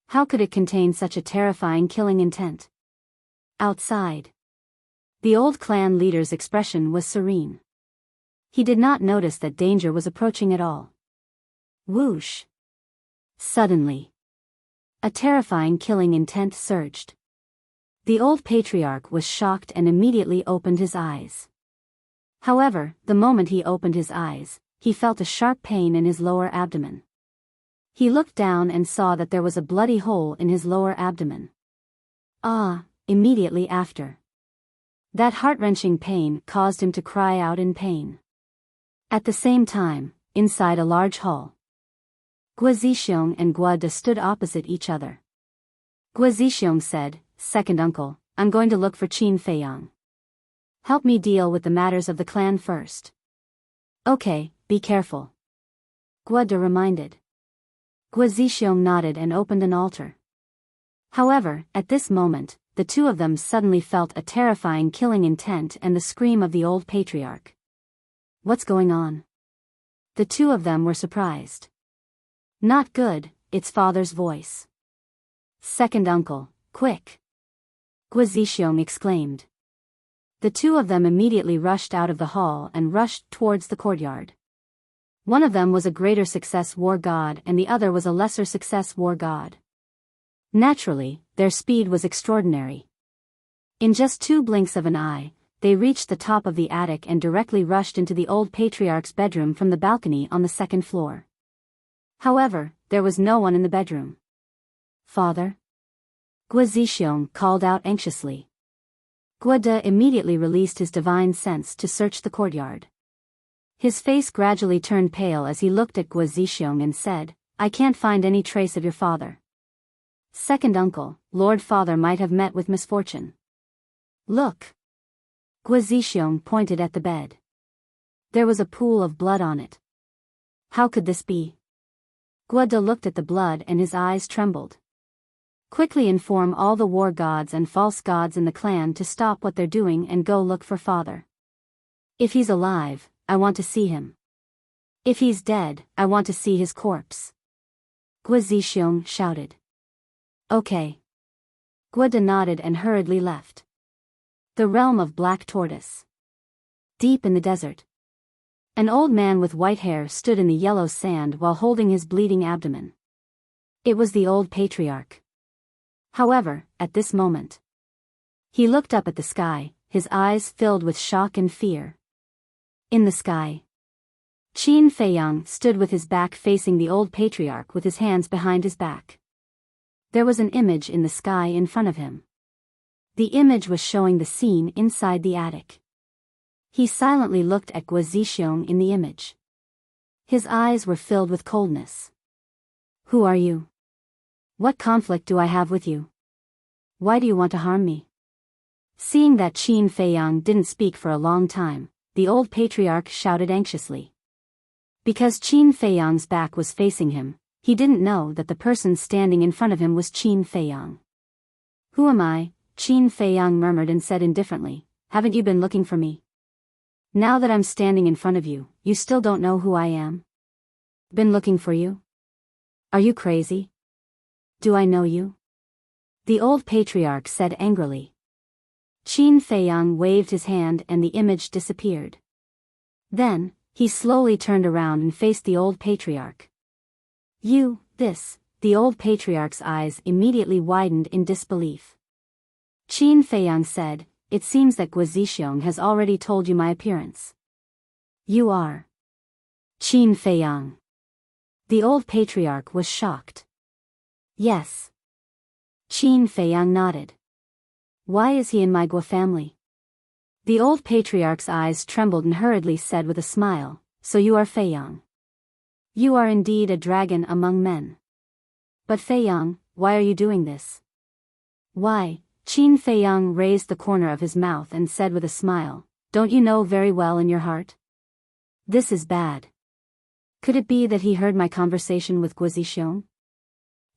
How could it contain such a terrifying killing intent? Outside, the old clan leader's expression was serene. He did not notice that danger was approaching at all. Whoosh! Suddenly, a terrifying killing intent surged. The old patriarch was shocked and immediately opened his eyes. However, the moment he opened his eyes, he felt a sharp pain in his lower abdomen. He looked down and saw that there was a bloody hole in his lower abdomen. Immediately after, that heart-wrenching pain caused him to cry out in pain. At the same time, inside a large hall, Guo Zixiong and Guo De stood opposite each other. Guo Zixiong said, "Second uncle, I'm going to look for Qin Feiyang. Help me deal with the matters of the clan first." "Okay, be careful," Guo De reminded. Guo Zixiong nodded and opened an altar. However, at this moment, the two of them suddenly felt a terrifying killing intent and the scream of the old patriarch. What's going on? The two of them were surprised. Not good, it's father's voice. "Second uncle, quick!" Guo Zixiong exclaimed. The two of them immediately rushed out of the hall and rushed towards the courtyard. One of them was a greater success war god and the other was a lesser success war god. Naturally, their speed was extraordinary. In just 2 blinks of an eye, they reached the top of the attic and directly rushed into the old patriarch's bedroom from the balcony on the 2nd floor. However, there was no one in the bedroom. "Father?" Guo Zixiong called out anxiously. Guo De immediately released his divine sense to search the courtyard. His face gradually turned pale as he looked at Guo Zixiong and said, "I can't find any trace of your father. Second uncle, Lord Father might have met with misfortune. Look." Guo Zixiong pointed at the bed. There was a pool of blood on it. How could this be? Guo De looked at the blood and his eyes trembled. "Quickly inform all the war gods and false gods in the clan to stop what they're doing and go look for father. If he's alive, I want to see him. If he's dead, I want to see his corpse." Guo Zixiong shouted. "Okay." Guo De nodded and hurriedly left. The realm of Black Tortoise. Deep in the desert, an old man with white hair stood in the yellow sand while holding his bleeding abdomen. It was the old patriarch. However, at this moment, he looked up at the sky, his eyes filled with shock and fear. In the sky, Qin Feiyang stood with his back facing the old patriarch with his hands behind his back. There was an image in the sky in front of him. The image was showing the scene inside the attic. He silently looked at Guo Zixiong in the image. His eyes were filled with coldness. "Who are you? What conflict do I have with you? Why do you want to harm me?" Seeing that Qin Feiyang didn't speak for a long time, the old patriarch shouted anxiously. Because Qin Feiyang's back was facing him, he didn't know that the person standing in front of him was Qin Feiyang. "Who am I?" Qin Feiyang murmured and said indifferently, "Haven't you been looking for me? Now that I'm standing in front of you, you still don't know who I am? Been looking for you? Are you crazy? Do I know you?" The old patriarch said angrily. Qin Feiyang waved his hand and the image disappeared. Then, he slowly turned around and faced the old patriarch. The old patriarch's eyes immediately widened in disbelief. Qin Feiyang said, "It seems that Guo Zixiong has already told you my appearance. You are Qin Feiyang. The old patriarch was shocked. Yes. Qin Feiyang nodded. Why is he in my Guo family? The old patriarch's eyes trembled and hurriedly said with a smile, so you are Feiyang. You are indeed a dragon among men. But Feiyang, why are you doing this? Why? Qin Feiyang raised the corner of his mouth and said with a smile, don't you know very well in your heart? This is bad. Could it be that he heard my conversation with Guizhixiong?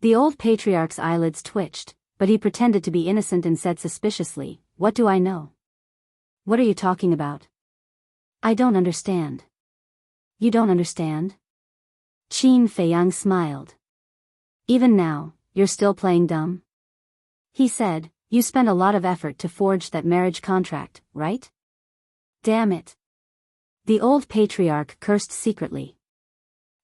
The old patriarch's eyelids twitched, but he pretended to be innocent and said suspiciously, what do I know? What are you talking about? I don't understand. You don't understand? Qin Feiyang smiled. Even now, you're still playing dumb? He said, you spent a lot of effort to forge that marriage contract, right? Damn it. The old patriarch cursed secretly.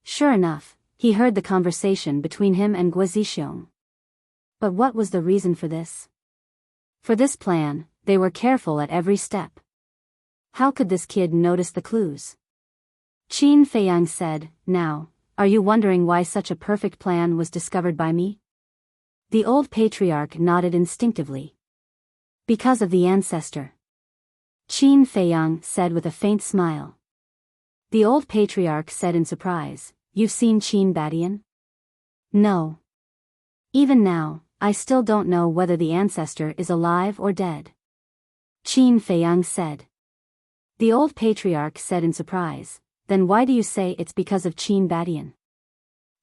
Sure enough, he heard the conversation between him and Guizhixiong. But what was the reason for this? For this plan, they were careful at every step. How could this kid notice the clues? Qin Feiyang said, now, are you wondering why such a perfect plan was discovered by me? The old patriarch nodded instinctively. Because of the ancestor. Qin Feiyang said with a faint smile. The old patriarch said in surprise, you've seen Qin Badian? No. Even now, I still don't know whether the ancestor is alive or dead. Qin Feiyang said. The old patriarch said in surprise, then why do you say it's because of Qin Badian?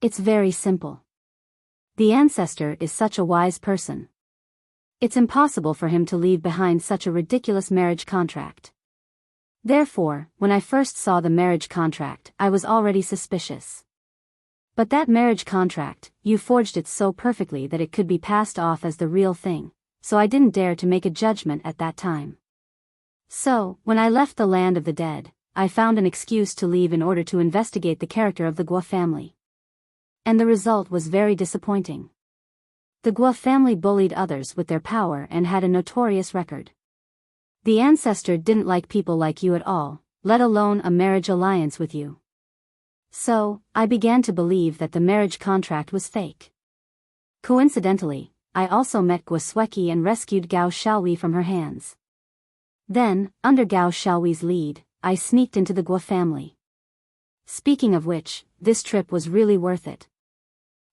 It's very simple. The ancestor is such a wise person. It's impossible for him to leave behind such a ridiculous marriage contract. Therefore, when I first saw the marriage contract, I was already suspicious. But that marriage contract, you forged it so perfectly that it could be passed off as the real thing, so I didn't dare to make a judgment at that time. So, when I left the land of the dead, I found an excuse to leave in order to investigate the character of the Guo family. And the result was very disappointing. The Guo family bullied others with their power and had a notorious record. The ancestor didn't like people like you at all, let alone a marriage alliance with you. So, I began to believe that the marriage contract was fake. Coincidentally, I also met Guo Sueki and rescued Gao Xiaowei from her hands. Then, under Gao Xiaowei's lead, I sneaked into the Guo family. Speaking of which, this trip was really worth it.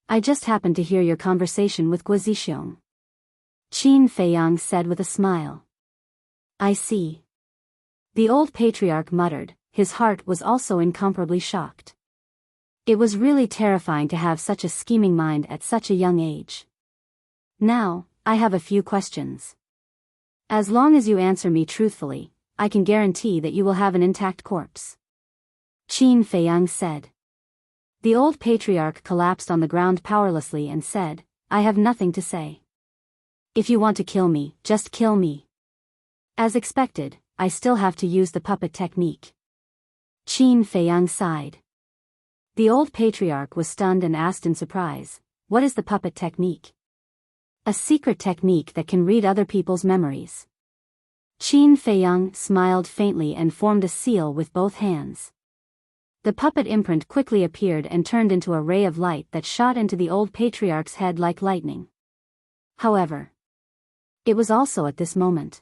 I just happened to hear your conversation with Guizhixiong. Qin Feiyang said with a smile. I see. The old patriarch muttered, his heart was also incomparably shocked. It was really terrifying to have such a scheming mind at such a young age. Now, I have a few questions. As long as you answer me truthfully, I can guarantee that you will have an intact corpse. Qin Feiyang said. The old patriarch collapsed on the ground powerlessly and said, I have nothing to say. If you want to kill me, just kill me. As expected, I still have to use the puppet technique. Qin Feiyang sighed. The old patriarch was stunned and asked in surprise, what is the puppet technique? A secret technique that can read other people's memories. Qin Feiyang smiled faintly and formed a seal with both hands. The puppet imprint quickly appeared and turned into a ray of light that shot into the old patriarch's head like lightning. However, it was also at this moment.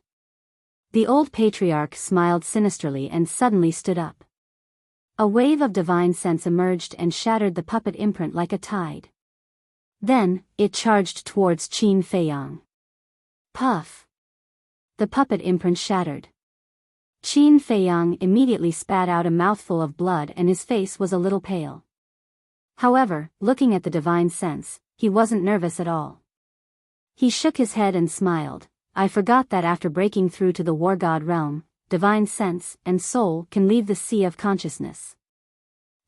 The old patriarch smiled sinisterly and suddenly stood up. A wave of divine sense emerged and shattered the puppet imprint like a tide. Then, it charged towards Qin Feiyang. Puff! The puppet imprint shattered. Qin Feiyang immediately spat out a mouthful of blood and his face was a little pale. However, looking at the divine sense, he wasn't nervous at all. He shook his head and smiled. I forgot that after breaking through to the war god realm, divine sense and soul can leave the sea of consciousness.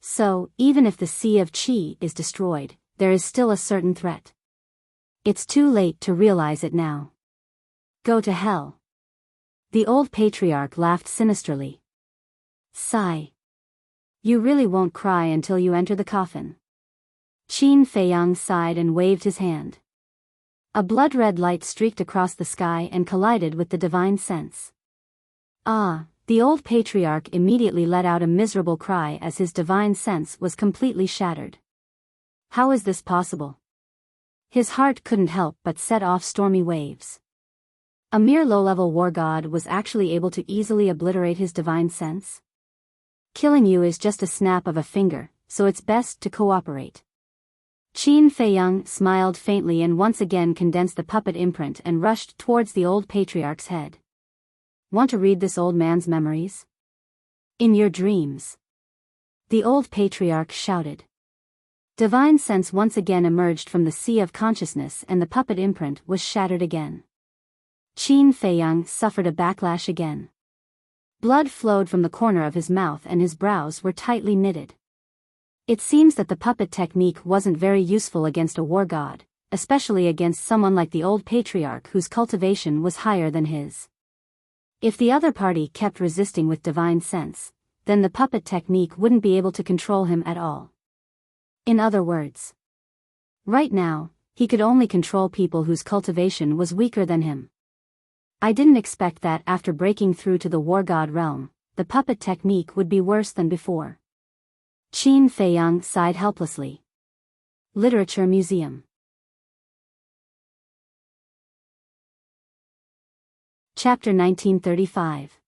So, even if the sea of qi is destroyed, there is still a certain threat. It's too late to realize it now. Go to hell. The old patriarch laughed sinisterly. Sigh. You really won't cry until you enter the coffin. Qin Feiyang sighed and waved his hand. A blood-red light streaked across the sky and collided with the divine sense. Ah, The old patriarch immediately let out a miserable cry as his divine sense was completely shattered. How is this possible? His heart couldn't help but set off stormy waves. A mere low-level war god was actually able to easily obliterate his divine sense? Killing you is just a snap of a finger, so it's best to cooperate. Qin Feiyang smiled faintly and once again condensed the puppet imprint and rushed towards the old patriarch's head. Want to read this old man's memories? In your dreams. The old patriarch shouted. Divine sense once again emerged from the sea of consciousness and the puppet imprint was shattered again. Qin Feiyang suffered a backlash again. Blood flowed from the corner of his mouth and his brows were tightly knitted. It seems that the puppet technique wasn't very useful against a war god, especially against someone like the old patriarch whose cultivation was higher than his. If the other party kept resisting with divine sense, then the puppet technique wouldn't be able to control him at all. In other words, right now, he could only control people whose cultivation was weaker than him. I didn't expect that after breaking through to the war god realm, the puppet technique would be worse than before. Qin Feiyang sighed helplessly. Literature Museum. Chapter 1935.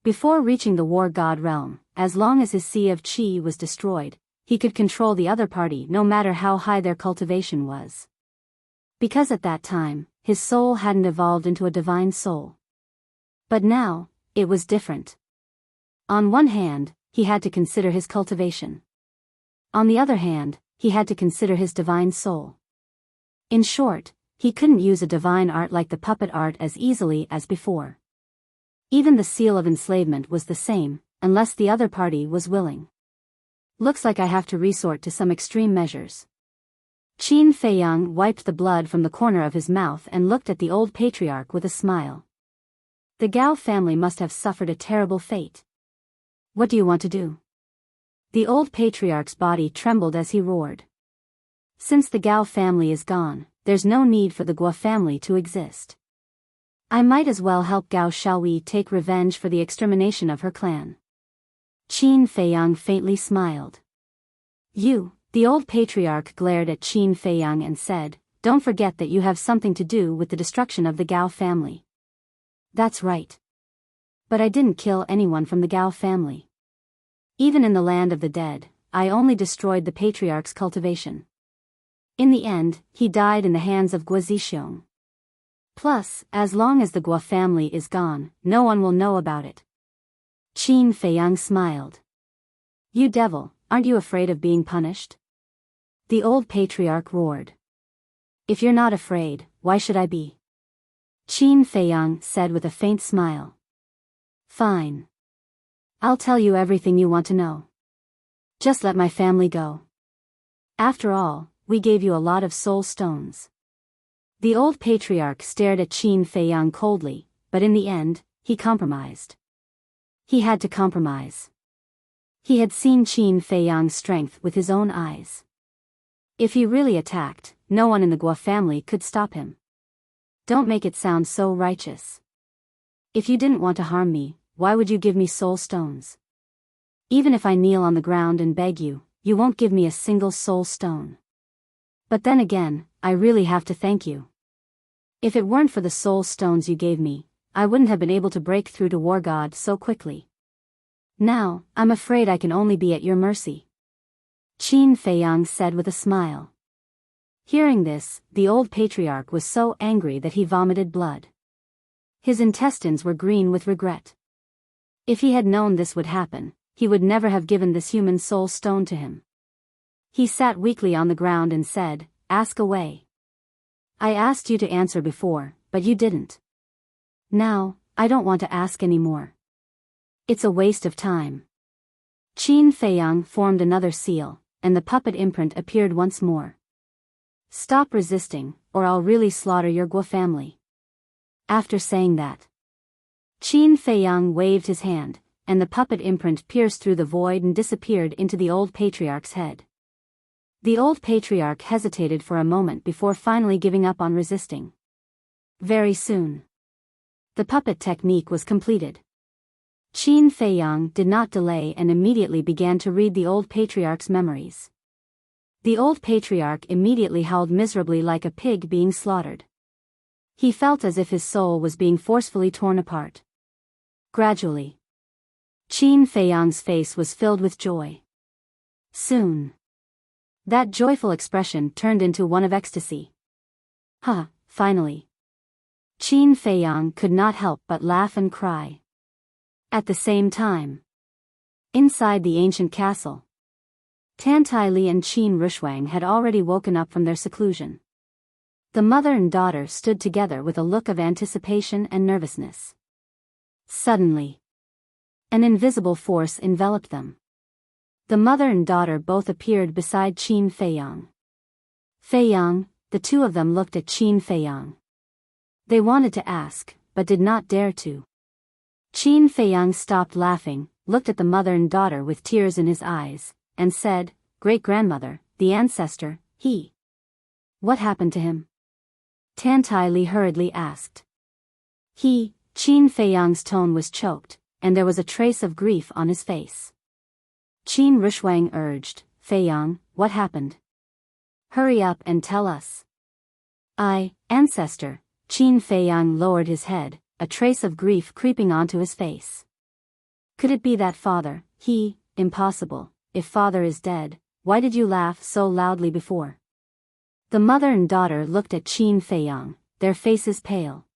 Before reaching the war god realm, as long as his sea of qi was destroyed, he could control the other party no matter how high their cultivation was. Because at that time, his soul hadn't evolved into a divine soul. But now, it was different. On one hand, he had to consider his cultivation. On the other hand, he had to consider his divine soul. In short, he couldn't use a divine art like the puppet art as easily as before. Even the seal of enslavement was the same, unless the other party was willing. Looks like I have to resort to some extreme measures. Qin Feiyang wiped the blood from the corner of his mouth and looked at the old patriarch with a smile. The Gao family must have suffered a terrible fate. What do you want to do? The old patriarch's body trembled as he roared. Since the Gao family is gone, there's no need for the Guo family to exist. I might as well help Gao Xiaoyi take revenge for the extermination of her clan. Qin Feiyang faintly smiled. The old patriarch glared at Qin Feiyang and said, don't forget that you have something to do with the destruction of the Gao family. That's right. But I didn't kill anyone from the Gao family. Even in the land of the dead, I only destroyed the patriarch's cultivation. In the end, he died in the hands of Guo Zixiong. Plus, as long as the Guo family is gone, no one will know about it. Qin Feiyang smiled. You devil, aren't you afraid of being punished? The old patriarch roared. If you're not afraid, why should I be? Qin Feiyang said with a faint smile. Fine. I'll tell you everything you want to know. Just let my family go. After all, we gave you a lot of soul stones. The old patriarch stared at Qin Feiyang coldly, but in the end, he compromised. He had to compromise. He had seen Qin Feiyang's strength with his own eyes. If he really attacked, no one in the Guo family could stop him. Don't make it sound so righteous. If you didn't want to harm me, why would you give me soul stones? Even if I kneel on the ground and beg you, you won't give me a single soul stone. But then again, I really have to thank you. If it weren't for the soul stones you gave me, I wouldn't have been able to break through to War God so quickly. Now, I'm afraid I can only be at your mercy. Qin Feiyang said with a smile. Hearing this, the old patriarch was so angry that he vomited blood. His intestines were green with regret. If he had known this would happen, he would never have given this human soul stone to him. He sat weakly on the ground and said, Ask away. I asked you to answer before, but you didn't. Now, I don't want to ask anymore. It's a waste of time. Qin Feiyang formed another seal, and the puppet imprint appeared once more. Stop resisting, or I'll really slaughter your Guo family. After saying that, Qin Feiyang waved his hand, and the puppet imprint pierced through the void and disappeared into the old patriarch's head. The old patriarch hesitated for a moment before finally giving up on resisting. Very soon, the puppet technique was completed. Qin Feiyang did not delay and immediately began to read the old patriarch's memories. The old patriarch immediately howled miserably like a pig being slaughtered. He felt as if his soul was being forcefully torn apart. Gradually, Qin Feiyang's face was filled with joy. Soon, that joyful expression turned into one of ecstasy. Finally. Qin Feiyang could not help but laugh and cry. At the same time, inside the ancient castle, Tantai Li and Qin Rushwang had already woken up from their seclusion. The mother and daughter stood together with a look of anticipation and nervousness. Suddenly, an invisible force enveloped them. The mother and daughter both appeared beside Qin Feiyang. Feiyang, the two of them looked at Qin Feiyang. They wanted to ask, but did not dare to. Qin Feiyang stopped laughing, looked at the mother and daughter with tears in his eyes, and said, "Great-grandmother, the ancestor, he. What happened to him?" Tantai Li hurriedly asked. Qin Feiyang's tone was choked, and there was a trace of grief on his face. Qin Rushwang urged, "Feiyang, what happened? Hurry up and tell us." Ancestor." Qin Feiyang lowered his head, a trace of grief creeping onto his face. "Could it be that father, impossible, if father is dead, why did you laugh so loudly before?" The mother and daughter looked at Qin Feiyang, their faces pale.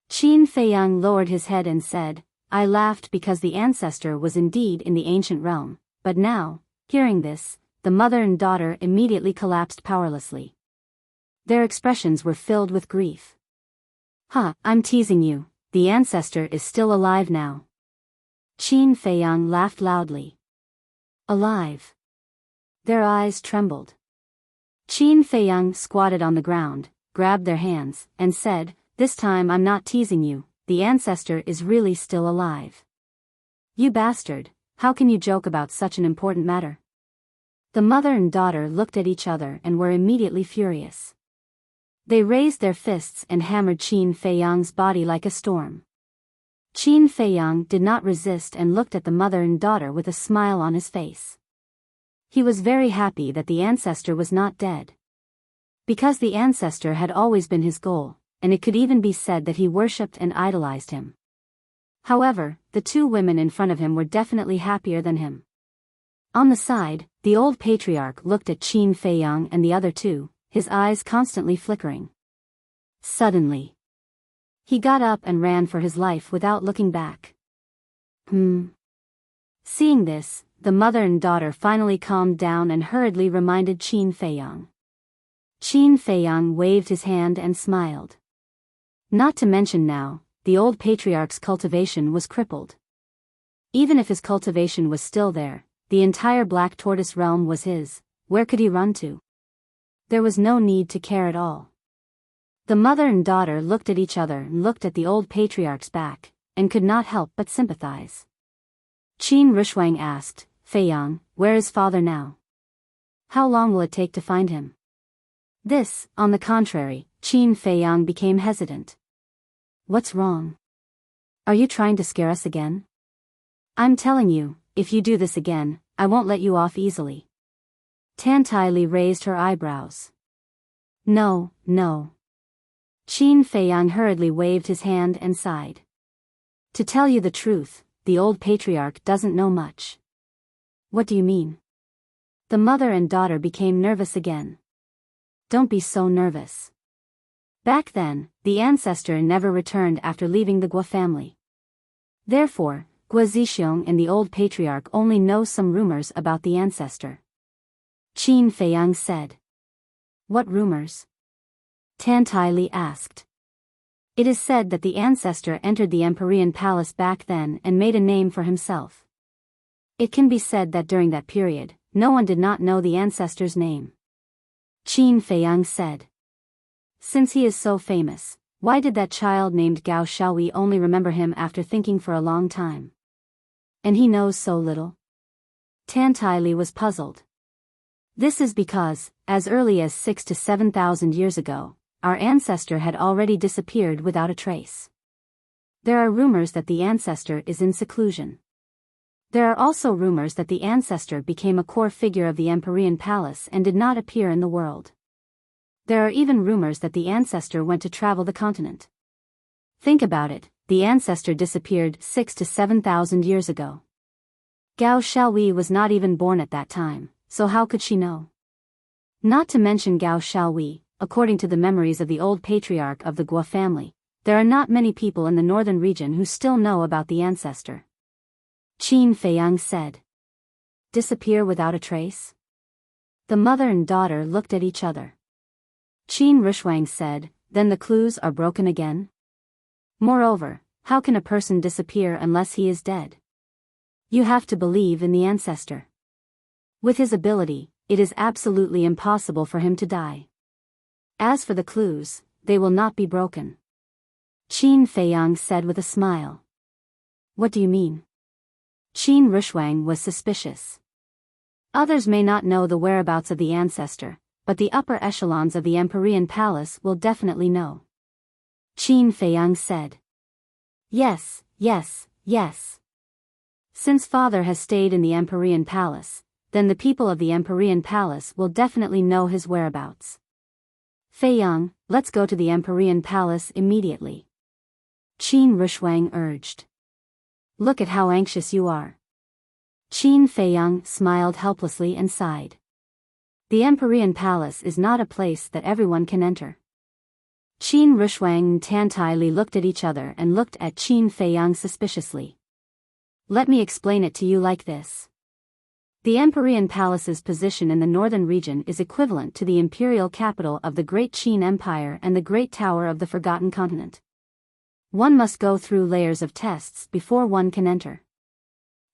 Qin Feiyang lowered his head and said, "I laughed because the ancestor was indeed in the ancient realm, but now, hearing this, the mother and daughter immediately collapsed powerlessly. Their expressions were filled with grief. I'm teasing you, the ancestor is still alive now." Qin Feiyang laughed loudly. "Alive?" Their eyes trembled. Qin Feiyang squatted on the ground, grabbed their hands, and said, "This time I'm not teasing you, the ancestor is really still alive." "You bastard, how can you joke about such an important matter?" The mother and daughter looked at each other and were immediately furious. They raised their fists and hammered Qin Feiyang's body like a storm. Qin Feiyang did not resist and looked at the mother and daughter with a smile on his face. He was very happy that the ancestor was not dead. Because the ancestor had always been his goal, and it could even be said that he worshipped and idolized him. However, the two women in front of him were definitely happier than him. On the side, the old patriarch looked at Qin Feiyang and the other two, his eyes constantly flickering. Suddenly, he got up and ran for his life without looking back. Seeing this, the mother and daughter finally calmed down and hurriedly reminded Qin Feiyang. Qin Feiyang waved his hand and smiled. Not to mention now, the old patriarch's cultivation was crippled. Even if his cultivation was still there, the entire Black Tortoise realm was his. Where could he run to? There was no need to care at all. The mother and daughter looked at each other and looked at the old patriarch's back, and could not help but sympathize. Qin Rushwang asked, "Feiyang, where is father now? How long will it take to find him?" This, on the contrary, Qin Feiyang became hesitant. "What's wrong? Are you trying to scare us again? I'm telling you, if you do this again, I won't let you off easily." Tantai Li raised her eyebrows. No. Qin Feiyang hurriedly waved his hand and sighed. "To tell you the truth, the old patriarch doesn't know much." "What do you mean?" The mother and daughter became nervous again. "Don't be so nervous. Back then, the ancestor never returned after leaving the Guo family. Therefore, Guo Zixiong and the old patriarch only know some rumors about the ancestor." Qin Feiyang said. "What rumors?" Tantai Li asked. "It is said that the ancestor entered the Empyrean Palace back then and made a name for himself. It can be said that during that period, no one did not know the ancestor's name." Qin Feiyang said. "Since he is so famous, why did that child named Gao Xiaoyi only remember him after thinking for a long time? And he knows so little?" Tantai Li was puzzled. "This is because, as early as 6,000 to 7,000 years ago, our ancestor had already disappeared without a trace. There are rumors that the ancestor is in seclusion. There are also rumors that the ancestor became a core figure of the Empyrean Palace and did not appear in the world. There are even rumors that the ancestor went to travel the continent. Think about it, the ancestor disappeared 6 to 7,000 years ago. Gao Xiaowei was not even born at that time, so how could she know? Not to mention Gao Xiaowei, according to the memories of the old patriarch of the Guo family, there are not many people in the northern region who still know about the ancestor. Qin Feiyang said. Disappear without a trace? The mother and daughter looked at each other. Qin Rushuang said, then the clues are broken again? Moreover, how can a person disappear unless he is dead? You have to believe in the ancestor. With his ability, it is absolutely impossible for him to die. As for the clues, they will not be broken. Qin Feiyang said with a smile. What do you mean? Qin Rushuang was suspicious. Others may not know the whereabouts of the ancestor, but the upper echelons of the Empyrean Palace will definitely know. Qin Feiyang said. Yes, yes, yes. Since father has stayed in the Empyrean Palace, then the people of the Empyrean Palace will definitely know his whereabouts. Feiyang, let's go to the Empyrean Palace immediately. Qin Rushuang urged. Look at how anxious you are. Qin Feiyang smiled helplessly and sighed. The Empyrean Palace is not a place that everyone can enter. Qin Rushuang and Tantai Li looked at each other and looked at Qin Feiyang suspiciously. Let me explain it to you like this. The Empyrean Palace's position in the northern region is equivalent to the imperial capital of the Great Qin Empire and the Great Tower of the Forgotten Continent. One must go through layers of tests before one can enter.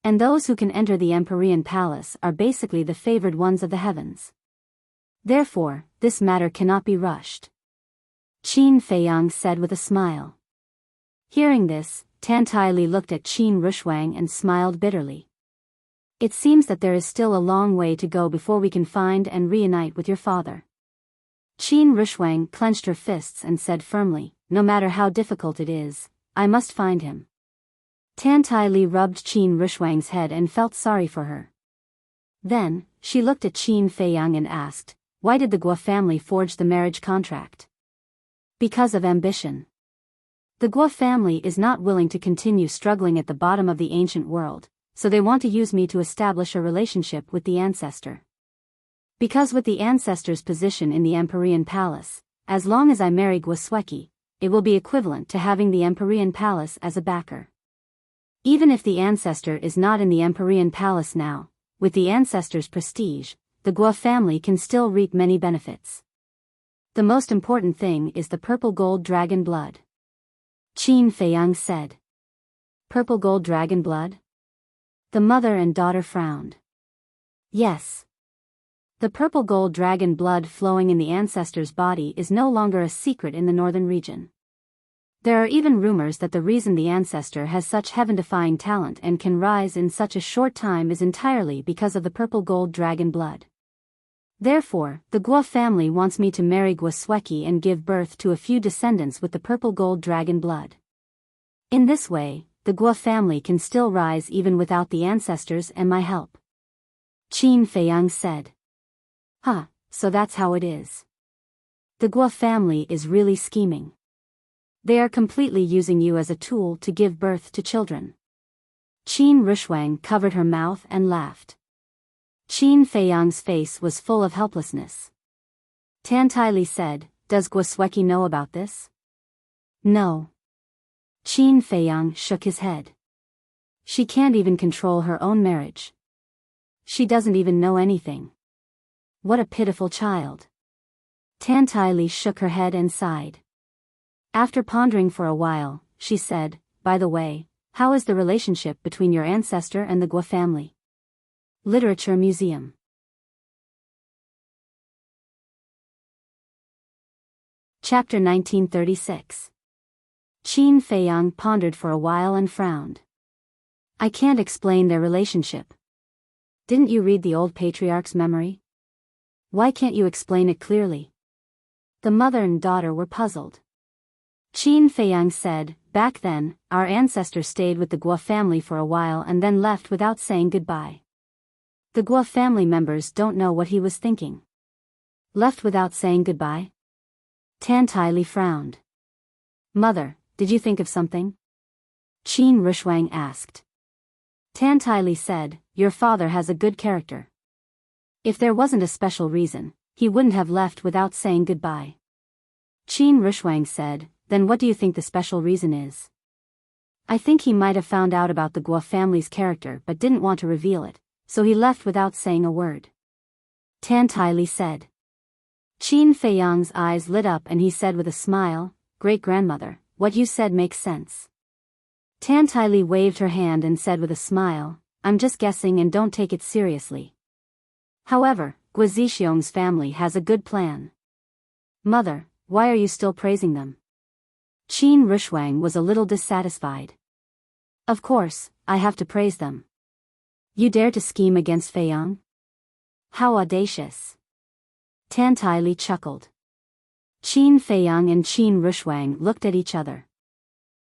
And those who can enter the Empyrean Palace are basically the favored ones of the heavens. Therefore, this matter cannot be rushed. Qin Feiyang said with a smile. Hearing this, Tantai Li looked at Qin Rushuang and smiled bitterly. It seems that there is still a long way to go before we can find and reunite with your father. Qin Rushuang clenched her fists and said firmly, no matter how difficult it is, I must find him. Tantai Li rubbed Qin Rushuang's head and felt sorry for her. Then, she looked at Qin Feiyang and asked, why did the Guo family forge the marriage contract? Because of ambition. The Guo family is not willing to continue struggling at the bottom of the ancient world, so they want to use me to establish a relationship with the ancestor. Because with the ancestor's position in the Empyrean Palace, as long as I marry Guo Sueki, it will be equivalent to having the Empyrean Palace as a backer. Even if the ancestor is not in the Empyrean Palace now, with the ancestor's prestige, the Guo family can still reap many benefits. The most important thing is the purple gold dragon blood. Qin Feiyang said. Purple gold dragon blood? The mother and daughter frowned. Yes. The purple gold dragon blood flowing in the ancestor's body is no longer a secret in the northern region. There are even rumors that the reason the ancestor has such heaven-defying talent and can rise in such a short time is entirely because of the purple gold dragon blood. Therefore, the Guo family wants me to marry Guo Sueki and give birth to a few descendants with the purple gold dragon blood. In this way, the Guo family can still rise even without the ancestors and my help. Qin Feiyang said. Huh, so that's how it is. The Guo family is really scheming. They are completely using you as a tool to give birth to children. Qin Rushuang covered her mouth and laughed. Qin Feiyang's face was full of helplessness. Tantai Li said, does Guo Sueki know about this? No. Qin Feiyang shook his head. She can't even control her own marriage. She doesn't even know anything. What a pitiful child. Tantai Li shook her head and sighed. After pondering for a while, she said, by the way, how is the relationship between your ancestor and the Guo family? Literature Museum. Chapter 1936. Qin Feiyang pondered for a while and frowned. I can't explain their relationship. Didn't you read the old patriarch's memory? Why can't you explain it clearly? The mother and daughter were puzzled. Qin Feiyang said, back then, our ancestors stayed with the Guo family for a while and then left without saying goodbye. The Guo family members don't know what he was thinking. Left without saying goodbye? Tan Li frowned. Mother, did you think of something? Qin Rushwang asked. Tan Li said, your father has a good character. If there wasn't a special reason, he wouldn't have left without saying goodbye. Qin Rushwang said, then what do you think the special reason is? I think he might have found out about the Guo family's character but didn't want to reveal it, so he left without saying a word. Tan Li said. Qin Feiyang's eyes lit up and he said with a smile, Great-grandmother, what you said makes sense. Tan Li waved her hand and said with a smile, I'm just guessing and don't take it seriously. However, Guo Zixiong's family has a good plan. Mother, why are you still praising them? Qin Rushwang was a little dissatisfied. Of course, I have to praise them. You dare to scheme against Feiyang? How audacious. Tan Li chuckled. Qin Feiyang and Qin Rushwang looked at each other.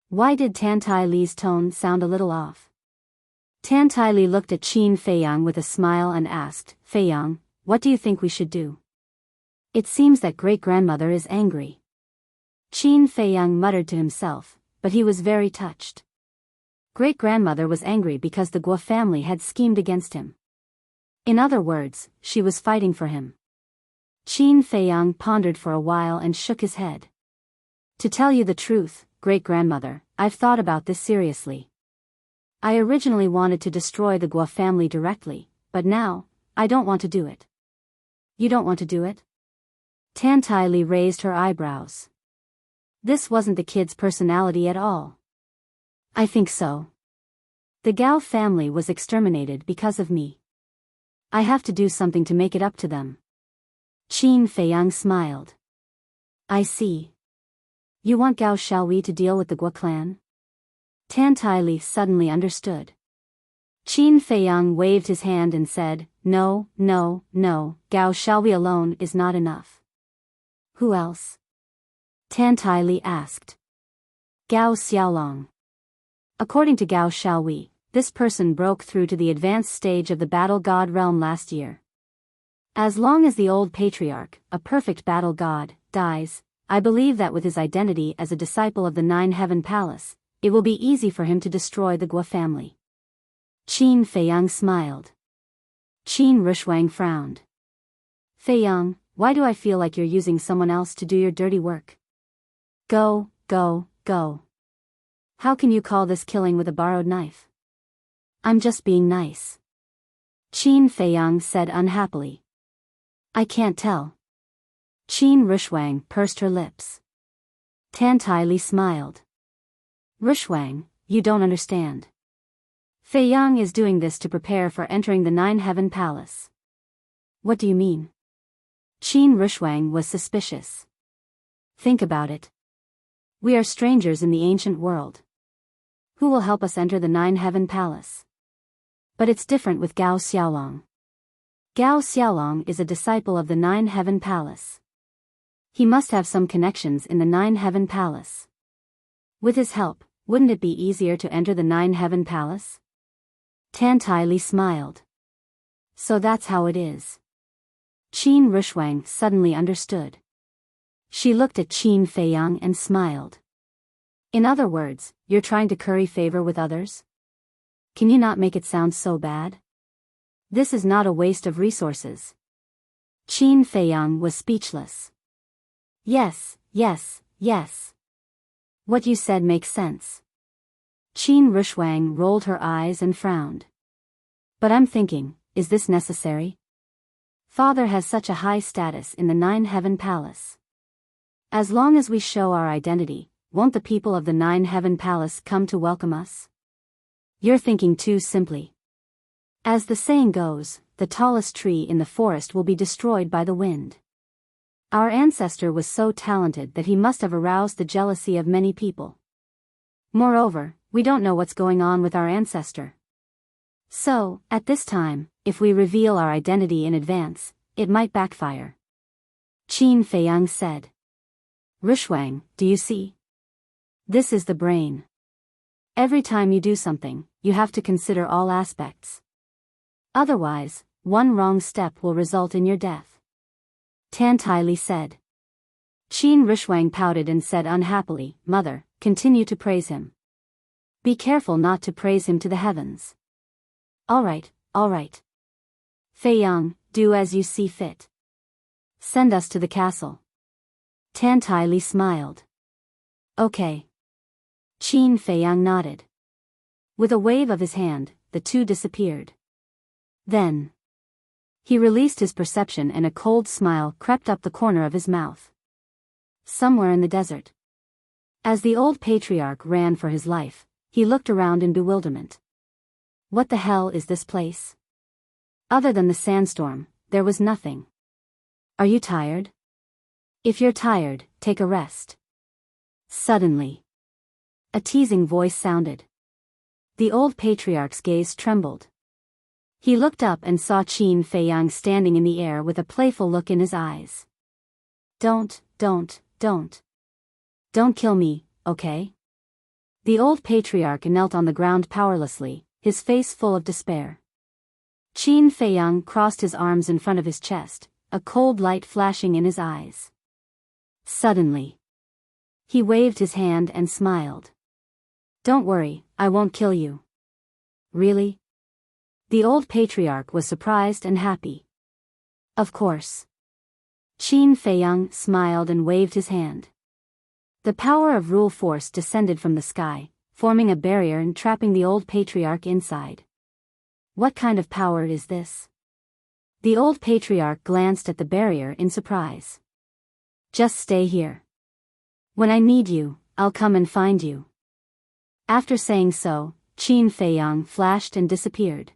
Why did Tan Li's tone sound a little off? Tan Li looked at Qin Feiyang with a smile and asked, Feiyang, what do you think we should do? It seems that great-grandmother is angry. Qin Feiyang muttered to himself, but he was very touched. Great-grandmother was angry because the Guo family had schemed against him. In other words, she was fighting for him. Qin Feiyang pondered for a while and shook his head. To tell you the truth, great-grandmother, I've thought about this seriously. I originally wanted to destroy the Guo family directly, but now, I don't want to do it. You don't want to do it? Tan Li raised her eyebrows. This wasn't the kid's personality at all. I think so. The Gao family was exterminated because of me. I have to do something to make it up to them. Qin Feiyang smiled. I see. You want Gao Xiaohui to deal with the Guo clan? Tan Li suddenly understood. Qin Feiyang waved his hand and said, no, no, no, Gao Xiaohui alone is not enough. Who else? Tan Li asked. Gao Xiaolong. According to Gao Xiaohui, this person broke through to the advanced stage of the battle god realm last year. As long as the old patriarch, a perfect battle god, dies, I believe that with his identity as a disciple of the Nine Heaven Palace, it will be easy for him to destroy the Guo family. Qin Feiyang smiled. Qin Rushwang frowned. Feiyang, why do I feel like you're using someone else to do your dirty work? Go, go, go. How can you call this killing with a borrowed knife? I'm just being nice. Qin Feiyang said unhappily. I can't tell. Qin Rushwang pursed her lips. Tan Li smiled. Rushwang, you don't understand. Feiyang is doing this to prepare for entering the Nine Heaven Palace. What do you mean? Qin Rushwang was suspicious. Think about it. We are strangers in the ancient world. Who will help us enter the Nine Heaven Palace? But it's different with Gao Xiaolong. Gao Xiaolong is a disciple of the Nine Heaven Palace. He must have some connections in the Nine Heaven Palace. With his help, wouldn't it be easier to enter the Nine Heaven Palace? Tan Li smiled. So that's how it is. Qin Rushwang suddenly understood. She looked at Qin Feiyang and smiled. In other words, you're trying to curry favor with others? Can you not make it sound so bad? This is not a waste of resources. Qin Feiyang was speechless. Yes, yes, yes. What you said makes sense. Qin Rushwang rolled her eyes and frowned. But I'm thinking, is this necessary? Father has such a high status in the Nine Heaven Palace. As long as we show our identity, won't the people of the Nine Heaven Palace come to welcome us? You're thinking too simply. As the saying goes, the tallest tree in the forest will be destroyed by the wind. Our ancestor was so talented that he must have aroused the jealousy of many people. Moreover, we don't know what's going on with our ancestor. So, at this time, if we reveal our identity in advance, it might backfire. Qin Feiyang said. Rushwang, do you see? This is the brain. Every time you do something, you have to consider all aspects. Otherwise, one wrong step will result in your death. Tan Tai Li said. Qin Rishwang pouted and said unhappily, Mother, continue to praise him. Be careful not to praise him to the heavens. All right. Fei Yang, do as you see fit. Send us to the castle. Tan Tai Li smiled. Okay. Qin Fei Yang nodded. With a wave of his hand, the two disappeared. Then he released his perception and a cold smile crept up the corner of his mouth. Somewhere in the desert. As the old patriarch ran for his life, he looked around in bewilderment. What the hell is this place? Other than the sandstorm, there was nothing. Are you tired? If you're tired, take a rest. Suddenly, a teasing voice sounded. The old patriarch's gaze trembled. He looked up and saw Qin Fei Yang standing in the air with a playful look in his eyes. Don't kill me, okay? The old patriarch knelt on the ground powerlessly, his face full of despair. Qin Fei Yang crossed his arms in front of his chest, a cold light flashing in his eyes. Suddenly, he waved his hand and smiled. Don't worry, I won't kill you. Really? The old patriarch was surprised and happy. Of course. Qin Fei Yang smiled and waved his hand. The power of rule force descended from the sky, forming a barrier and trapping the old patriarch inside. What kind of power is this? The old patriarch glanced at the barrier in surprise. Just stay here. When I need you, I'll come and find you. After saying so, Qin Fei Yang flashed and disappeared.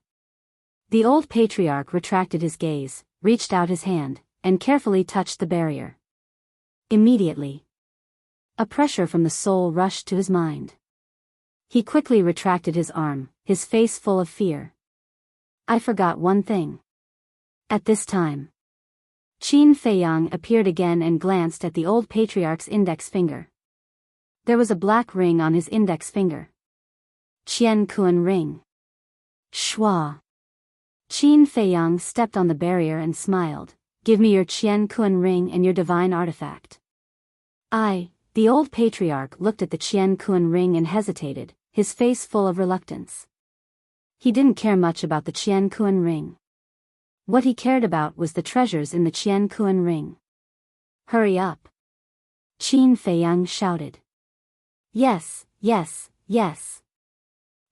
The old patriarch retracted his gaze, reached out his hand, and carefully touched the barrier. Immediately, a pressure from the soul rushed to his mind. He quickly retracted his arm, his face full of fear. I forgot one thing. At this time, Qin Fei Yang appeared again and glanced at the old patriarch's index finger. There was a black ring on his index finger. Qian Kuan ring. Shua. Qin Fei Yang stepped on the barrier and smiled. Give me your Qian Kuan ring and your divine artifact. The old patriarch looked at the Qian Kuan ring and hesitated, his face full of reluctance. He didn't care much about the Qian Kuan ring. What he cared about was the treasures in the Qian Kuan ring. Hurry up! Qin Fei Yang shouted. Yes.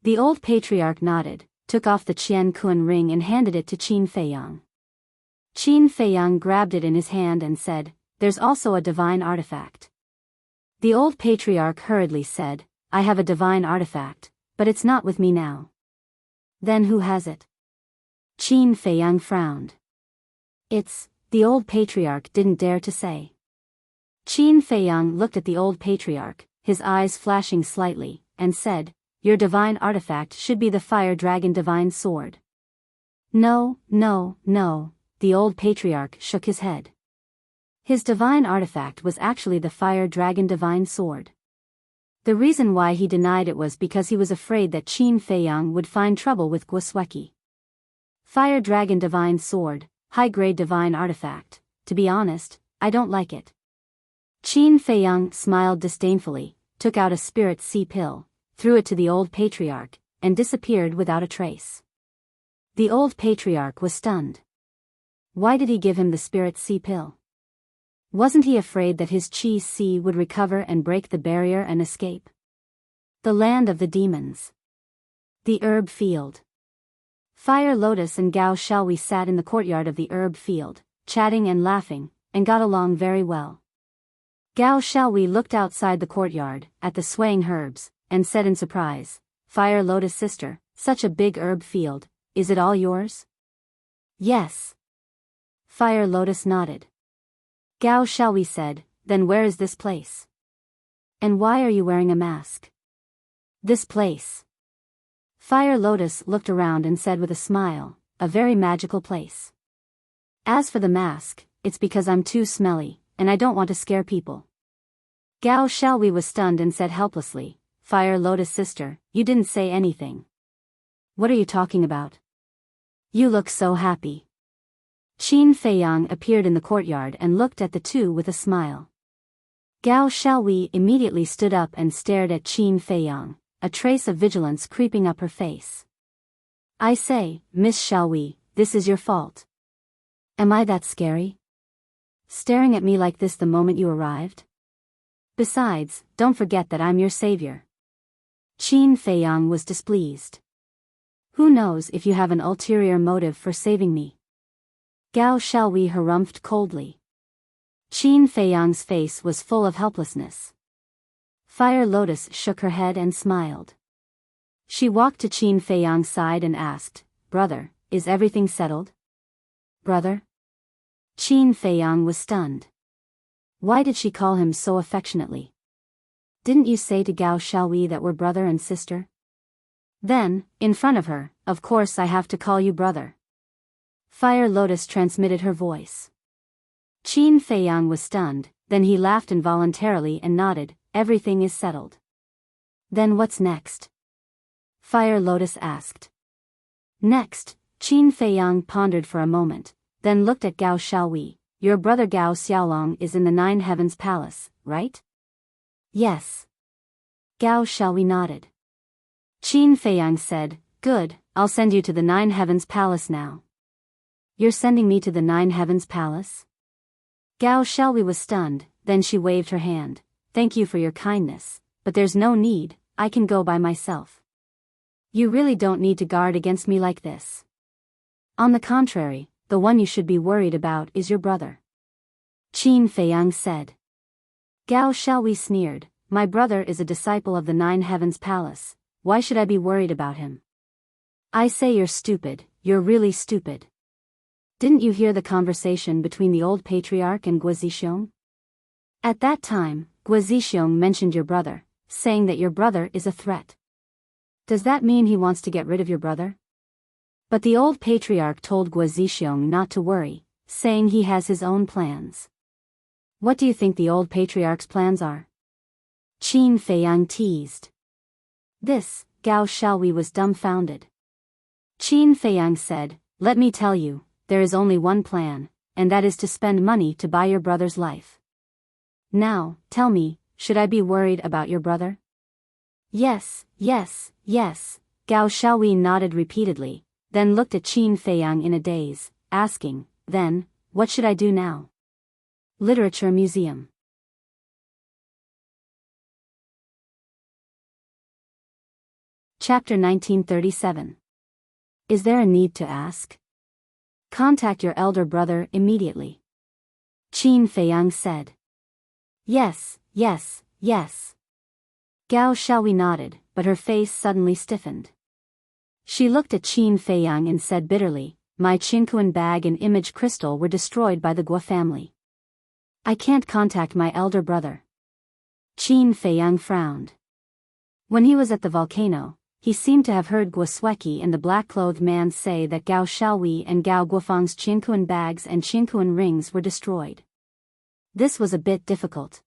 The old patriarch nodded, took off the Qian Kuan ring and handed it to Qin Fei Yang. Qin Fei Yang grabbed it in his hand and said, There's also a divine artifact. The old patriarch hurriedly said, I have a divine artifact, but it's not with me now. Then who has it? Qin Fei Yang frowned. The old patriarch didn't dare to say. Qin Fei Yang looked at the old patriarch, his eyes flashing slightly, and said, Your divine artifact should be the fire dragon divine sword. No, the old patriarch shook his head. His divine artifact was actually the fire dragon divine sword. The reason why he denied it was because he was afraid that Qin Fei Yang would find trouble with Guosweki. Fire dragon divine sword, high-grade divine artifact. To be honest, I don't like it. Qin Fei Yang smiled disdainfully, took out a spirit sea pill, threw it to the old patriarch, and disappeared without a trace. The old patriarch was stunned. Why did he give him the spirit sea pill? Wasn't he afraid that his Qi Si would recover and break the barrier and escape? The land of the demons. The herb field. Fire Lotus and Gao Xiaohui sat in the courtyard of the herb field, chatting and laughing, and got along very well. Gao Xiaohui looked outside the courtyard, at the swaying herbs, and said in surprise, Fire Lotus sister, such a big herb field, is it all yours? Yes. Fire Lotus nodded. Gao Xiaohui said, Then where is this place? And why are you wearing a mask? This place. Fire Lotus looked around and said with a smile, A very magical place. As for the mask, it's because I'm too smelly, and I don't want to scare people. Gao Xiaowei was stunned and said helplessly, Fire Lotus sister, you didn't say anything. What are you talking about? You look so happy. Qin Feiyang appeared in the courtyard and looked at the two with a smile. Gao Xiaowei immediately stood up and stared at Qin Feiyang, a trace of vigilance creeping up her face. I say, Miss Xiaowei, this is your fault. Am I that scary? Staring at me like this the moment you arrived? Besides, don't forget that I'm your savior. Qin Feiyang was displeased. Who knows if you have an ulterior motive for saving me? Gao Xiaowei harumphed coldly. Qin Feiyang's face was full of helplessness. Fire Lotus shook her head and smiled. She walked to Qin Feiyang's side and asked, Brother, is everything settled? Brother? Qin Feiyang was stunned. Why did she call him so affectionately? Didn't you say to Gao Xiaowei that we're brother and sister? Then, in front of her, of course I have to call you brother. Fire Lotus transmitted her voice. Qin Feiyang was stunned, then he laughed involuntarily and nodded, everything is settled. Then what's next? Fire Lotus asked. Next, Qin Feiyang pondered for a moment, then looked at Gao Xiaowei. Your brother Gao Xiaolong is in the Nine Heavens Palace, right? Yes. Gao Xiaowei nodded. Qin Feiyang said, Good, I'll send you to the Nine Heavens Palace now. You're sending me to the Nine Heavens Palace? Gao Xiaowei was stunned, then she waved her hand. Thank you for your kindness, but there's no need, I can go by myself. You really don't need to guard against me like this. On the contrary, the one you should be worried about is your brother. Qin Feiyang said. Gao Xiaowei sneered, My brother is a disciple of the Nine Heavens Palace, why should I be worried about him? I say you're stupid, you're really stupid. Didn't you hear the conversation between the old patriarch and Guozixiong? At that time, Guozixiong mentioned your brother, saying that your brother is a threat. Does that mean he wants to get rid of your brother? But the old patriarch told Guozixiong not to worry, saying he has his own plans. What do you think the old patriarch's plans are? Qin Feiyang teased. This, Gao Xiaowei was dumbfounded. Qin Feiyang said, Let me tell you, there is only one plan, and that is to spend money to buy your brother's life. Now, tell me, should I be worried about your brother? Yes, yes, yes, Gao Xiaowei nodded repeatedly, then looked at Qin Feiyang in a daze, asking, Then, what should I do now? Literature Museum. Chapter 1937. Is there a need to ask? Contact your elder brother immediately. Qin Feiyang said. Yes, yes, yes. Gao Xiaowei nodded, but her face suddenly stiffened. She looked at Qin Feiyang and said bitterly, My Qinquan bag and image crystal were destroyed by the Guo family. I can't contact my elder brother. Qin Feiyang frowned. When he was at the volcano, he seemed to have heard Guo Sueki and the black-clothed man say that Gao Xiaowei and Gao Guofang's Qinquan bags and Qinquan rings were destroyed. This was a bit difficult.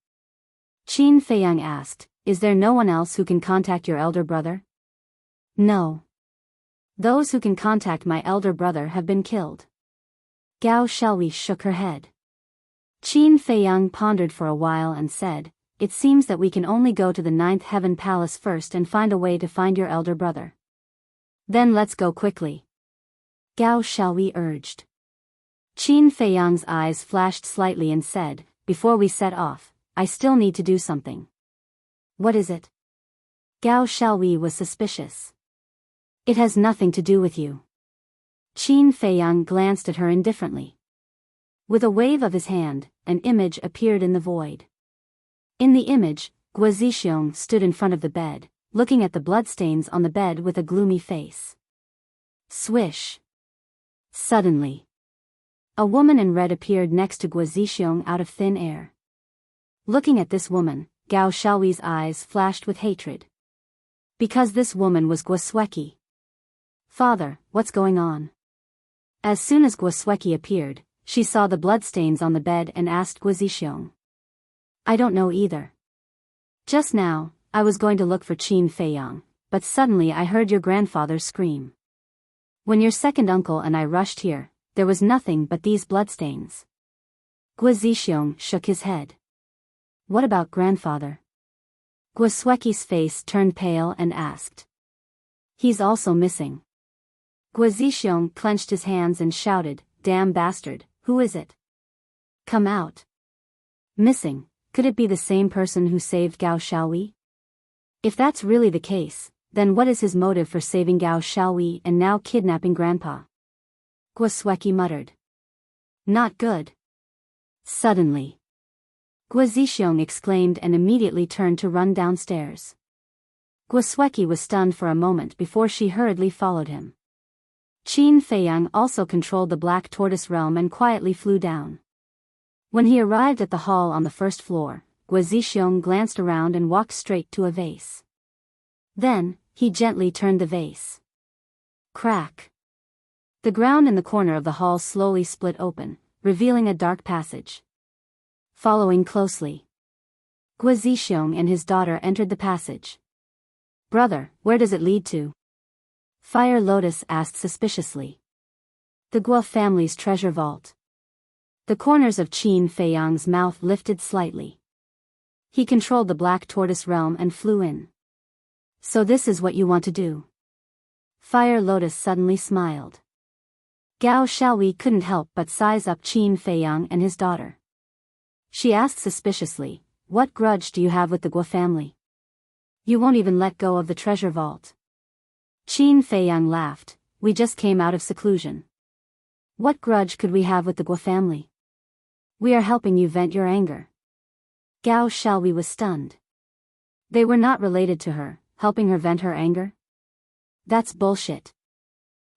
Qin Feiyang asked, Is there no one else who can contact your elder brother? No. Those who can contact my elder brother have been killed. Gao Xiaowei shook her head. Qin Feiyang pondered for a while and said, It seems that we can only go to the Ninth Heaven Palace first and find a way to find your elder brother. Then let's go quickly. Gao Xiaowei urged. Qin Feiyang's eyes flashed slightly and said, Before we set off, I still need to do something. What is it? Gao Xiaowei was suspicious. It has nothing to do with you. Qin Feiyang glanced at her indifferently. With a wave of his hand, an image appeared in the void. In the image, Guozixiong stood in front of the bed, looking at the bloodstains on the bed with a gloomy face. Swish. Suddenly, a woman in red appeared next to Guozixiong out of thin air. Looking at this woman, Gao Xiaowei's eyes flashed with hatred. Because this woman was Guo Sueki. Father, what's going on? As soon as Guo Sueki appeared, she saw the bloodstains on the bed and asked Guozixiong. I don't know either. Just now, I was going to look for Qin Feiyang, but suddenly I heard your grandfather scream. When your second uncle and I rushed here, there was nothing but these bloodstains. Guo Zixiong shook his head. What about grandfather? Guo Sueki's face turned pale and asked. He's also missing. Guo Zixiong clenched his hands and shouted, Damn bastard, who is it? Come out. Missing, could it be the same person who saved Gao Xiaowei? If that's really the case, then what is his motive for saving Gao Xiaowei and now kidnapping Grandpa? Guo Sueki muttered. Not good. Suddenly, Guo Zixiong exclaimed and immediately turned to run downstairs. Guo Sueki was stunned for a moment before she hurriedly followed him. Qin Feiyang also controlled the Black Tortoise realm and quietly flew down. When he arrived at the hall on the first floor, Guo Zixiong glanced around and walked straight to a vase. Then, he gently turned the vase. Crack! The ground in the corner of the hall slowly split open, revealing a dark passage. Following closely, Guo Zixiong and his daughter entered the passage. Brother, where does it lead to? Fire Lotus asked suspiciously. The Guo family's treasure vault. The corners of Qin Feiyang's mouth lifted slightly. He controlled the Black Tortoise realm and flew in. So this is what you want to do? Fire Lotus suddenly smiled. Gao Xiaowei couldn't help but size up Qin Feiyang and his daughter. She asked suspiciously, What grudge do you have with the Guo family? You won't even let go of the treasure vault. Qin Feiyang laughed, We just came out of seclusion. What grudge could we have with the Guo family? We are helping you vent your anger. Gao Xiaowei was stunned. They were not related to her, helping her vent her anger? That's bullshit.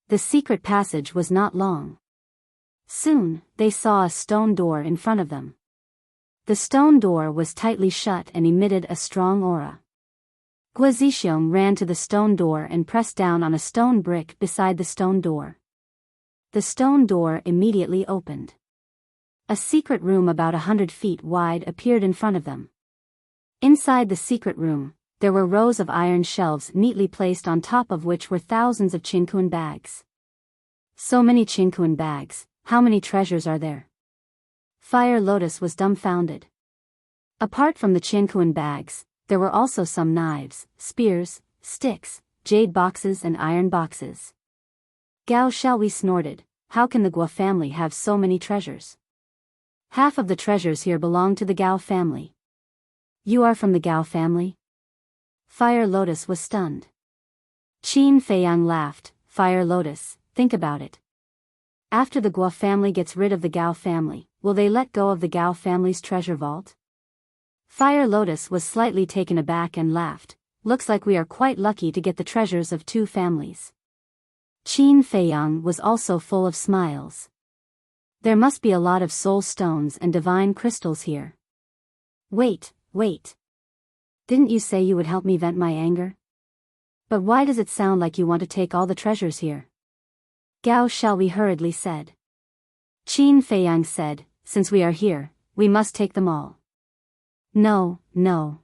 The secret passage was not long. Soon, they saw a stone door in front of them. The stone door was tightly shut and emitted a strong aura. Guo Zixiong ran to the stone door and pressed down on a stone brick beside the stone door. The stone door immediately opened. A secret room about 100 feet wide appeared in front of them. Inside the secret room, there were rows of iron shelves neatly placed on top of which were thousands of Qinkuan bags. So many Qinkuan bags, how many treasures are there? Fire Lotus was dumbfounded. Apart from the Qinkuan bags, there were also some knives, spears, sticks, jade boxes and iron boxes. Gao Xiaowei snorted, How can the Guo family have so many treasures? Half of the treasures here belong to the Gao family. You are from the Gao family? Fire Lotus was stunned. Qin Feiyang laughed, Fire Lotus, think about it. After the Guo family gets rid of the Gao family, will they let go of the Gao family's treasure vault? Fire Lotus was slightly taken aback and laughed, Looks like we are quite lucky to get the treasures of two families. Qin Feiyang was also full of smiles. There must be a lot of soul stones and divine crystals here. Wait. Didn't you say you would help me vent my anger? But why does it sound like you want to take all the treasures here? Gao Xiaowei hurriedly said. Qin Feiyang said, Since we are here, we must take them all. No.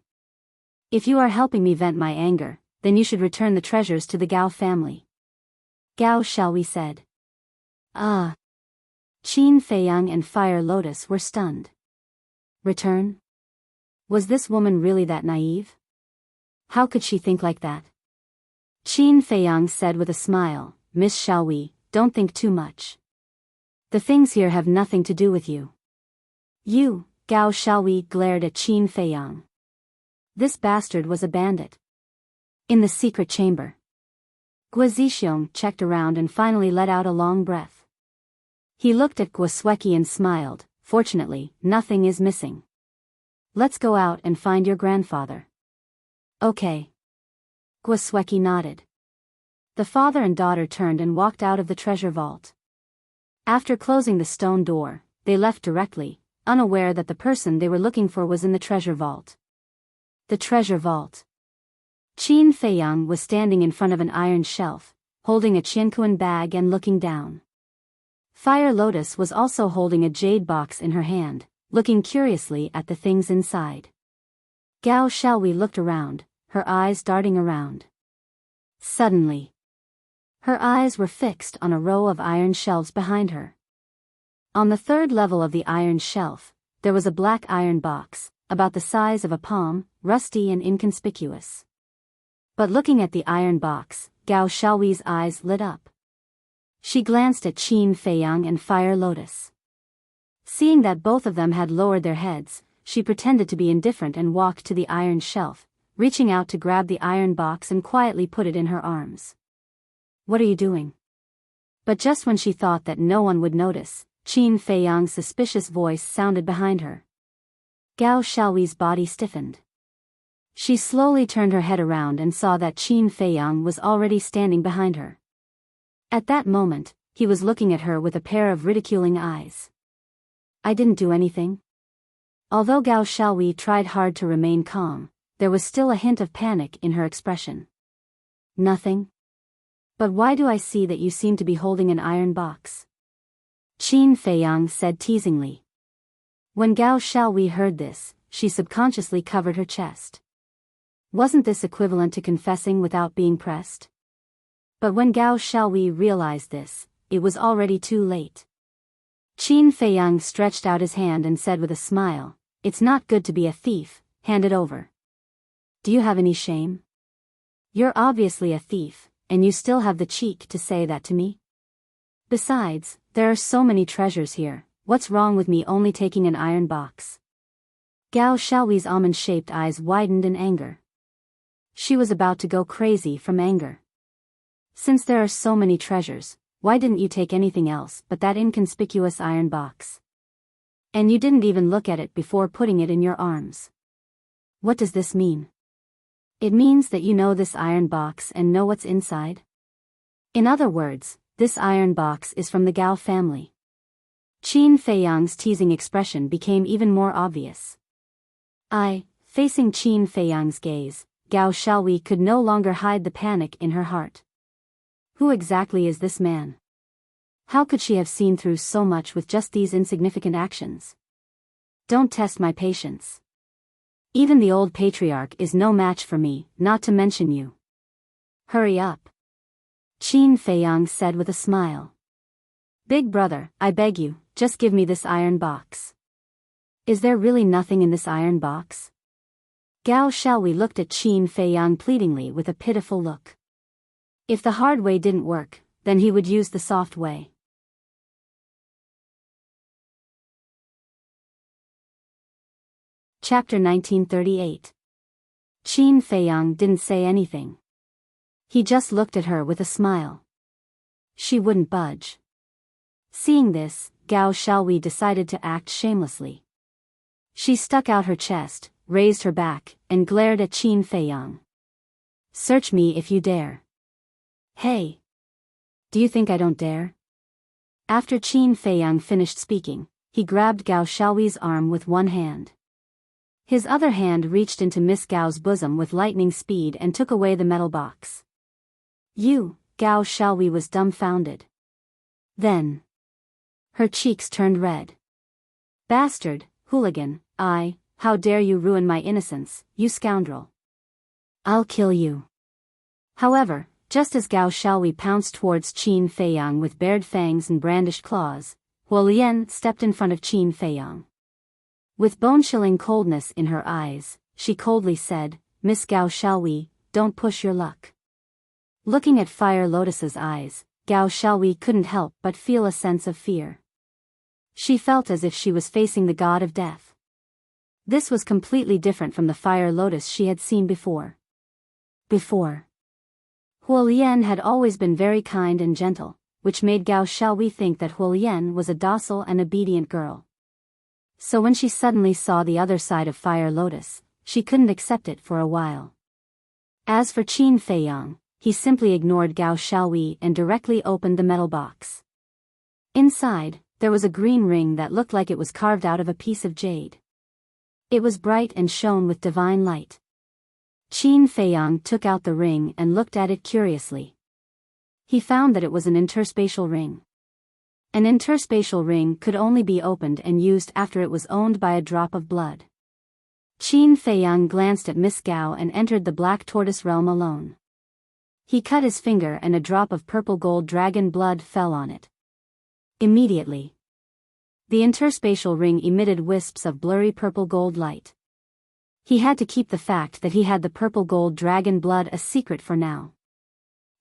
If you are helping me vent my anger, then you should return the treasures to the Gao family. Gao Xiaowei said. Qin Feiyang and Fire Lotus were stunned. Return? Was this woman really that naive? How could she think like that? Qin Feiyang said with a smile, Miss Xiaowei, don't think too much. The things here have nothing to do with you. You, Gao Xiaowei glared at Qin Feiyang. This bastard was a bandit. In the secret chamber. Guo Zixiong checked around and finally let out a long breath. He looked at Guo Sueki and smiled, Fortunately, nothing is missing. Let's go out and find your grandfather. Okay. Guo Sueki nodded. The father and daughter turned and walked out of the treasure vault. After closing the stone door, they left directly, unaware that the person they were looking for was in the treasure vault. The treasure vault. Qin Feiyang was standing in front of an iron shelf, holding a Qinkuan bag and looking down. Fire Lotus was also holding a jade box in her hand, looking curiously at the things inside. Gao Xiaohui looked around, her eyes darting around. Suddenly, her eyes were fixed on a row of iron shelves behind her. On the third level of the iron shelf, there was a black iron box, about the size of a palm, rusty and inconspicuous. But looking at the iron box, Gao Xiaohui's eyes lit up. She glanced at Qin Feiyang and Fire Lotus. Seeing that both of them had lowered their heads, she pretended to be indifferent and walked to the iron shelf, reaching out to grab the iron box and quietly put it in her arms. "What are you doing?" But just when she thought that no one would notice, Qin Feiyang's suspicious voice sounded behind her. Gao Xiaohui's body stiffened. She slowly turned her head around and saw that Qin Feiyang was already standing behind her. At that moment, he was looking at her with a pair of ridiculing eyes. "I didn't do anything." Although Gao Xiaohui tried hard to remain calm, there was still a hint of panic in her expression. "Nothing? But why do I see that you seem to be holding an iron box?" Qin Feiyang said teasingly. When Gao Xiaohui heard this, she subconsciously covered her chest. Wasn't this equivalent to confessing without being pressed? But when Gao Xiaohui realized this, it was already too late. Qin Feiyang stretched out his hand and said with a smile, "It's not good to be a thief, hand it over." "Do you have any shame? You're obviously a thief, and you still have the cheek to say that to me? Besides, there are so many treasures here, what's wrong with me only taking an iron box?" Gao Xiaohui's almond-shaped eyes widened in anger. She was about to go crazy from anger. Since there are so many treasures, why didn't you take anything else but that inconspicuous iron box? And you didn't even look at it before putting it in your arms. What does this mean? It means that you know this iron box and know what's inside? In other words, this iron box is from the Gao family. Qin Feiyang's teasing expression became even more obvious. Facing Qin Feiyang's gaze, Gao Xiaohui could no longer hide the panic in her heart. Who exactly is this man? How could she have seen through so much with just these insignificant actions? Don't test my patience. Even the old patriarch is no match for me, not to mention you. Hurry up. Qin Feiyang said with a smile. Big brother, I beg you, just give me this iron box. Is there really nothing in this iron box? Gao Xiaohui looked at Qin Feiyang pleadingly with a pitiful look. If the hard way didn't work, then he would use the soft way. Chapter 1938. Qin Feiyang didn't say anything. He just looked at her with a smile. She wouldn't budge. Seeing this, Gao Xiaohui decided to act shamelessly. She stuck out her chest, raised her back, and glared at Qin Feiyang. "Search me if you dare." "Hey! Do you think I don't dare?" After Qin Feiyang finished speaking, he grabbed Gao Xiaohui's arm with one hand. His other hand reached into Miss Gao's bosom with lightning speed and took away the metal box. Gao Xiaohui was dumbfounded. Then, her cheeks turned red. "Bastard, hooligan, how dare you ruin my innocence, you scoundrel. I'll kill you." However, just as Gao Xiaohui pounced towards Qin Feiyang with bared fangs and brandished claws, Huolian stepped in front of Qin Feiyang. With bone-chilling coldness in her eyes, she coldly said, "Miss Gao Xiaohui, don't push your luck." Looking at Fire Lotus's eyes, Gao Xiaohui couldn't help but feel a sense of fear. She felt as if she was facing the god of death. This was completely different from the Fire Lotus she had seen before. Huolian had always been very kind and gentle, which made Gao Xiaohui think that Huolian was a docile and obedient girl. So when she suddenly saw the other side of Fire Lotus, she couldn't accept it for a while. As for Qin Feiyang, he simply ignored Gao Xiaohui and directly opened the metal box. Inside, there was a green ring that looked like it was carved out of a piece of jade. It was bright and shone with divine light. Qin Feiyang took out the ring and looked at it curiously. He found that it was an interspatial ring. An interspatial ring could only be opened and used after it was owned by a drop of blood. Qin Feiyang glanced at Miss Gao and entered the Black Tortoise realm alone. He cut his finger and a drop of purple gold dragon blood fell on it. Immediately, the interspatial ring emitted wisps of blurry purple gold light. He had to keep the fact that he had the purple gold dragon blood a secret for now.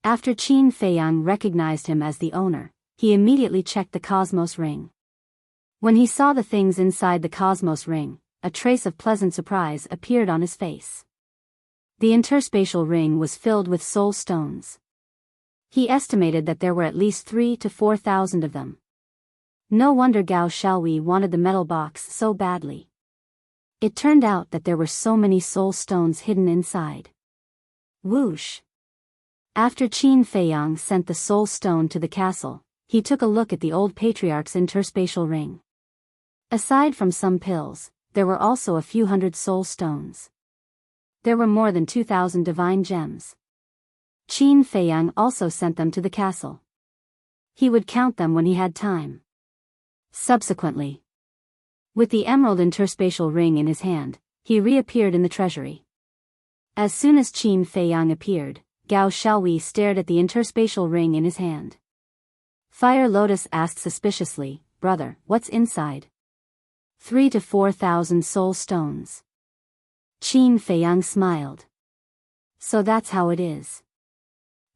After Qin Feiyang recognized him as the owner, he immediately checked the Cosmos Ring. When he saw the things inside the Cosmos Ring, a trace of pleasant surprise appeared on his face. The interspatial ring was filled with soul stones. He estimated that there were at least 3,000 to 4,000 of them. No wonder Gao Xiaowei wanted the metal box so badly. It turned out that there were so many soul stones hidden inside. Whoosh! After Qin Feiyang sent the soul stone to the castle, he took a look at the old patriarch's interspatial ring. Aside from some pills, there were also a few hundred soul stones. There were more than 2,000 divine gems. Qin Feiyang also sent them to the castle. He would count them when he had time. Subsequently, with the emerald interspatial ring in his hand, he reappeared in the treasury. As soon as Qin Feiyang appeared, Gao Xiaowei stared at the interspatial ring in his hand. Fire Lotus asked suspiciously, "Brother, what's inside?" 3,000 to 4,000 soul stones. Qin Feiyang smiled. "So that's how it is,"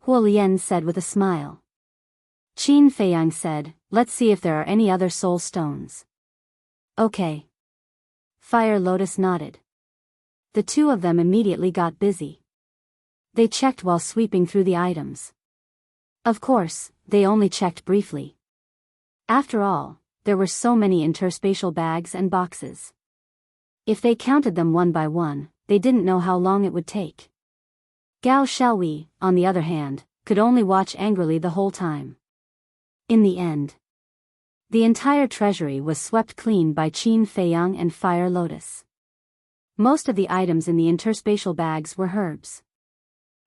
Huolian said with a smile. Qin Feiyang said, "Let's see if there are any other soul stones." "Okay." Fire Lotus nodded. The two of them immediately got busy. They checked while sweeping through the items. Of course, they only checked briefly. After all, there were so many interspatial bags and boxes. If they counted them one by one, they didn't know how long it would take. Gao Xiaowei, on the other hand, could only watch angrily the whole time. In the end, the entire treasury was swept clean by Qin Feiyang and Fire Lotus. Most of the items in the interspatial bags were herbs.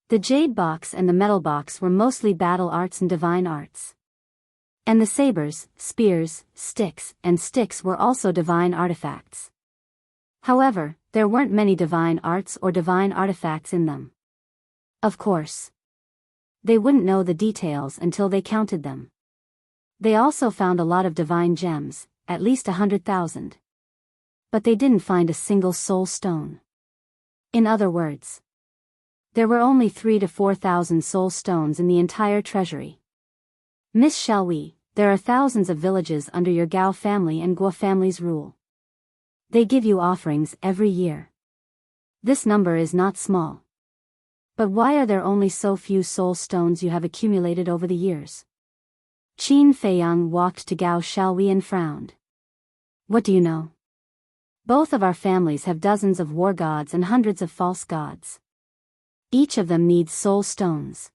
The jade box and the metal box were mostly battle arts and divine arts. And the sabers, spears, sticks were also divine artifacts. However, there weren't many divine arts or divine artifacts in them. Of course, they wouldn't know the details until they counted them. They also found a lot of divine gems, at least 100,000. But they didn't find a single soul stone. In other words, there were only 3,000 to 4,000 soul stones in the entire treasury. Miss Xiaowei, there are thousands of villages under your Gao family and Guo family's rule. They give you offerings every year. This number is not small. But why are there only so few soul stones you have accumulated over the years? Qin Feiyang walked to Gao Xiaowei and frowned. What do you know? Both of our families have dozens of war gods and hundreds of false gods. Each of them needs soul stones.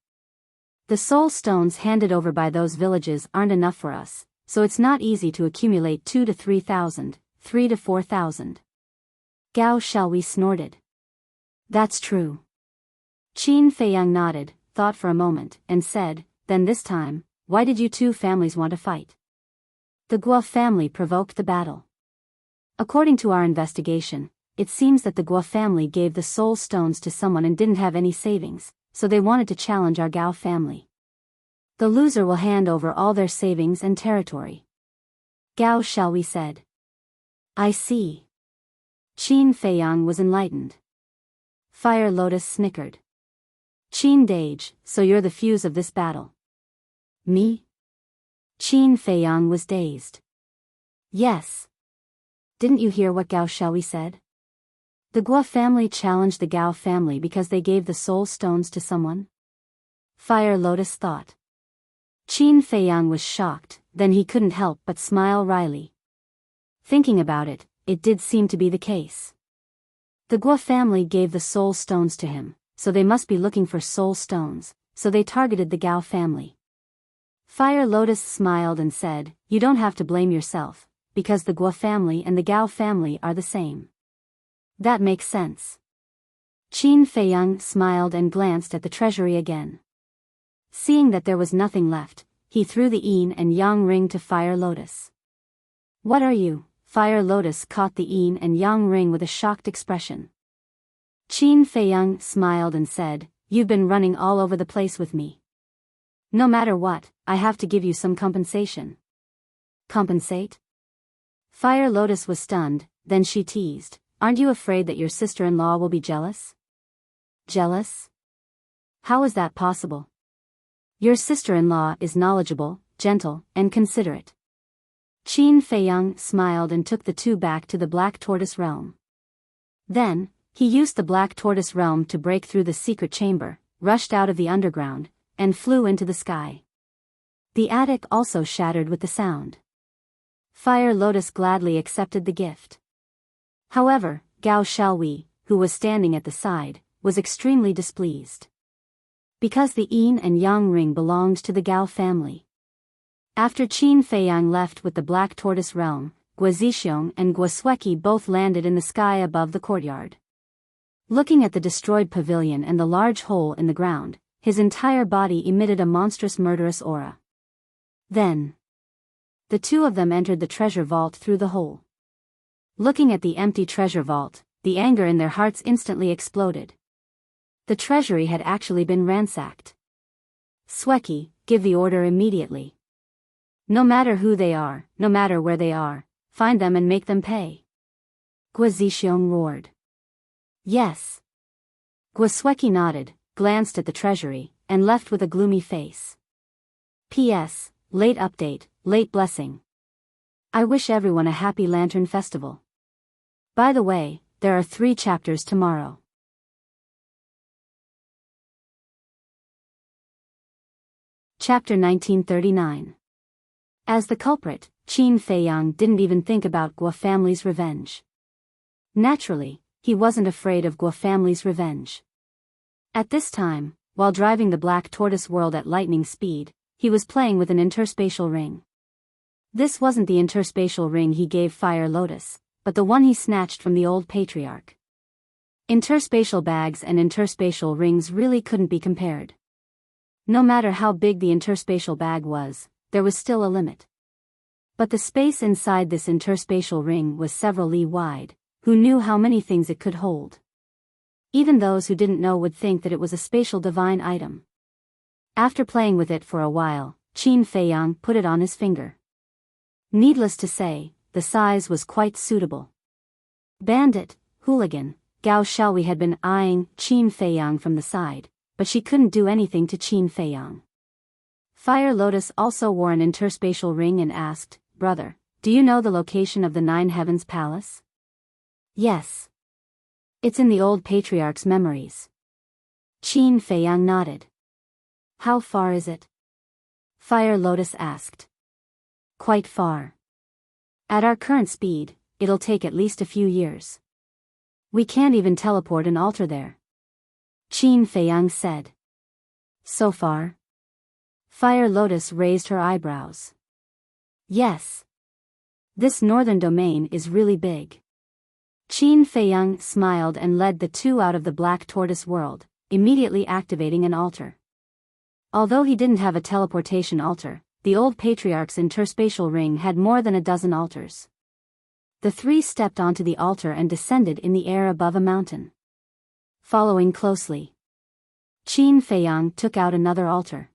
The soul stones handed over by those villages aren't enough for us, so it's not easy to accumulate 2,000 to 3,000, 3,000 to 4,000. Gao Xiaowei snorted. That's true. Qin Feiyang nodded, thought for a moment, and said, "Then this time, why did you two families want to fight?" The Guo family provoked the battle. According to our investigation, it seems that the Guo family gave the soul stones to someone and didn't have any savings, so they wanted to challenge our Gao family. The loser will hand over all their savings and territory. Gao Xiaowei said. I see. Qin Feiyang was enlightened. Fire Lotus snickered. Qin Dage, so you're the fuse of this battle. Me? Qin Feiyang was dazed. Yes. Didn't you hear what Gao Xiaowei said? The Guo family challenged the Gao family because they gave the soul stones to someone? Fire Lotus thought. Qin Feiyang was shocked, then he couldn't help but smile wryly. Thinking about it, it did seem to be the case. The Guo family gave the soul stones to him, so they must be looking for soul stones, so they targeted the Gao family. Fire Lotus smiled and said, you don't have to blame yourself, because the Guo family and the Gao family are the same. That makes sense. Qin Feiyang smiled and glanced at the treasury again. Seeing that there was nothing left, he threw the yin and yang ring to Fire Lotus. What are you, Fire Lotus caught the yin and yang ring with a shocked expression. Qin Feiyang smiled and said, "You've been running all over the place with me. No matter what, I have to give you some compensation." Compensate? Fire Lotus was stunned, then she teased, "Aren't you afraid that your sister-in-law will be jealous?" Jealous? How is that possible? Your sister-in-law is knowledgeable, gentle, and considerate. Qin Feiyang smiled and took the two back to the Black Tortoise realm. Then, he used the Black Tortoise realm to break through the secret chamber, rushed out of the underground, and flew into the sky. The attic also shattered with the sound. Fire Lotus gladly accepted the gift. However, Gao Xiaowei, who was standing at the side, was extremely displeased. Because the yin and yang ring belonged to the Gao family. After Qin Feiyang left with the Black Tortoise realm, Guozixiong and Guosueki both landed in the sky above the courtyard. Looking at the destroyed pavilion and the large hole in the ground, his entire body emitted a monstrous murderous aura. Then, the two of them entered the treasure vault through the hole. Looking at the empty treasure vault, the anger in their hearts instantly exploded. The treasury had actually been ransacked. Sueki, give the order immediately. No matter who they are, no matter where they are, find them and make them pay. Guozixiong roared. Yes. Guosueki nodded, glanced at the treasury, and left with a gloomy face. P.S. Late update, late blessing. I wish everyone a happy Lantern Festival. By the way, there are 3 chapters tomorrow. Chapter 1939. As the culprit, Qin Feiyang didn't even think about Guo family's revenge. Naturally, he wasn't afraid of Guo family's revenge. At this time, while driving the Black Tortoise world at lightning speed, he was playing with an interspatial ring. This wasn't the interspatial ring he gave Fire Lotus, but the one he snatched from the old patriarch. Interspatial bags and interspatial rings really couldn't be compared. No matter how big the interspatial bag was, there was still a limit. But the space inside this interspatial ring was several li wide. Who knew how many things it could hold? Even those who didn't know would think that it was a spatial divine item. After playing with it for a while, Qin Feiyang put it on his finger. Needless to say, the size was quite suitable. Bandit, hooligan, Gao Xiaowei had been eyeing Qin Feiyang from the side, but she couldn't do anything to Qin Feiyang. Fire Lotus also wore an interspatial ring and asked, "Brother, do you know the location of the 9 Heavens Palace?" "Yes. It's in the old patriarch's memories." Qin Feiyang nodded. "How far is it?" Fire Lotus asked. "Quite far. At our current speed, it'll take at least a few years. We can't even teleport an altar there." Qin Feiyang said. "So far?" Fire Lotus raised her eyebrows. "Yes. This northern domain is really big." Qin Feiyang smiled and led the two out of the Black Tortoise world, immediately activating an altar. Although he didn't have a teleportation altar, the old patriarch's interspatial ring had more than a dozen altars. The 3 stepped onto the altar and descended in the air above a mountain. Following closely, Qin Feiyang took out another altar.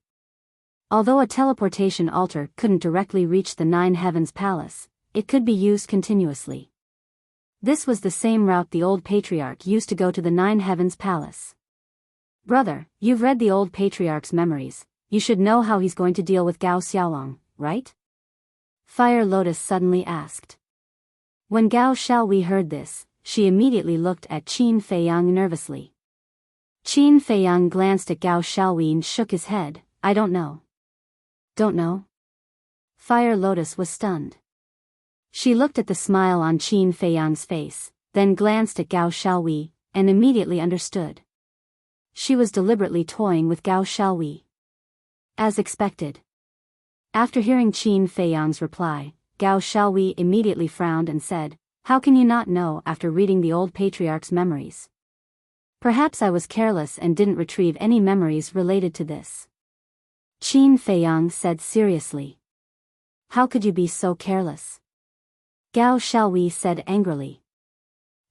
Although a teleportation altar couldn't directly reach the 9 Heavens Palace, it could be used continuously. This was the same route the old patriarch used to go to the 9 Heavens Palace. "Brother, you've read the old patriarch's memories, you should know how he's going to deal with Gao Xiaolong, right?" Fire Lotus suddenly asked. When Gao Xiaowei heard this, she immediately looked at Qin Feiyang nervously. Qin Feiyang glanced at Gao Xiaowei and shook his head. "I don't know." "Don't know?" Fire Lotus was stunned. She looked at the smile on Qin Feiyang's face, then glanced at Gao Xiaowei, and immediately understood. She was deliberately toying with Gao Xiaowei. As expected. After hearing Qin Feiyang's reply, Gao Xiaowei immediately frowned and said, "How can you not know after reading the old patriarch's memories? Perhaps I was careless and didn't retrieve any memories related to this." Qin Feiyang said seriously. "How could you be so careless? Gao Xiaowei said angrily.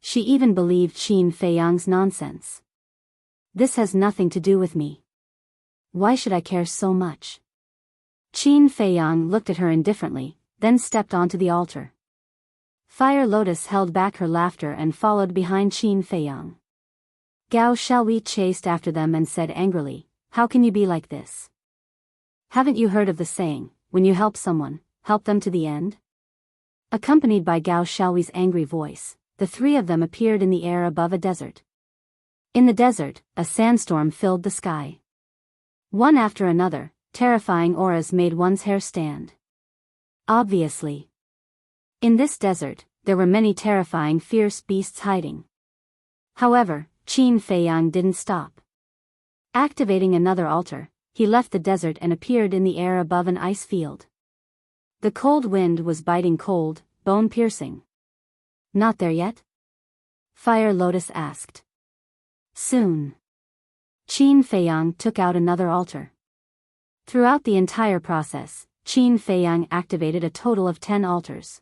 She even believed Qin Feiyang's nonsense. This has nothing to do with me. Why should I care so much? Qin Feiyang looked at her indifferently, then stepped onto the altar. Fire Lotus held back her laughter and followed behind Qin Feiyang. Gao Xiaowei chased after them and said angrily, "How can you be like this? Haven't you heard of the saying, when you help someone, help them to the end?" Accompanied by Gao Xiaowei's angry voice, the three of them appeared in the air above a desert. In the desert, a sandstorm filled the sky. One after another, terrifying auras made one's hair stand. Obviously. In this desert, there were many terrifying fierce beasts hiding. However, Qin Feiyang didn't stop. Activating another altar, he left the desert and appeared in the air above an ice field. The cold wind was biting cold, bone-piercing. "Not there yet?" Fire Lotus asked. "Soon." Qin Feiyang took out another altar. Throughout the entire process, Qin Feiyang activated a total of 10 altars.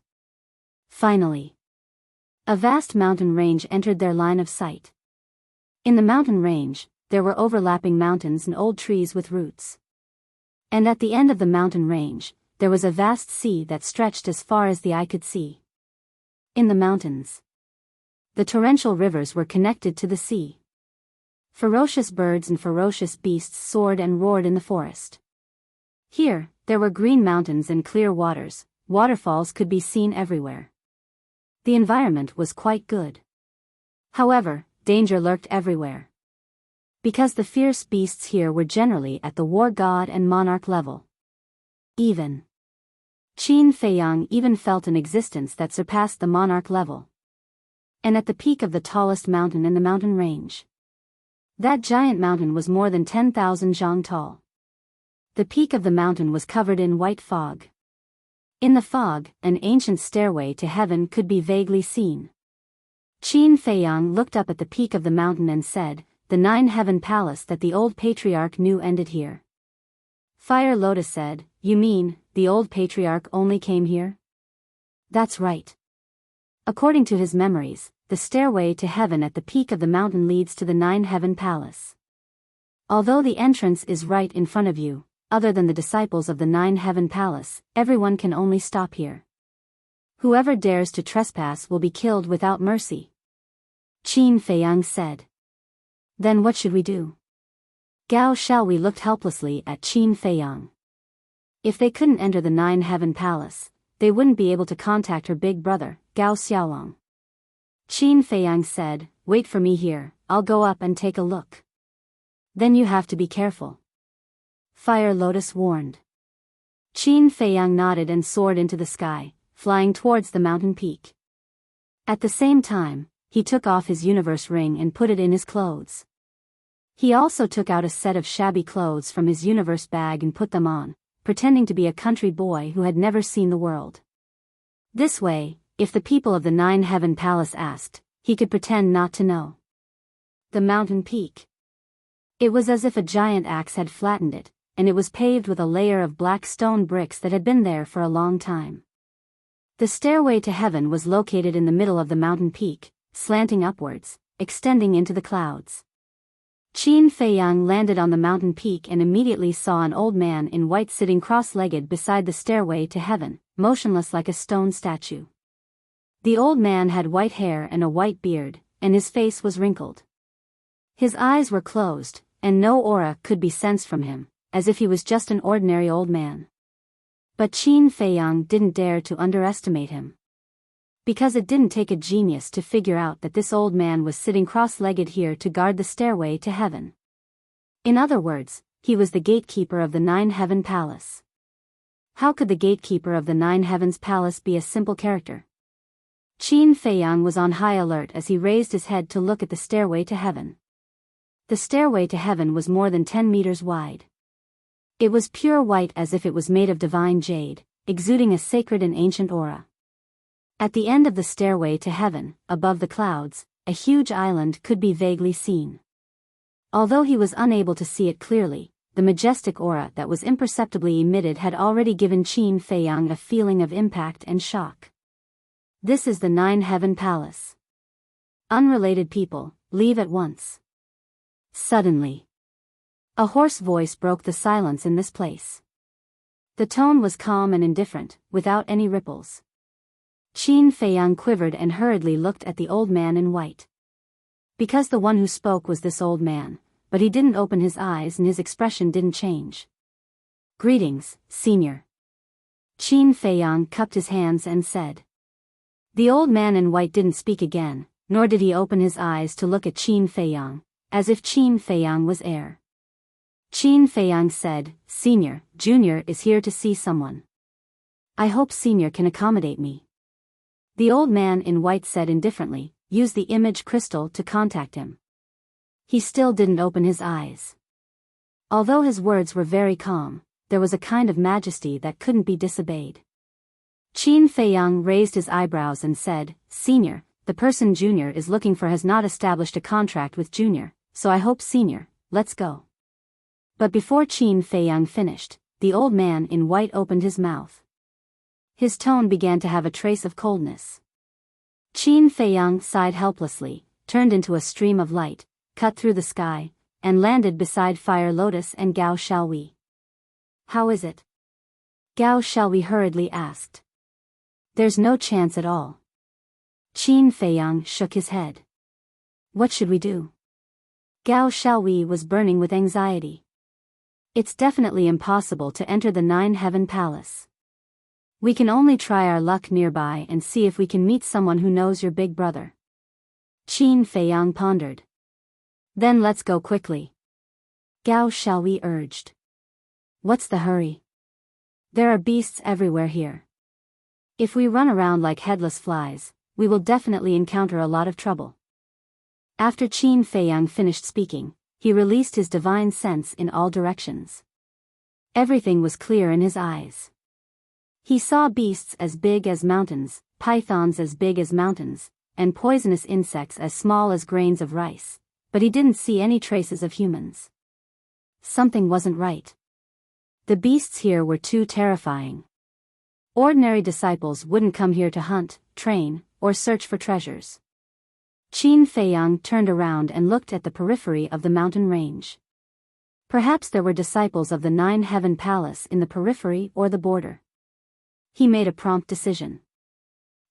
Finally, a vast mountain range entered their line of sight. In the mountain range, there were overlapping mountains and old trees with roots. And at the end of the mountain range, there was a vast sea that stretched as far as the eye could see. In the mountains, the torrential rivers were connected to the sea. Ferocious birds and ferocious beasts soared and roared in the forest. Here, there were green mountains and clear waters, waterfalls could be seen everywhere. The environment was quite good. However, danger lurked everywhere. Because the fierce beasts here were generally at the war god and monarch level. Even Qin Feiyang even felt an existence that surpassed the monarch level. And at the peak of the tallest mountain in the mountain range. That giant mountain was more than 10,000 zhang tall. The peak of the mountain was covered in white fog. In the fog, an ancient stairway to heaven could be vaguely seen. Qin Feiyang looked up at the peak of the mountain and said, "The 9-heaven palace that the old patriarch knew ended here." Fire Lotus said, "You mean, the old patriarch only came here?" "That's right. According to his memories, the stairway to heaven at the peak of the mountain leads to the 9-heaven palace. Although the entrance is right in front of you, other than the disciples of the 9-heaven palace, everyone can only stop here. Whoever dares to trespass will be killed without mercy." Qin Feiyang said. "Then what should we do?" Gao Xiaowei looked helplessly at Qin Feiyang. If they couldn't enter the 9-heaven palace, they wouldn't be able to contact her big brother, Gao Xiaolong. Qin Feiyang said, "Wait for me here, I'll go up and take a look." "Then you have to be careful," Fire Lotus warned. Qin Feiyang nodded and soared into the sky, flying towards the mountain peak. At the same time, he took off his universe ring and put it in his clothes. He also took out a set of shabby clothes from his universe bag and put them on, pretending to be a country boy who had never seen the world. This way, if the people of the 9-heaven palace asked, he could pretend not to know. The mountain peak. It was as if a giant axe had flattened it, and it was paved with a layer of black stone bricks that had been there for a long time. The stairway to heaven was located in the middle of the mountain peak, slanting upwards, extending into the clouds. Qin Feiyang landed on the mountain peak and immediately saw an old man in white sitting cross-legged beside the stairway to heaven, motionless like a stone statue. The old man had white hair and a white beard, and his face was wrinkled. His eyes were closed, and no aura could be sensed from him, as if he was just an ordinary old man. But Qin Feiyang didn't dare to underestimate him. Because it didn't take a genius to figure out that this old man was sitting cross-legged here to guard the stairway to heaven. In other words, he was the gatekeeper of the 9-heaven palace. How could the gatekeeper of the 9 heavens palace be a simple character? Qin Feiyang was on high alert as he raised his head to look at the stairway to heaven. The stairway to heaven was more than 10 meters wide. It was pure white as if it was made of divine jade, exuding a sacred and ancient aura. At the end of the stairway to heaven, above the clouds, a huge island could be vaguely seen. Although he was unable to see it clearly, the majestic aura that was imperceptibly emitted had already given Qin Feiyang a feeling of impact and shock. This is the Nine Heaven Palace. Unrelated people, leave at once. Suddenly, a hoarse voice broke the silence in this place. The tone was calm and indifferent, without any ripples. Qin Feiyang quivered and hurriedly looked at the old man in white. Because the one who spoke was this old man, but he didn't open his eyes and his expression didn't change. Greetings, senior. Qin Feiyang cupped his hands and said. The old man in white didn't speak again, nor did he open his eyes to look at Qin Feiyang, as if Qin Feiyang was air. Qin Feiyang said, Senior, Junior is here to see someone. I hope Senior can accommodate me. The old man in white said indifferently, use the image crystal to contact him. He still didn't open his eyes. Although his words were very calm, there was a kind of majesty that couldn't be disobeyed. Qin Feiyang raised his eyebrows and said, Senior, the person Junior is looking for has not established a contract with Junior, so I hope Senior, let's go. But before Qin Feiyang finished, the old man in white opened his mouth. His tone began to have a trace of coldness. Qin Feiyang sighed helplessly, turned into a stream of light, cut through the sky, and landed beside Fire Lotus and Gao Xiaowei. How is it? Gao Xiaowei hurriedly asked. There's no chance at all. Qin Feiyang shook his head. What should we do? Gao Xiaowei was burning with anxiety. It's definitely impossible to enter the Nine Heaven Palace. We can only try our luck nearby and see if we can meet someone who knows your big brother. Qin Feiyang pondered. Then let's go quickly. Gao Xiaowei urged. What's the hurry? There are beasts everywhere here. If we run around like headless flies, we will definitely encounter a lot of trouble. After Qin Feiyang finished speaking, he released his divine sense in all directions. Everything was clear in his eyes. He saw beasts as big as mountains, pythons as big as mountains, and poisonous insects as small as grains of rice, but he didn't see any traces of humans. Something wasn't right. The beasts here were too terrifying. Ordinary disciples wouldn't come here to hunt, train, or search for treasures. Qin Feiyang turned around and looked at the periphery of the mountain range. Perhaps there were disciples of the Nine Heaven Palace in the periphery or the border. He made a prompt decision.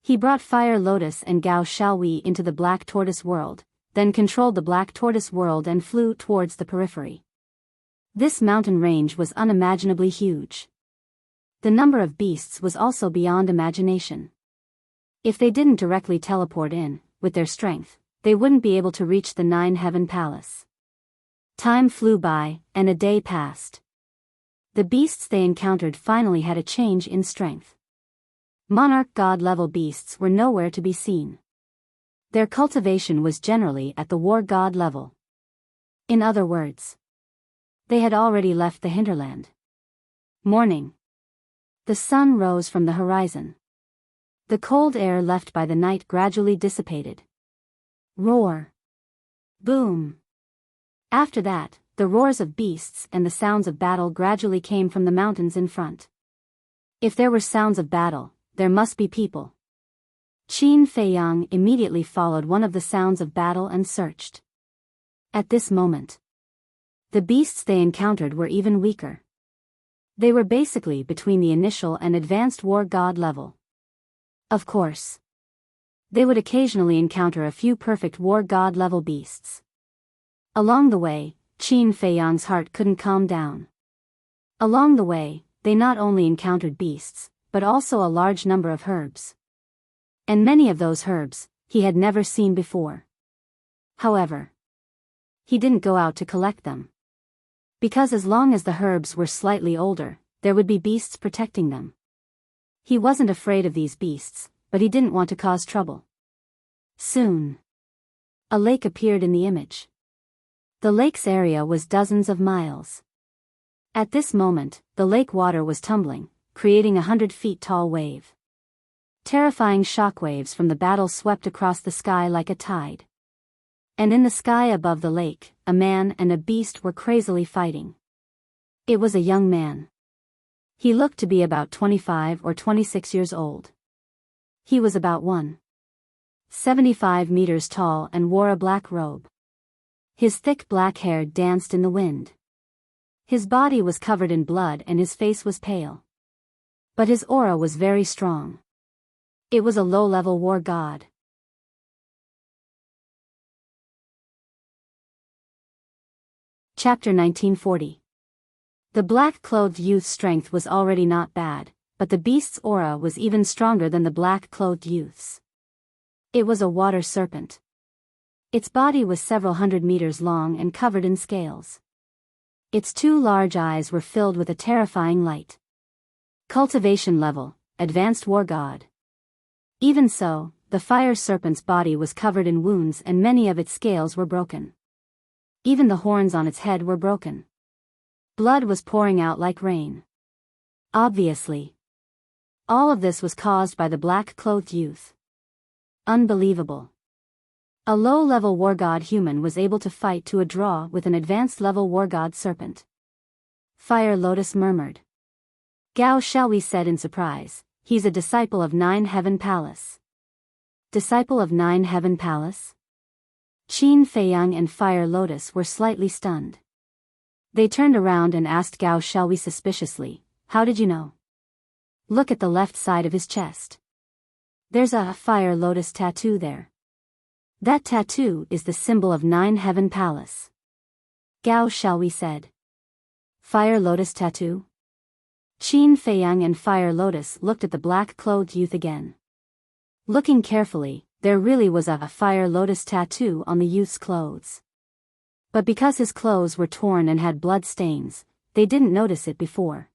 He brought Fire Lotus and Gao Xiaowei into the Black Tortoise world, then controlled the Black Tortoise world and flew towards the periphery. This mountain range was unimaginably huge. The number of beasts was also beyond imagination. If they didn't directly teleport in, with their strength, they wouldn't be able to reach the Nine Heaven Palace. Time flew by, and a day passed. The beasts they encountered finally had a change in strength. Monarch god-level beasts were nowhere to be seen. Their cultivation was generally at the war god level. In other words, they had already left the hinterland. Morning. The sun rose from the horizon. The cold air left by the night gradually dissipated. Roar. Boom. After that, the roars of beasts and the sounds of battle gradually came from the mountains in front. If there were sounds of battle, there must be people. Qin Feiyang immediately followed one of the sounds of battle and searched. At this moment, the beasts they encountered were even weaker. They were basically between the initial and advanced war god level. Of course, they would occasionally encounter a few perfect war god level beasts. Along the way, Qin Feiyang's heart couldn't calm down. Along the way, they not only encountered beasts, but also a large number of herbs. And many of those herbs, he had never seen before. However, he didn't go out to collect them. Because as long as the herbs were slightly older, there would be beasts protecting them. He wasn't afraid of these beasts, but he didn't want to cause trouble. Soon, a lake appeared in the image. The lake's area was dozens of miles. At this moment, the lake water was tumbling, creating 100 feet tall wave. Terrifying shockwaves from the battle swept across the sky like a tide. And in the sky above the lake, a man and a beast were crazily fighting. It was a young man. He looked to be about 25 or 26 years old. He was about 175 meters tall and wore a black robe. His thick black hair danced in the wind. His body was covered in blood and his face was pale. But his aura was very strong. It was a low-level war god. Chapter 1940. The black-clothed youth's strength was already not bad, but the beast's aura was even stronger than the black-clothed youth's. It was a water serpent. Its body was several hundred meters long and covered in scales. Its two large eyes were filled with a terrifying light. Cultivation level, advanced war god. Even so, the fire serpent's body was covered in wounds and many of its scales were broken. Even the horns on its head were broken. Blood was pouring out like rain. Obviously. All of this was caused by the black-clothed youth. Unbelievable. A low-level war god human was able to fight to a draw with an advanced-level war god serpent. Fire Lotus murmured. Gao Xiaohui said in surprise, he's a disciple of Nine Heaven Palace. Disciple of Nine Heaven Palace? Qin Feiyang and Fire Lotus were slightly stunned. They turned around and asked Gao Xiaohui suspiciously, how did you know? Look at the left side of his chest. There's a Fire Lotus tattoo there. That tattoo is the symbol of Nine Heaven Palace. Gao Xiaohui said. Fire Lotus tattoo? Qin Feiyang and Fire Lotus looked at the black-clothed youth again. Looking carefully, there really was a Fire Lotus tattoo on the youth's clothes. But because his clothes were torn and had blood stains, they didn't notice it before.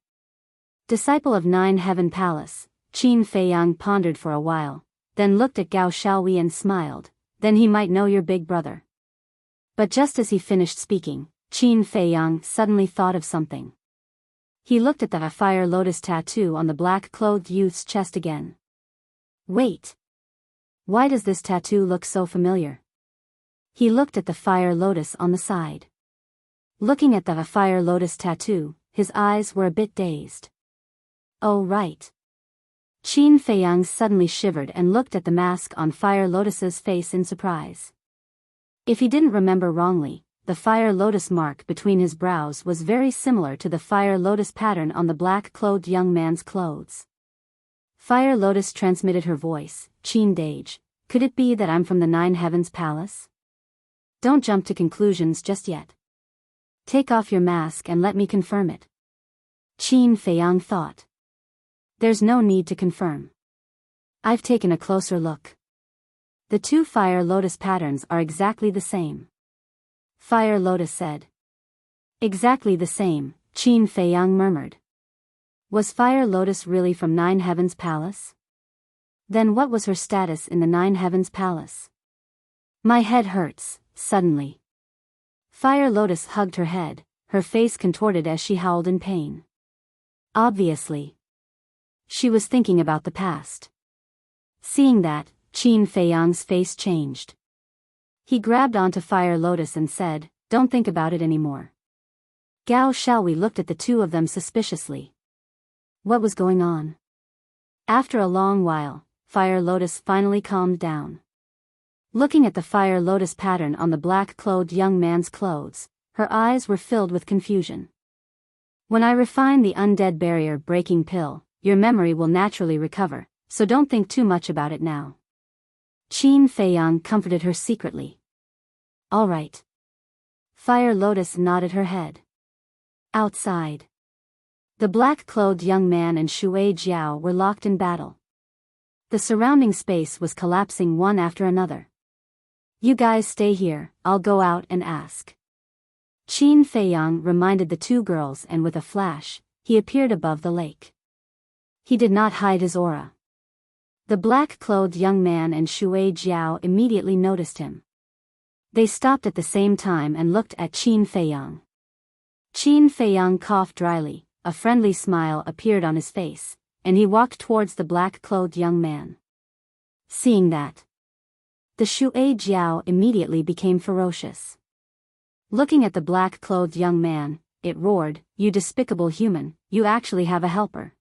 Disciple of Nine Heaven Palace, Qin Feiyang pondered for a while, then looked at Gao Xiaohui and smiled, then he might know your big brother. But just as he finished speaking, Qin Feiyang suddenly thought of something. He looked at the Fire Lotus tattoo on the black-clothed youth's chest again. Wait. Why does this tattoo look so familiar? He looked at the Fire Lotus on the side. Looking at the Fire Lotus tattoo, his eyes were a bit dazed. Oh right. Qin Feiyang suddenly shivered and looked at the mask on Fire Lotus's face in surprise. If he didn't remember wrongly, the Fire Lotus mark between his brows was very similar to the Fire Lotus pattern on the black-clothed young man's clothes. Fire Lotus transmitted her voice, Qin Dage, could it be that I'm from the Nine Heavens Palace? Don't jump to conclusions just yet. Take off your mask and let me confirm it. Qin Feiyang thought. There's no need to confirm. I've taken a closer look. The two Fire Lotus patterns are exactly the same. Fire Lotus said. Exactly the same, Qin Feiyang murmured. Was Fire Lotus really from Nine Heavens Palace? Then what was her status in the Nine Heavens Palace? My head hurts, suddenly. Fire Lotus hugged her head, her face contorted as she howled in pain. Obviously. She was thinking about the past. Seeing that, Qin Feiyang's face changed. He grabbed onto Fire Lotus and said, don't think about it anymore. Gao Xiaohui looked at the two of them suspiciously. What was going on? After a long while, Fire Lotus finally calmed down. Looking at the Fire Lotus pattern on the black-clothed young man's clothes, her eyes were filled with confusion. When I refine the undead barrier breaking pill, your memory will naturally recover, so don't think too much about it now. Qin Feiyang comforted her secretly. All right. Fire Lotus nodded her head. Outside. The black-clothed young man and Shui Jiao were locked in battle. The surrounding space was collapsing one after another. You guys stay here, I'll go out and ask. Qin Feiyang reminded the two girls and with a flash, he appeared above the lake. He did not hide his aura. The black-clothed young man and Shui Jiao immediately noticed him. They stopped at the same time and looked at Qin Feiyang. Qin Feiyang coughed dryly, a friendly smile appeared on his face, and he walked towards the black-clothed young man. Seeing that, the Shui Jiao immediately became ferocious. Looking at the black-clothed young man, it roared, you despicable human, you actually have a helper.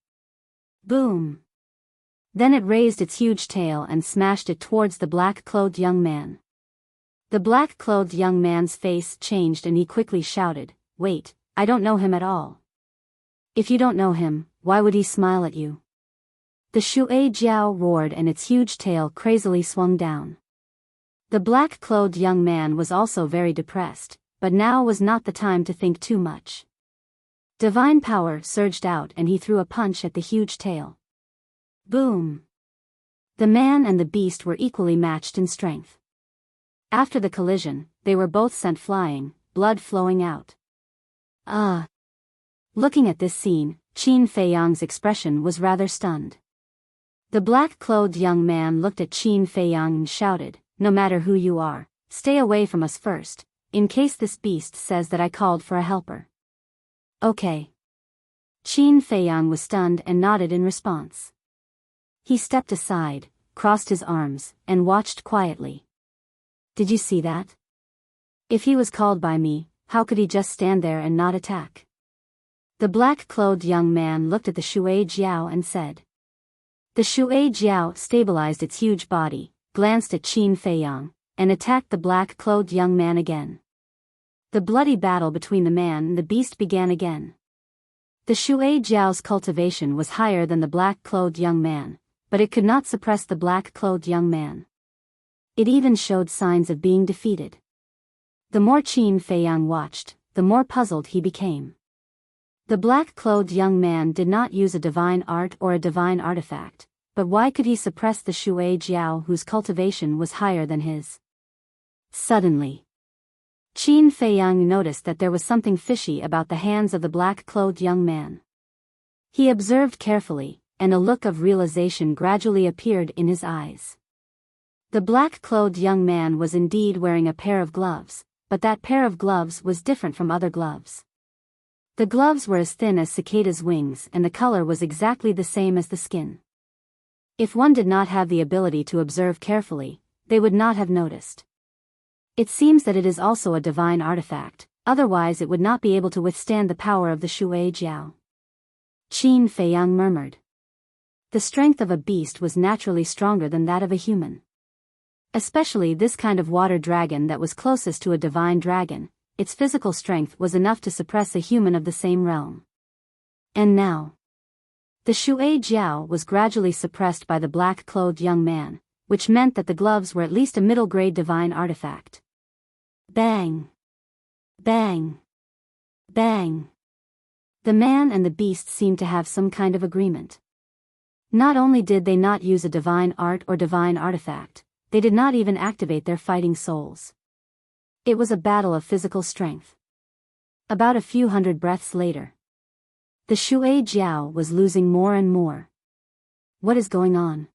Boom! Then it raised its huge tail and smashed it towards the black-clothed young man. The black-clothed young man's face changed and he quickly shouted, "Wait, I don't know him at all." "If you don't know him, why would he smile at you?" The Shui Jiao roared and its huge tail crazily swung down. The black-clothed young man was also very depressed, but now was not the time to think too much. Divine power surged out and he threw a punch at the huge tail. Boom! The man and the beast were equally matched in strength. After the collision, they were both sent flying, blood flowing out. Looking at this scene, Qin Feiyang's expression was rather stunned. The black-clothed young man looked at Qin Feiyang and shouted, "No matter who you are, stay away from us first, in case this beast says that I called for a helper." "Okay." Qin Feiyang was stunned and nodded in response. He stepped aside, crossed his arms, and watched quietly. "Did you see that? If he was called by me, how could he just stand there and not attack?" The black-clothed young man looked at the Shui Jiao and said. The Shui Jiao stabilized its huge body, glanced at Qin Feiyang, and attacked the black-clothed young man again. The bloody battle between the man and the beast began again. The Shui Jiao's cultivation was higher than the black-clothed young man, but it could not suppress the black-clothed young man. It even showed signs of being defeated. The more Qin Feiyang watched, the more puzzled he became. The black-clothed young man did not use a divine art or a divine artifact, but why could he suppress the Shui Jiao whose cultivation was higher than his? Suddenly, Qin Feiyang noticed that there was something fishy about the hands of the black-clothed young man. He observed carefully, and a look of realization gradually appeared in his eyes. The black-clothed young man was indeed wearing a pair of gloves, but that pair of gloves was different from other gloves. The gloves were as thin as cicada's wings and the color was exactly the same as the skin. If one did not have the ability to observe carefully, they would not have noticed. It seems that it is also a divine artifact, otherwise it would not be able to withstand the power of the Shui Jiao. Qin Feiyang murmured. The strength of a beast was naturally stronger than that of a human. Especially this kind of water dragon that was closest to a divine dragon. Its physical strength was enough to suppress a human of the same realm. And now, the Shui Jiao was gradually suppressed by the black-clothed young man, which meant that the gloves were at least a middle-grade divine artifact. Bang! Bang! Bang! The man and the beast seemed to have some kind of agreement. Not only did they not use a divine art or divine artifact, they did not even activate their fighting souls. It was a battle of physical strength. About a few hundred breaths later, the Shui Jiao was losing more and more. What is going on?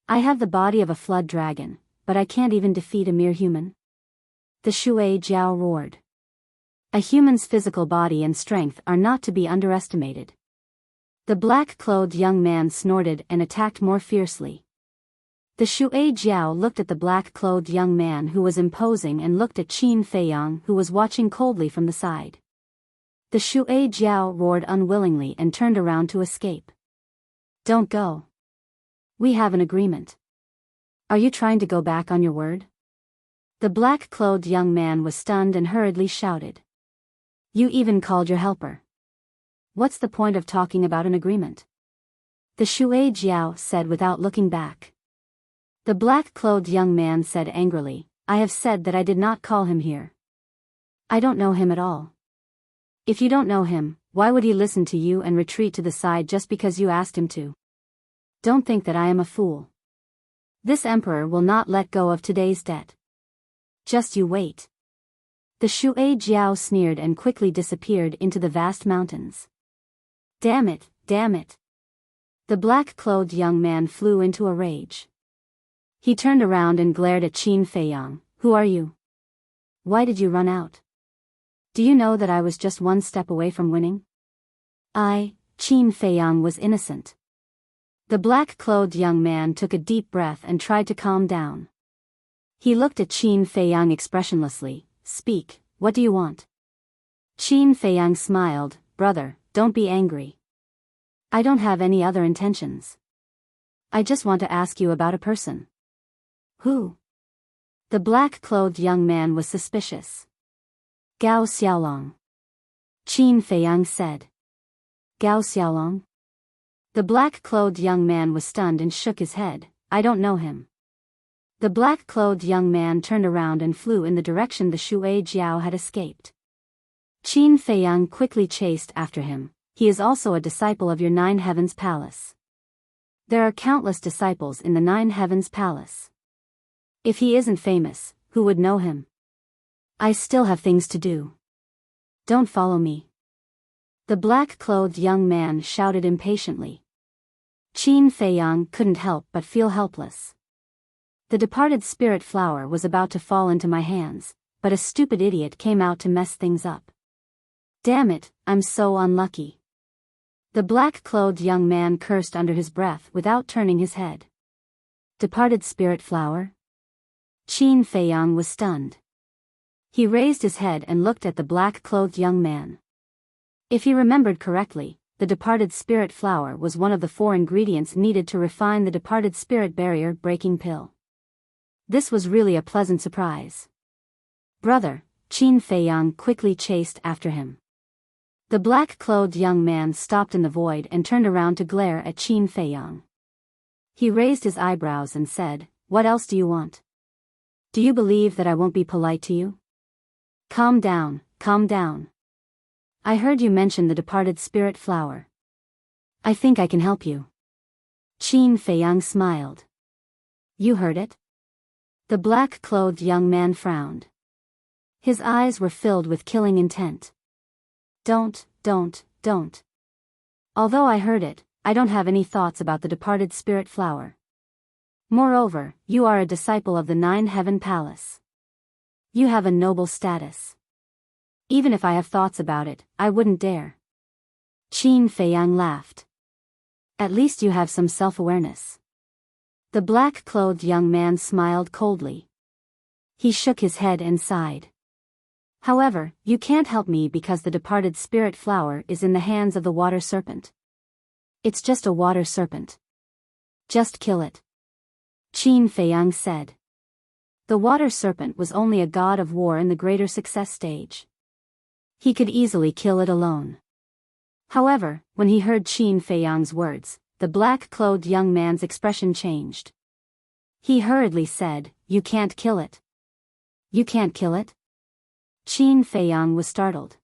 I have the body of a flood dragon, but I can't even defeat a mere human. The Shui Jiao roared. A human's physical body and strength are not to be underestimated. The black-clothed young man snorted and attacked more fiercely. The Shui Jiao looked at the black-clothed young man who was imposing and looked at Qin Feiyang who was watching coldly from the side. The Shui Jiao roared unwillingly and turned around to escape. "Don't go. We have an agreement. Are you trying to go back on your word?" The black-clothed young man was stunned and hurriedly shouted. "You even called your helper. What's the point of talking about an agreement?" The Shui Jiao said without looking back. The black-clothed young man said angrily, "I have said that I did not call him here. I don't know him at all. If you don't know him, why would he listen to you and retreat to the side just because you asked him to? Don't think that I am a fool. This emperor will not let go of today's debt. Just you wait." The Shui Jiao sneered and quickly disappeared into the vast mountains. Damn it, damn it. The black-clothed young man flew into a rage. He turned around and glared at Qin Feiyang. "Who are you? Why did you run out? Do you know that I was just one step away from winning?" Qin Feiyang was innocent. The black-clothed young man took a deep breath and tried to calm down. He looked at Qin Feiyang expressionlessly. "Speak, what do you want?" Qin Feiyang smiled. "Brother, don't be angry. I don't have any other intentions. I just want to ask you about a person. Who? The black-clothed young man was suspicious. Gao Xiaolong. Qin Feiyang said. Gao Xiaolong? The black-clothed young man was stunned and shook his head. I don't know him. The black-clothed young man turned around and flew in the direction the Shui Jiao had escaped. Qin Feiyang quickly chased after him. He is also a disciple of your Nine Heavens Palace. There are countless disciples in the Nine Heavens Palace. If he isn't famous, who would know him? I still have things to do. Don't follow me. The black-clothed young man shouted impatiently. Qin Feiyang couldn't help but feel helpless. The departed spirit flower was about to fall into my hands, but a stupid idiot came out to mess things up. Damn it, I'm so unlucky. The black-clothed young man cursed under his breath without turning his head. Departed spirit flower? Qin Feiyang was stunned. He raised his head and looked at the black-clothed young man. If he remembered correctly, the departed spirit flower was one of the 4 ingredients needed to refine the departed spirit barrier-breaking pill. This was really a pleasant surprise. Brother, Qin Feiyang quickly chased after him. The black-clothed young man stopped in the void and turned around to glare at Qin Feiyang. He raised his eyebrows and said, "What else do you want? Do you believe that I won't be polite to you? Calm down, calm down. I heard you mention the departed spirit flower. I think I can help you." Qin Feiyang smiled. You heard it? The black-clothed young man frowned. His eyes were filled with killing intent. Don't. Although I heard it, I don't have any thoughts about the departed spirit flower. Moreover, you are a disciple of the Nine Heaven Palace. You have a noble status. Even if I have thoughts about it, I wouldn't dare. Qin Feiyang laughed. At least you have some self-awareness. The black-clothed young man smiled coldly. He shook his head and sighed. However, you can't help me because the departed spirit flower is in the hands of the water serpent. It's just a water serpent. Just kill it. Qin Feiyang said. The water serpent was only a god of war in the greater success stage. He could easily kill it alone. However, when he heard Qin Feiyang's words, the black-clothed young man's expression changed. He hurriedly said, "You can't kill it." You can't kill it? Qin Feiyang was startled.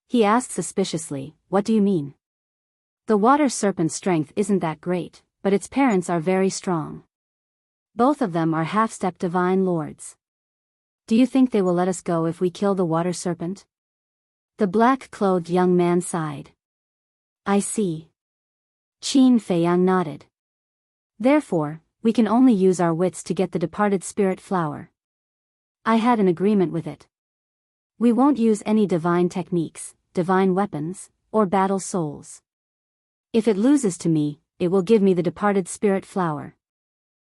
He asked suspiciously, "What do you mean?" The water serpent's strength isn't that great, but its parents are very strong. Both of them are half-step divine lords. Do you think they will let us go if we kill the water serpent? The black-clothed young man sighed. I see. Qin Feiyang nodded. Therefore, we can only use our wits to get the departed spirit flower. I had an agreement with it. We won't use any divine techniques, divine weapons, or battle souls. If it loses to me, it will give me the departed spirit flower.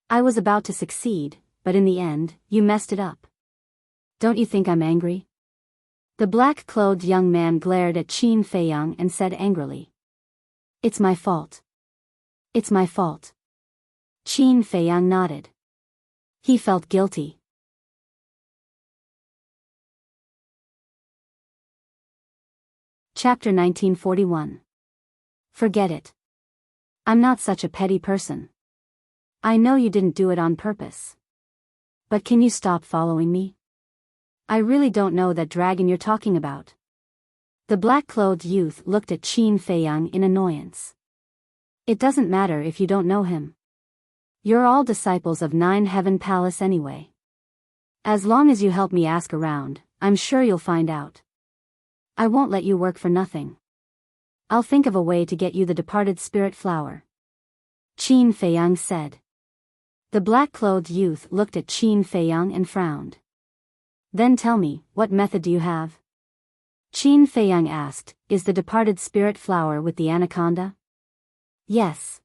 I was about to succeed, but in the end, you messed it up. Don't you think I'm angry? The black-clothed young man glared at Qin Feiyang and said angrily. It's my fault. It's my fault. Qin Feiyang nodded. He felt guilty. Chapter 1941. Forget it. I'm not such a petty person. I know you didn't do it on purpose. But can you stop following me? I really don't know that dragon you're talking about. The black-clothed youth looked at Qin Feiyang in annoyance. It doesn't matter if you don't know him. You're all disciples of Nine Heaven Palace anyway. As long as you help me ask around, I'm sure you'll find out. I won't let you work for nothing. I'll think of a way to get you the departed spirit flower. Qin Feiyang said. The black-clothed youth looked at Qin Feiyang and frowned. Then tell me, what method do you have? Qin Feiyang asked, is the departed spirit flower with the anaconda? Yes.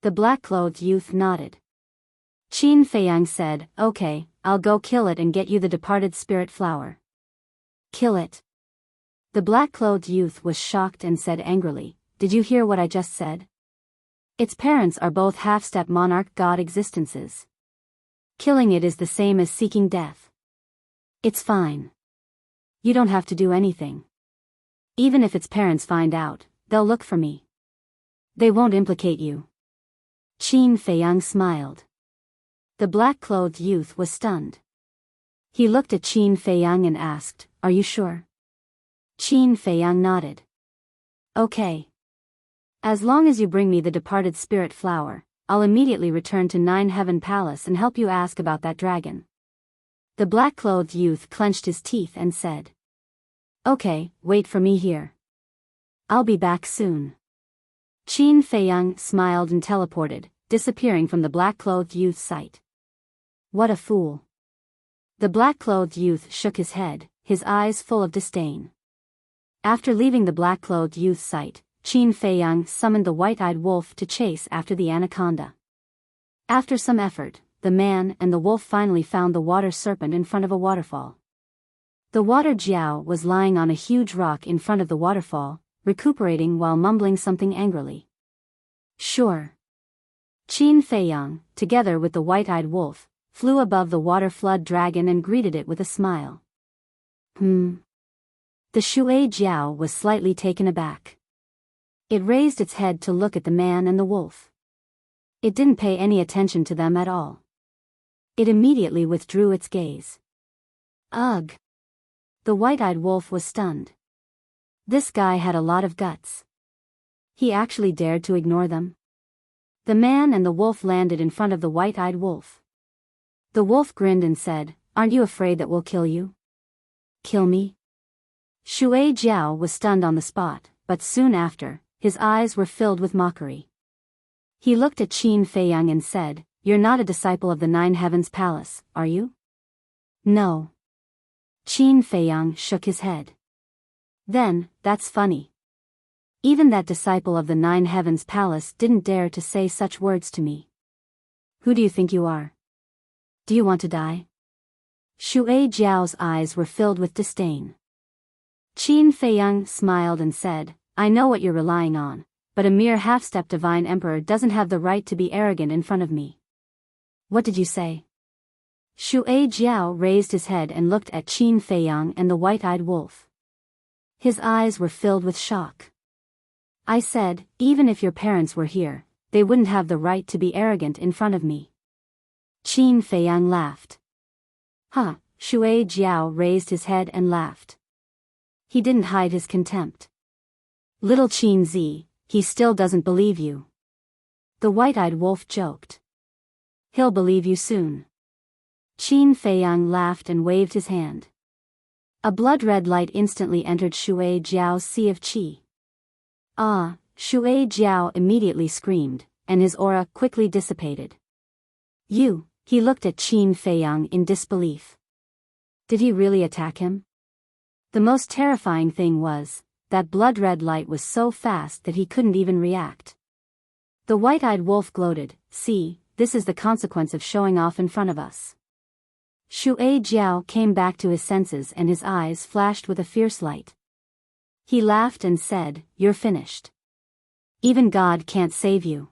The black-clothed youth nodded. Qin Feiyang said, okay, I'll go kill it and get you the departed spirit flower. Kill it. The black-clothed youth was shocked and said angrily, did you hear what I just said? Its parents are both half-step monarch god existences. Killing it is the same as seeking death. It's fine. You don't have to do anything. Even if its parents find out, they'll look for me. They won't implicate you. Qin Feiyang smiled. The black-clothed youth was stunned. He looked at Qin Feiyang and asked, "Are you sure?" Qin Feiyang nodded. "Okay. As long as you bring me the departed spirit flower, I'll immediately return to Nine Heaven Palace and help you ask about that dragon." The black-clothed youth clenched his teeth and said, "Okay, wait for me here. I'll be back soon." Qin Feiyang smiled and teleported, disappearing from the black-clothed youth's sight. What a fool. The black-clothed youth shook his head, his eyes full of disdain. After leaving the black-clothed youth's sight, Qin Feiyang summoned the white-eyed wolf to chase after the anaconda. After some effort, the man and the wolf finally found the water serpent in front of a waterfall. The water Biyao was lying on a huge rock in front of the waterfall, recuperating while mumbling something angrily. "Sure." Qin Feiyang, together with the white-eyed wolf, flew above the water flood dragon and greeted it with a smile. The Shui Jiao was slightly taken aback. It raised its head to look at the man and the wolf. It didn't pay any attention to them at all. It immediately withdrew its gaze. Ugh! The white-eyed wolf was stunned. This guy had a lot of guts. He actually dared to ignore them. The man and the wolf landed in front of the white-eyed wolf. The wolf grinned and said, "Aren't you afraid that we'll kill you?" "Kill me?" Shui Jiao was stunned on the spot, but soon after, his eyes were filled with mockery. He looked at Qin Feiyang and said, "You're not a disciple of the Nine Heavens Palace, are you?" "No." Qin Feiyang shook his head. "Then, that's funny. Even that disciple of the Nine Heavens Palace didn't dare to say such words to me. Who do you think you are? Do you want to die?" Shui Jiao's eyes were filled with disdain. Qin Feiyang smiled and said, "I know what you're relying on, but a mere half-step divine emperor doesn't have the right to be arrogant in front of me." "What did you say?" Shui Jiao raised his head and looked at Qin Feiyang and the white-eyed wolf. His eyes were filled with shock. "I said, even if your parents were here, they wouldn't have the right to be arrogant in front of me." Qin Feiyang laughed. "Huh," Shui Jiao raised his head and laughed. He didn't hide his contempt. "Little Qin Zi, he still doesn't believe you." The white-eyed wolf joked. "He'll believe you soon." Qin Feiyang laughed and waved his hand. A blood-red light instantly entered Shui Jiao's sea of qi. "Ah!" Shui Jiao immediately screamed, and his aura quickly dissipated. "You," he looked at Qin Feiyang in disbelief. Did he really attack him? The most terrifying thing was, that blood-red light was so fast that he couldn't even react. The white-eyed wolf gloated, "See, this is the consequence of showing off in front of us." Shui Jiao came back to his senses and his eyes flashed with a fierce light. He laughed and said, "You're finished. Even God can't save you.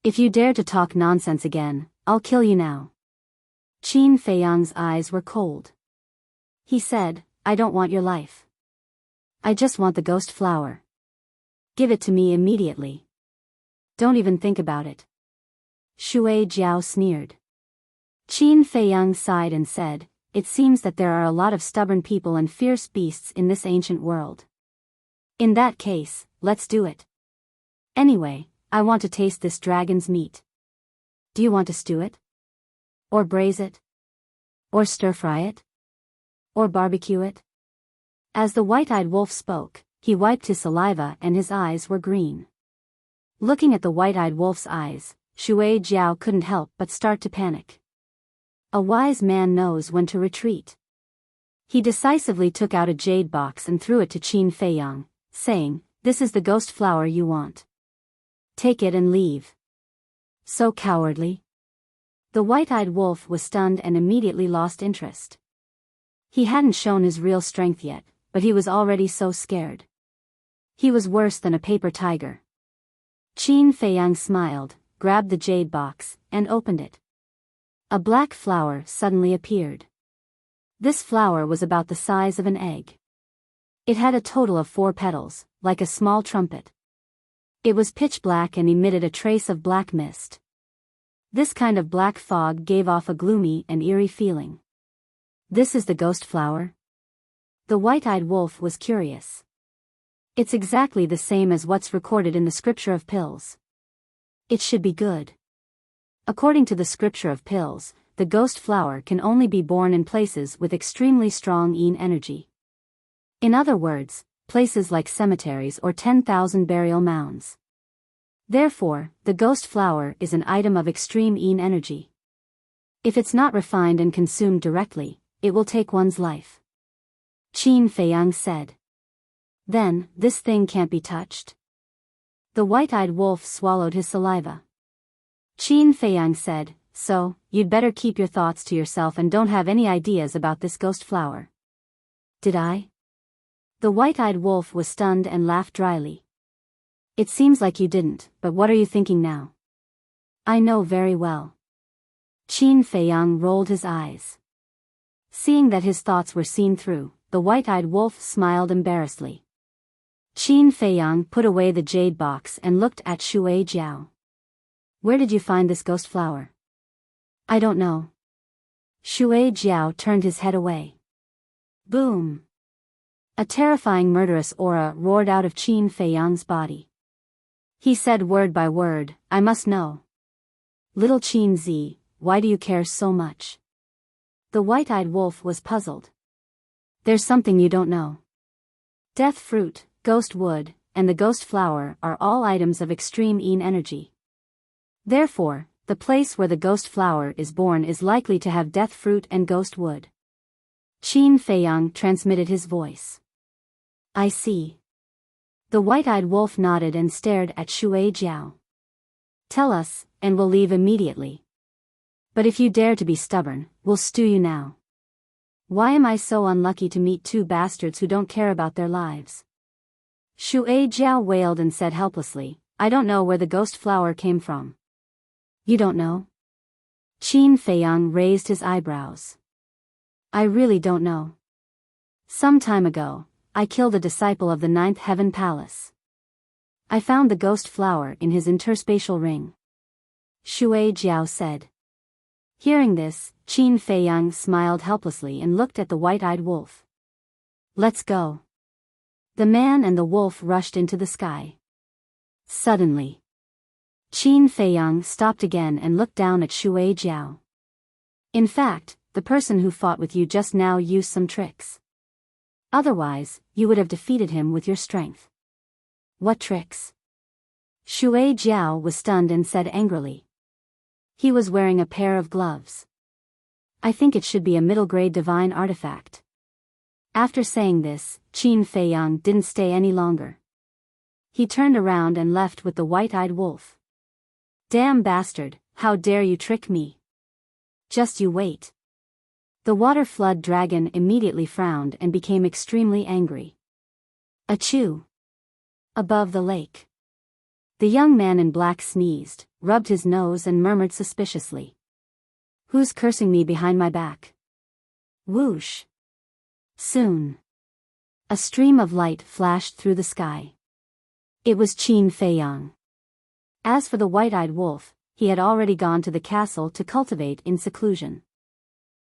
If you dare to talk nonsense again, I'll kill you now." Qin Feiyang's eyes were cold. He said, "I don't want your life. I just want the ghost flower. Give it to me immediately. Don't even think about it." Shui Jiao sneered. Qin Feiyang sighed and said, "It seems that there are a lot of stubborn people and fierce beasts in this ancient world. In that case, let's do it. Anyway, I want to taste this dragon's meat. Do you want to stew it? Or braise it? Or stir-fry it? Or barbecue it?" As the white-eyed wolf spoke, he wiped his saliva and his eyes were green. Looking at the white-eyed wolf's eyes, Shui Jiao couldn't help but start to panic. A wise man knows when to retreat. He decisively took out a jade box and threw it to Qin Feiyang, saying, "This is the ghost flower you want. Take it and leave." So cowardly. The white-eyed wolf was stunned and immediately lost interest. He hadn't shown his real strength yet, but he was already so scared. He was worse than a paper tiger. Qin Feiyang smiled, grabbed the jade box, and opened it. A black flower suddenly appeared. This flower was about the size of an egg. It had a total of 4 petals, like a small trumpet. It was pitch black and emitted a trace of black mist. This kind of black fog gave off a gloomy and eerie feeling. This is the ghost flower? The white-eyed wolf was curious. It's exactly the same as what's recorded in the scripture of pills. It should be good. According to the scripture of pills, the ghost flower can only be born in places with extremely strong yin energy. In other words, places like cemeteries or 10,000 burial mounds. Therefore, the ghost flower is an item of extreme yin energy. If it's not refined and consumed directly, it will take one's life. Qin Feiyang said. Then, this thing can't be touched? The white-eyed wolf swallowed his saliva. Qin Feiyang said, so, you'd better keep your thoughts to yourself and don't have any ideas about this ghost flower. Did I? The white-eyed wolf was stunned and laughed dryly. It seems like you didn't, but what are you thinking now? I know very well. Qin Feiyang rolled his eyes. Seeing that his thoughts were seen through, the white-eyed wolf smiled embarrassedly. Qin Feiyang put away the jade box and looked at Shui Jiao. Where did you find this ghost flower? I don't know. Shui Jiao turned his head away. Boom! A terrifying murderous aura roared out of Qin Feiyang's body. He said word by word, I must know. Little Qin Zi, why do you care so much? The white-eyed wolf was puzzled. There's something you don't know. Death fruit, ghost wood, and the ghost flower are all items of extreme yin energy. Therefore, the place where the ghost flower is born is likely to have death fruit and ghost wood. Qin Feiyang transmitted his voice. I see. The white-eyed wolf nodded and stared at Shui Jiao. Tell us, and we'll leave immediately. But if you dare to be stubborn, we'll stew you now. Why am I so unlucky to meet 2 bastards who don't care about their lives? Shui Jiao wailed and said helplessly, I don't know where the ghost flower came from. You don't know? Qin Feiyang raised his eyebrows. I really don't know. Some time ago, I killed a disciple of the 9th Heaven Palace. I found the ghost flower in his interspatial ring. Shui Jiao said. Hearing this, Qin Feiyang smiled helplessly and looked at the white-eyed wolf. Let's go. The man and the wolf rushed into the sky. Suddenly, Qin Feiyang stopped again and looked down at Shui Jiao. In fact, the person who fought with you just now used some tricks. Otherwise, you would have defeated him with your strength. What tricks? Shui Jiao was stunned and said angrily. He was wearing a pair of gloves. I think it should be a middle-grade divine artifact. After saying this, Qin Feiyang didn't stay any longer. He turned around and left with the white-eyed wolf. Damn bastard, how dare you trick me? Just you wait. The water flood dragon immediately frowned and became extremely angry. Achoo! Above the lake. The young man in black sneezed, rubbed his nose and murmured suspiciously. Who's cursing me behind my back? Whoosh! Soon, a stream of light flashed through the sky. It was Qin Feiyang. As for the white-eyed wolf, he had already gone to the castle to cultivate in seclusion.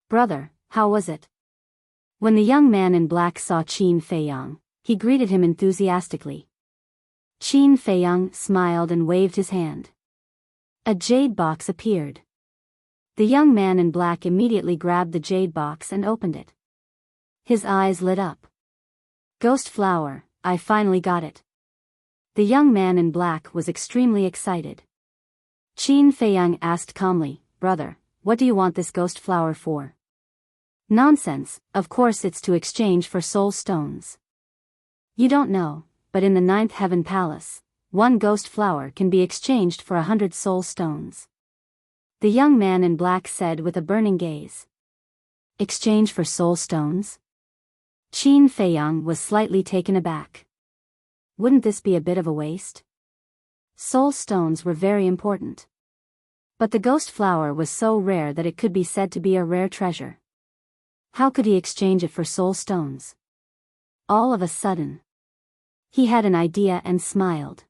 Brother, how was it? When the young man in black saw Qin Feiyang, he greeted him enthusiastically. Qin Feiyang smiled and waved his hand. A jade box appeared. The young man in black immediately grabbed the jade box and opened it. His eyes lit up. Ghost flower, I finally got it. The young man in black was extremely excited. Qin Feiyang asked calmly, Brother, what do you want this ghost flower for? Nonsense, of course it's to exchange for soul stones. You don't know, but in the 9th Heaven Palace, 1 ghost flower can be exchanged for 100 soul stones. The young man in black said with a burning gaze. Exchange for soul stones? Qin Feiyang was slightly taken aback. Wouldn't this be a bit of a waste? Soul stones were very important. But the ghost flower was so rare that it could be said to be a rare treasure. How could he exchange it for soul stones? All of a sudden, he had an idea and smiled.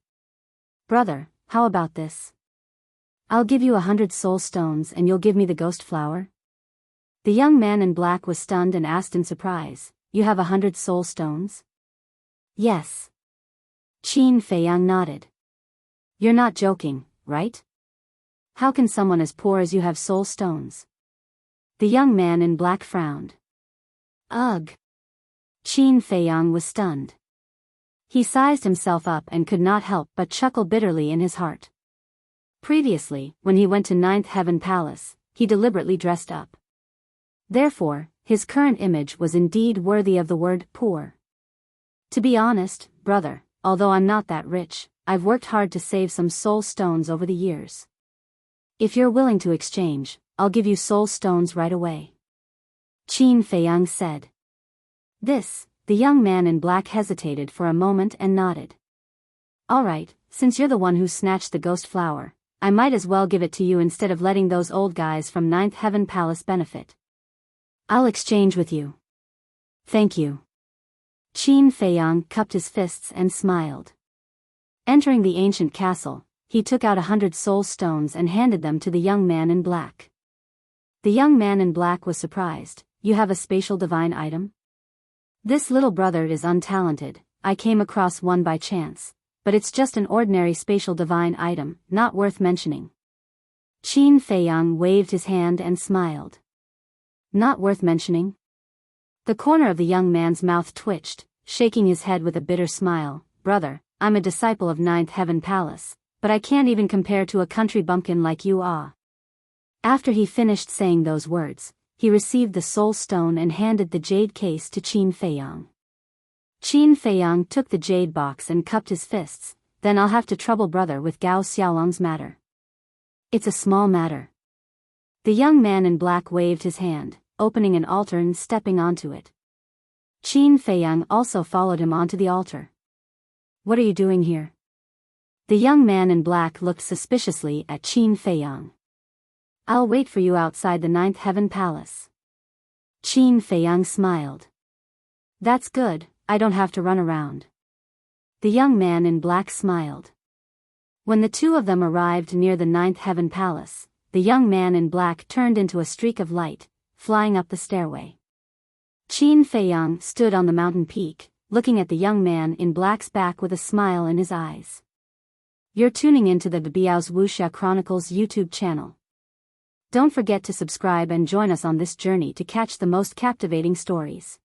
Brother, how about this? I'll give you 100 soul stones and you'll give me the ghost flower? The young man in black was stunned and asked in surprise, You have 100 soul stones? Yes. Qin Feiyang nodded. You're not joking, right? How can someone as poor as you have soul stones? The young man in black frowned. Ugh. Qin Feiyang was stunned. He sized himself up and could not help but chuckle bitterly in his heart. Previously, when he went to Ninth Heaven Palace, he deliberately dressed up. Therefore, his current image was indeed worthy of the word poor. To be honest, brother, although I'm not that rich, I've worked hard to save some soul stones over the years. If you're willing to exchange, I'll give you soul stones right away. Qin Feiyang said. The young man in black hesitated for a moment and nodded. Alright, since you're the one who snatched the ghost flower, I might as well give it to you instead of letting those old guys from Ninth Heaven Palace benefit. I'll exchange with you. Thank you. Qin Feiyang cupped his fists and smiled. Entering the ancient castle, he took out 100 soul stones and handed them to the young man in black. The young man in black was surprised. You have a spatial divine item? This little brother is untalented, I came across one by chance, but it's just an ordinary spatial divine item, not worth mentioning. Qin Feiyang waved his hand and smiled. Not worth mentioning? The corner of the young man's mouth twitched, shaking his head with a bitter smile. Brother, I'm a disciple of Ninth Heaven Palace, but I can't even compare to a country bumpkin like you are. After he finished saying those words, he received the soul stone and handed the jade case to Qin Feiyang. Qin Feiyang took the jade box and cupped his fists. Then I'll have to trouble brother with Gao Xiaolong's matter. It's a small matter. The young man in black waved his hand, opening an altar and stepping onto it. Qin Feiyang also followed him onto the altar. What are you doing here? The young man in black looked suspiciously at Qin Feiyang. I'll wait for you outside the Ninth Heaven Palace. Qin Feiyang smiled. That's good, I don't have to run around. The young man in black smiled. When the two of them arrived near the Ninth Heaven Palace, the young man in black turned into a streak of light, flying up the stairway. Qin Feiyang stood on the mountain peak, looking at the young man in black's back with a smile in his eyes. You're tuning into the Biyao's Wuxia Chronicles YouTube channel. Don't forget to subscribe and join us on this journey to catch the most captivating stories.